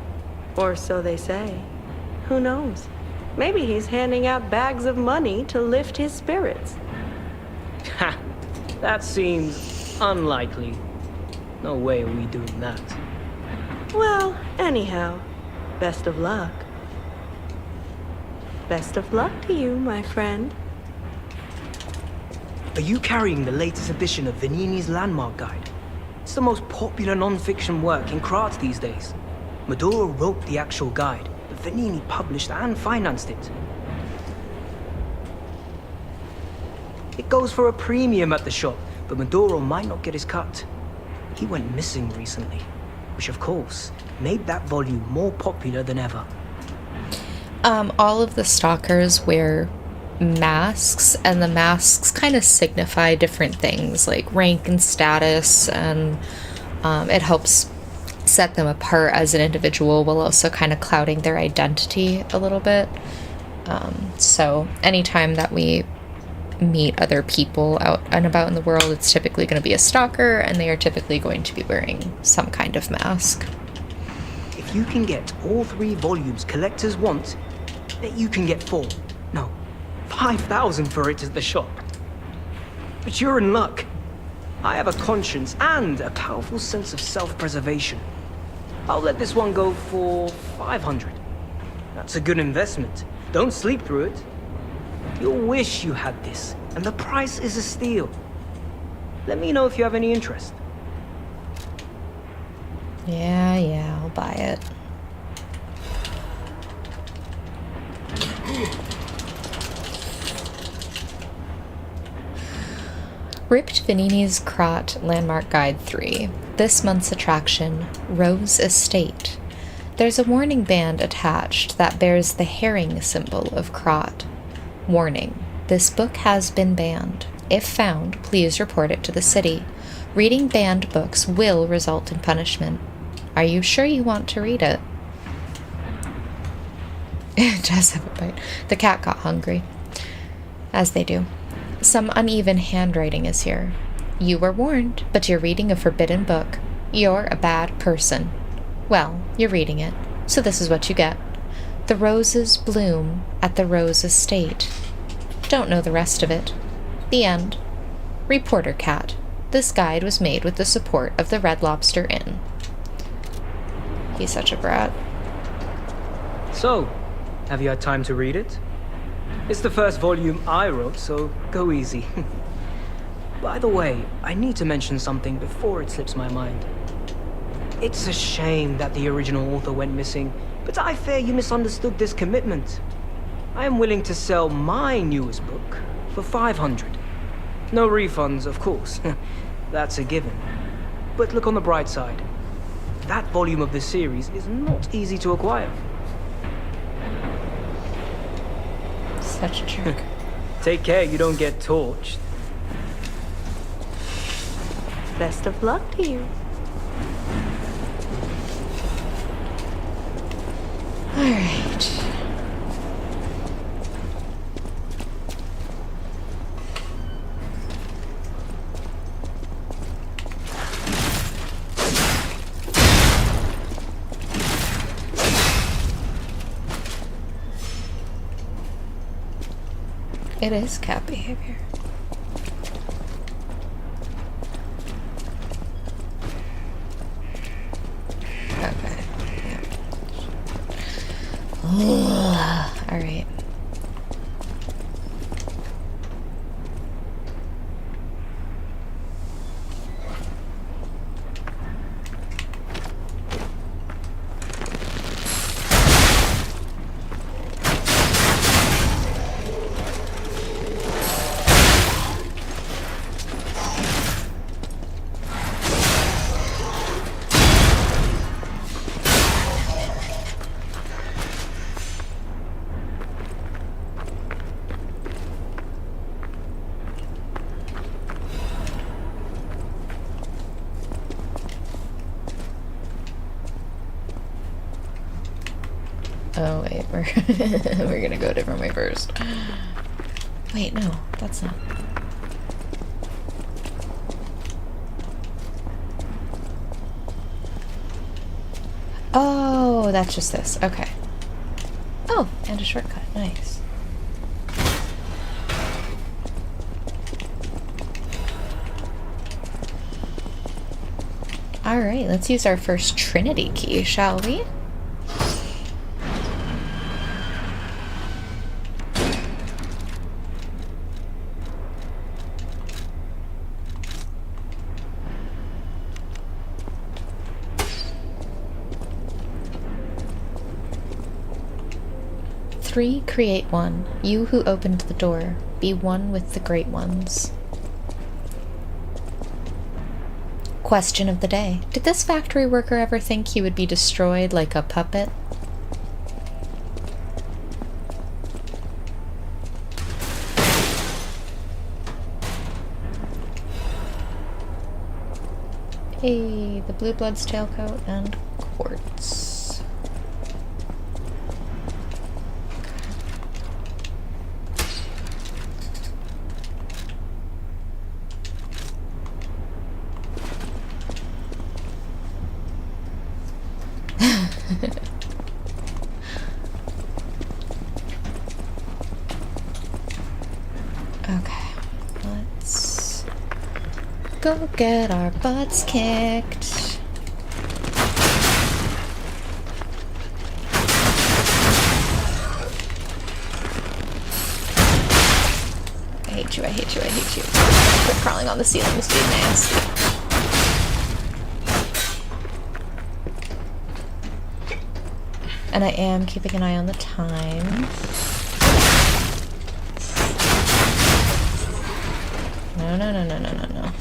Or so they say. Who knows? Maybe he's handing out bags of money to lift his spirits. Ha! That seems unlikely. No way are we doing that. Well, anyhow, best of luck. Best of luck to you, my friend. Are you carrying the latest edition of Vanini's Landmark Guide? It's the most popular non-fiction work in Krat these days. Maduro wrote the actual guide, but Vanini published and financed it. It goes for a premium at the shop, but Maduro might not get his cut. He went missing recently, which of course made that volume more popular than ever. All of the stalkers wear masks, and the masks kind of signify different things like rank and status, and it helps set them apart as an individual while also kind of clouding their identity a little bit. So anytime that we meet other people out and about in the world, it's typically going to be a stalker, and they are typically going to be wearing some kind of mask. If you can get all 3 volumes collectors want, then you can get 4. No, 5,000 for it at the shop. But you're in luck. I have a conscience and a powerful sense of self-preservation. I'll let this one go for 500. That's a good investment. Don't sleep through it. You'll wish you had this, and the price is a steal. Let me know if you have any interest. Yeah, I'll buy it. Ripped Vanini's Krat Landmark Guide 3. This month's attraction, Rose Estate. There's a warning band attached that bears the herring symbol of Krat. Warning, this book has been banned. If found, please report it to the city. Reading banned books will result in punishment. Are you sure you want to read it? It does have a bite. The cat got hungry. As they do. Some uneven handwriting is here. You were warned, but you're reading a forbidden book. You're a bad person. Well, you're reading it, so this is what you get. The roses bloom at the Rose Estate. Don't know the rest of it. The end. Reporter Cat. This guide was made with the support of the Red Lobster Inn. He's such a brat. So, have you had time to read it? It's the first volume I wrote, so go easy. By the way, I need to mention something before it slips my mind. It's a shame that the original author went missing, but I fear you misunderstood this commitment. I am willing to sell my newest book for 500. No refunds, of course. That's a given. But look on the bright side. That volume of the series is not easy to acquire. Such a jerk. Take care you don't get torched. Best of luck to you. All right. It is cat behavior. Alright. Oh wait, we're gonna go a different way first. Wait, no, that's not. Oh, that's just this. Okay. Oh, and a shortcut. Nice. Alright, let's use our first Trinity key, shall we? Three, create one. You who opened the door, be one with the great ones. Question of the day. Did this factory worker ever think he would be destroyed like a puppet? Hey, the Blue Blood's tailcoat and quartz. Okay, let's go get our butts kicked. I hate you, I hate you, I hate you. Quit crawling on the ceilings, being nasty. And I am keeping an eye on the time. No, no, no, no, no, no, no.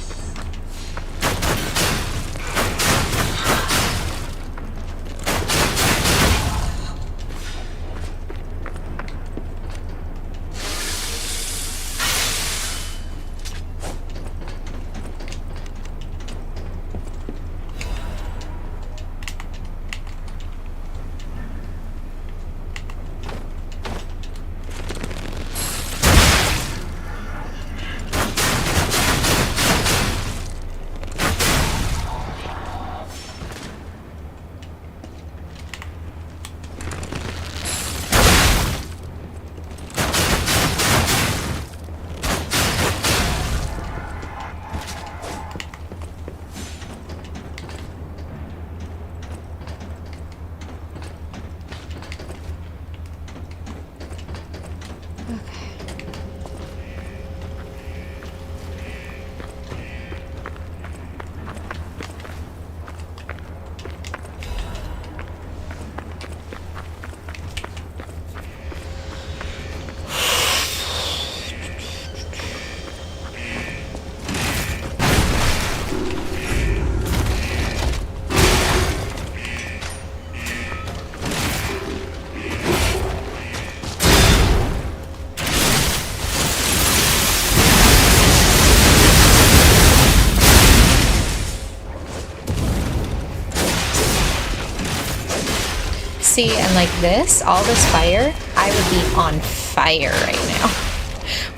See, and like this, all this fire, I would be on fire right now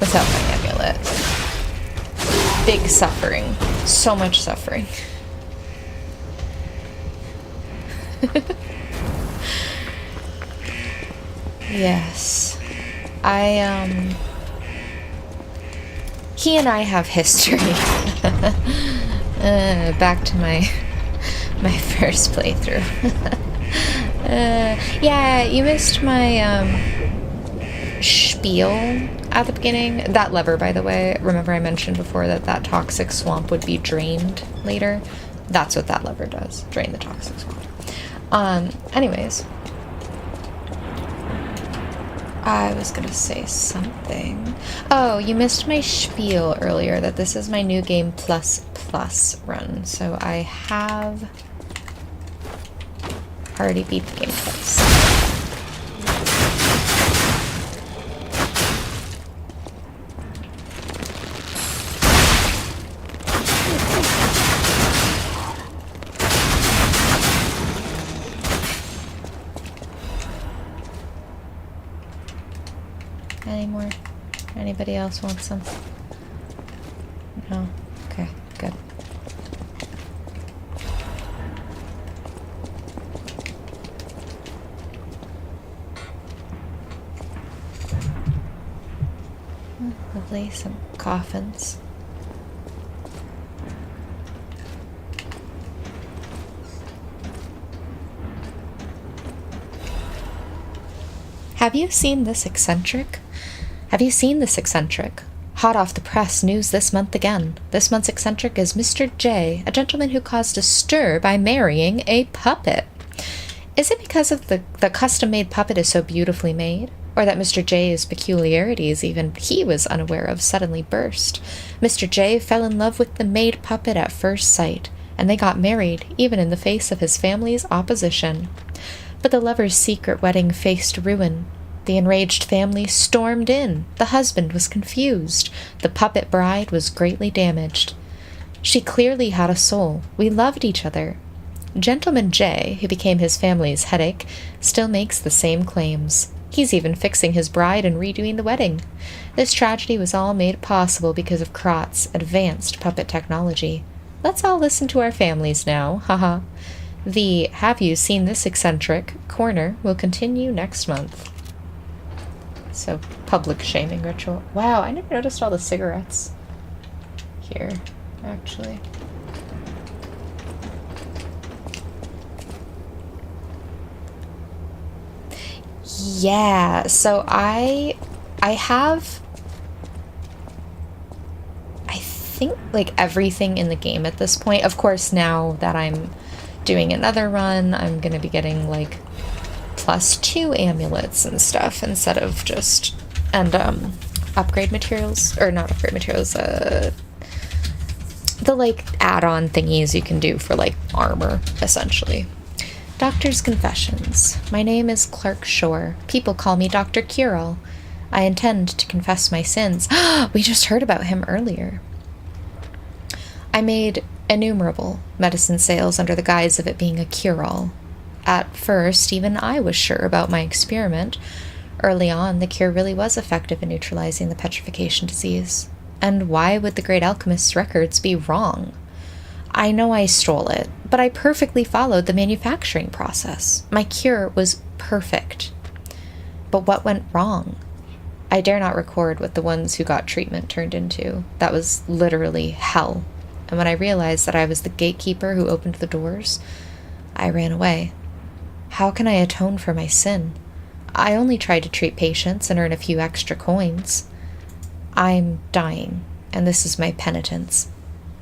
without my amulet. Big suffering. So much suffering. Yes. He and I have history. Back to my first playthrough. Yeah, you missed my spiel at the beginning. That lever, by the way, remember I mentioned before that that toxic swamp would be drained later? That's what that lever does, drain the toxic swamp. Anyways. I was gonna say something. Oh, you missed my spiel earlier that this is my new game plus run. So I have already beat the game twice. Any more? Anybody else want some? No? Okay, good. Lovely, some coffins. Have you seen this eccentric? Have you seen this eccentric? Hot off the press news this month again. This month's eccentric is Mr. J, a gentleman who caused a stir by marrying a puppet. Is it because of the custom-made puppet is so beautifully made? Or that Mr. J's peculiarities even he was unaware of suddenly burst? Mr. J fell in love with the made puppet at first sight, and they got married, even in the face of his family's opposition. But the lovers' secret wedding faced ruin. The enraged family stormed in. The husband was confused. The puppet bride was greatly damaged. She clearly had a soul. We loved each other. Gentleman J, who became his family's headache, still makes the same claims. He's even fixing his bride and redoing the wedding. This tragedy was all made possible because of Krot's advanced puppet technology. Let's all listen to our families now, haha. The Have You Seen This Eccentric corner will continue next month. So, public shaming ritual. Wow, I never noticed all the cigarettes here, actually. Yeah, so I have, I think, like, everything in the game at this point. Of course, now that I'm doing another run, I'm gonna be getting, like, +2 amulets and stuff instead of just, and upgrade materials, or not upgrade materials, the like add-on thingies you can do for like armor, essentially. Doctor's Confessions. My name is Clark Shore. People call me Dr. Curall. I intend to confess my sins. We just heard about him earlier. I made innumerable medicine sales under the guise of it being a cure-all. At first, even I was sure about my experiment. Early on, the cure really was effective in neutralizing the petrification disease. And why would the great alchemist's records be wrong? I know I stole it, but I perfectly followed the manufacturing process. My cure was perfect. But what went wrong? I dare not record what the ones who got treatment turned into. That was literally hell. And when I realized that I was the gatekeeper who opened the doors, I ran away. How can I atone for my sin? I only tried to treat patients and earn a few extra coins. I'm dying, and this is my penitence.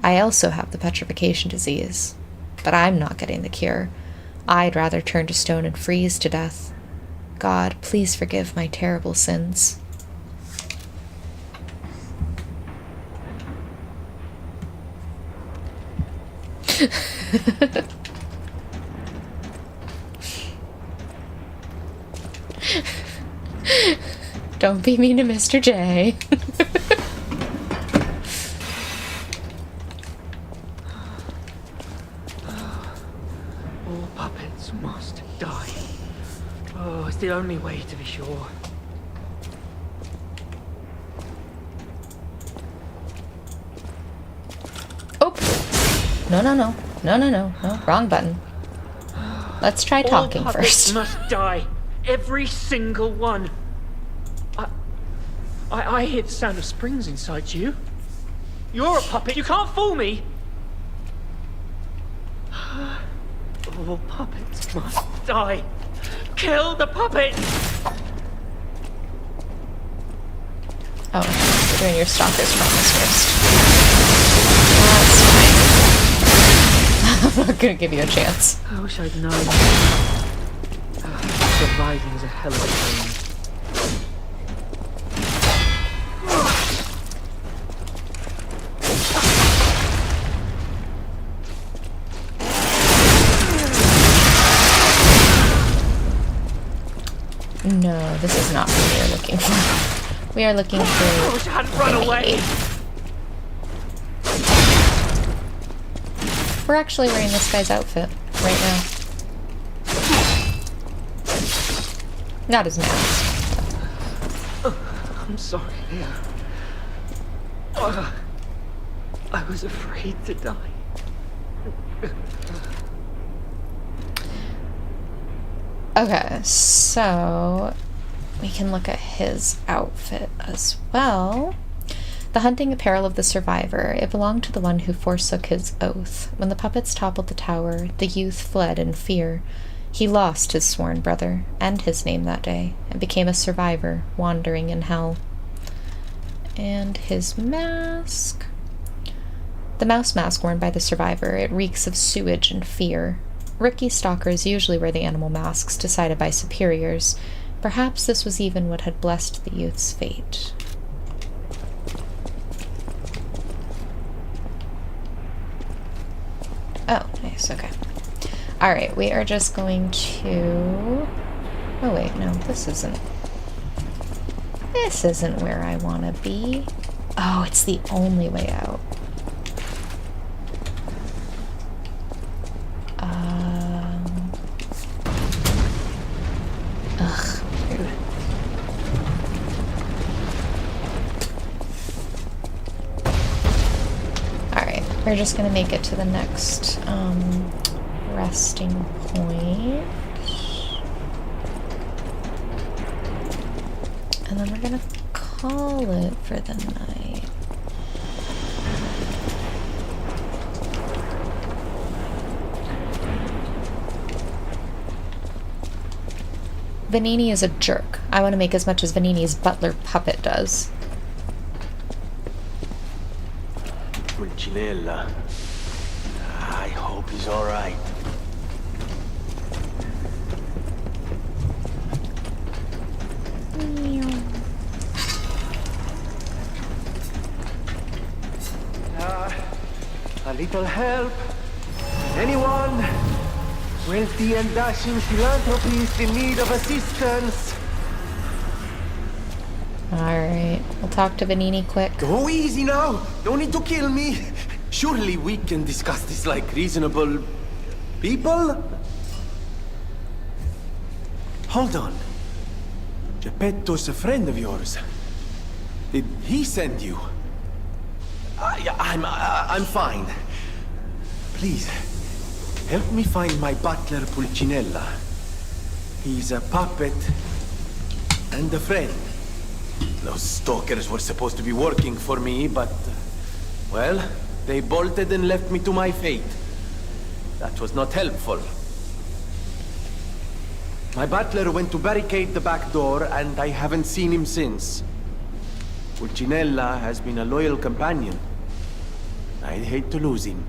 I also have the petrification disease, but I'm not getting the cure. I'd rather turn to stone and freeze to death. God, please forgive my terrible sins. Don't be mean to Mr. J. All puppets must die. Oh, it's the only way to be sure. Oh! No, wrong button. Let's try talking All puppets first. must die. Every single one. I hear the sound of springs inside you. You're a puppet, you can't fool me! All puppets must die. Kill the puppet! Oh, you're doing your stalker's promise first. That's fine. I'm not gonna give you a chance. I wish I'd known. Surviving is a hell of a pain. No, this is not what we are looking for. We are looking for... I wish I hadn't run away! We're actually wearing this guy's outfit right now. Not his mask. I'm sorry. I was afraid to die. Okay, so we can look at his outfit as well. The hunting apparel of the survivor. It belonged to the one who forsook his oath. When the puppets toppled the tower, the youth fled in fear. He lost his sworn brother and his name that day, and became a survivor, wandering in hell. And his mask. The mouse mask worn by the survivor. It reeks of sewage and fear. Rookie stalkers usually wear the animal masks decided by superiors. Perhaps this was even what had blessed the youth's fate. Oh, nice, okay. Alright, we are just going to... Oh wait, no, this isn't where I want to be. Oh, it's the only way out. Ugh, rude. Alright, we're just gonna make it to the next, resting point. And then we're gonna call it for the night. Vanini is a jerk. I want to make as much as Vanini's butler puppet does. Pulcinella. I hope he's alright. A little help? Anyone? Wealthy and dashing philanthropist in need of assistance? Alright, we'll talk to Vanini quick. Go easy now! No need to kill me! Surely we can discuss this like reasonable... people? Hold on. Geppetto's a friend of yours. Did he send you? I'm fine. Please, help me find my butler Pulcinella. He's a puppet and a friend. Those stalkers were supposed to be working for me, but... well, they bolted and left me to my fate. That was not helpful. My butler went to barricade the back door, and I haven't seen him since. Pulcinella has been a loyal companion. I'd hate to lose him.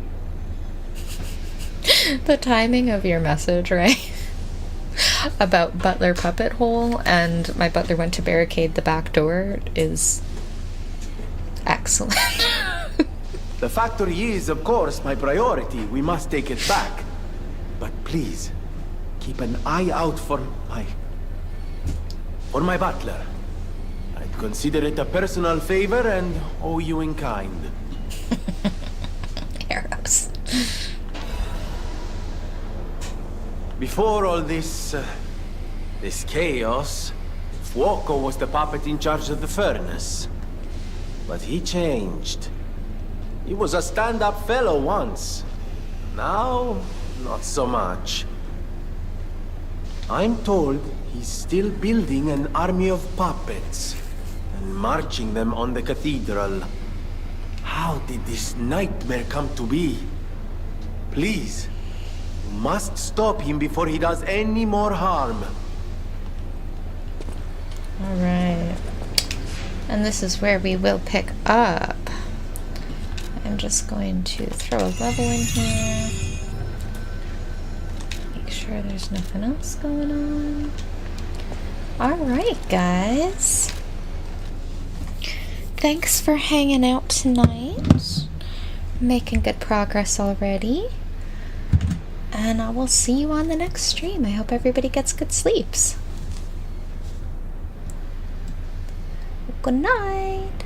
The timing of your message, right? About butler puppet hole and my butler went to barricade the back door is excellent. The factory is, of course, my priority. We must take it back. But please, keep an eye out for my butler. I'd consider it a personal favor and owe you in kind. Arrows. Before all this chaos, Fuoco was the puppet in charge of the furnace. But he changed. He was a stand-up fellow once. Now, not so much. I'm told he's still building an army of puppets and marching them on the cathedral. How did this nightmare come to be? Please, you must stop him before he does any more harm. Alright. And this is where we will pick up. I'm just going to throw a level in here. Make sure there's nothing else going on. Alright, guys. Thanks for hanging out tonight. Making good progress already. And I will see you on the next stream. I hope everybody gets good sleeps. Good night.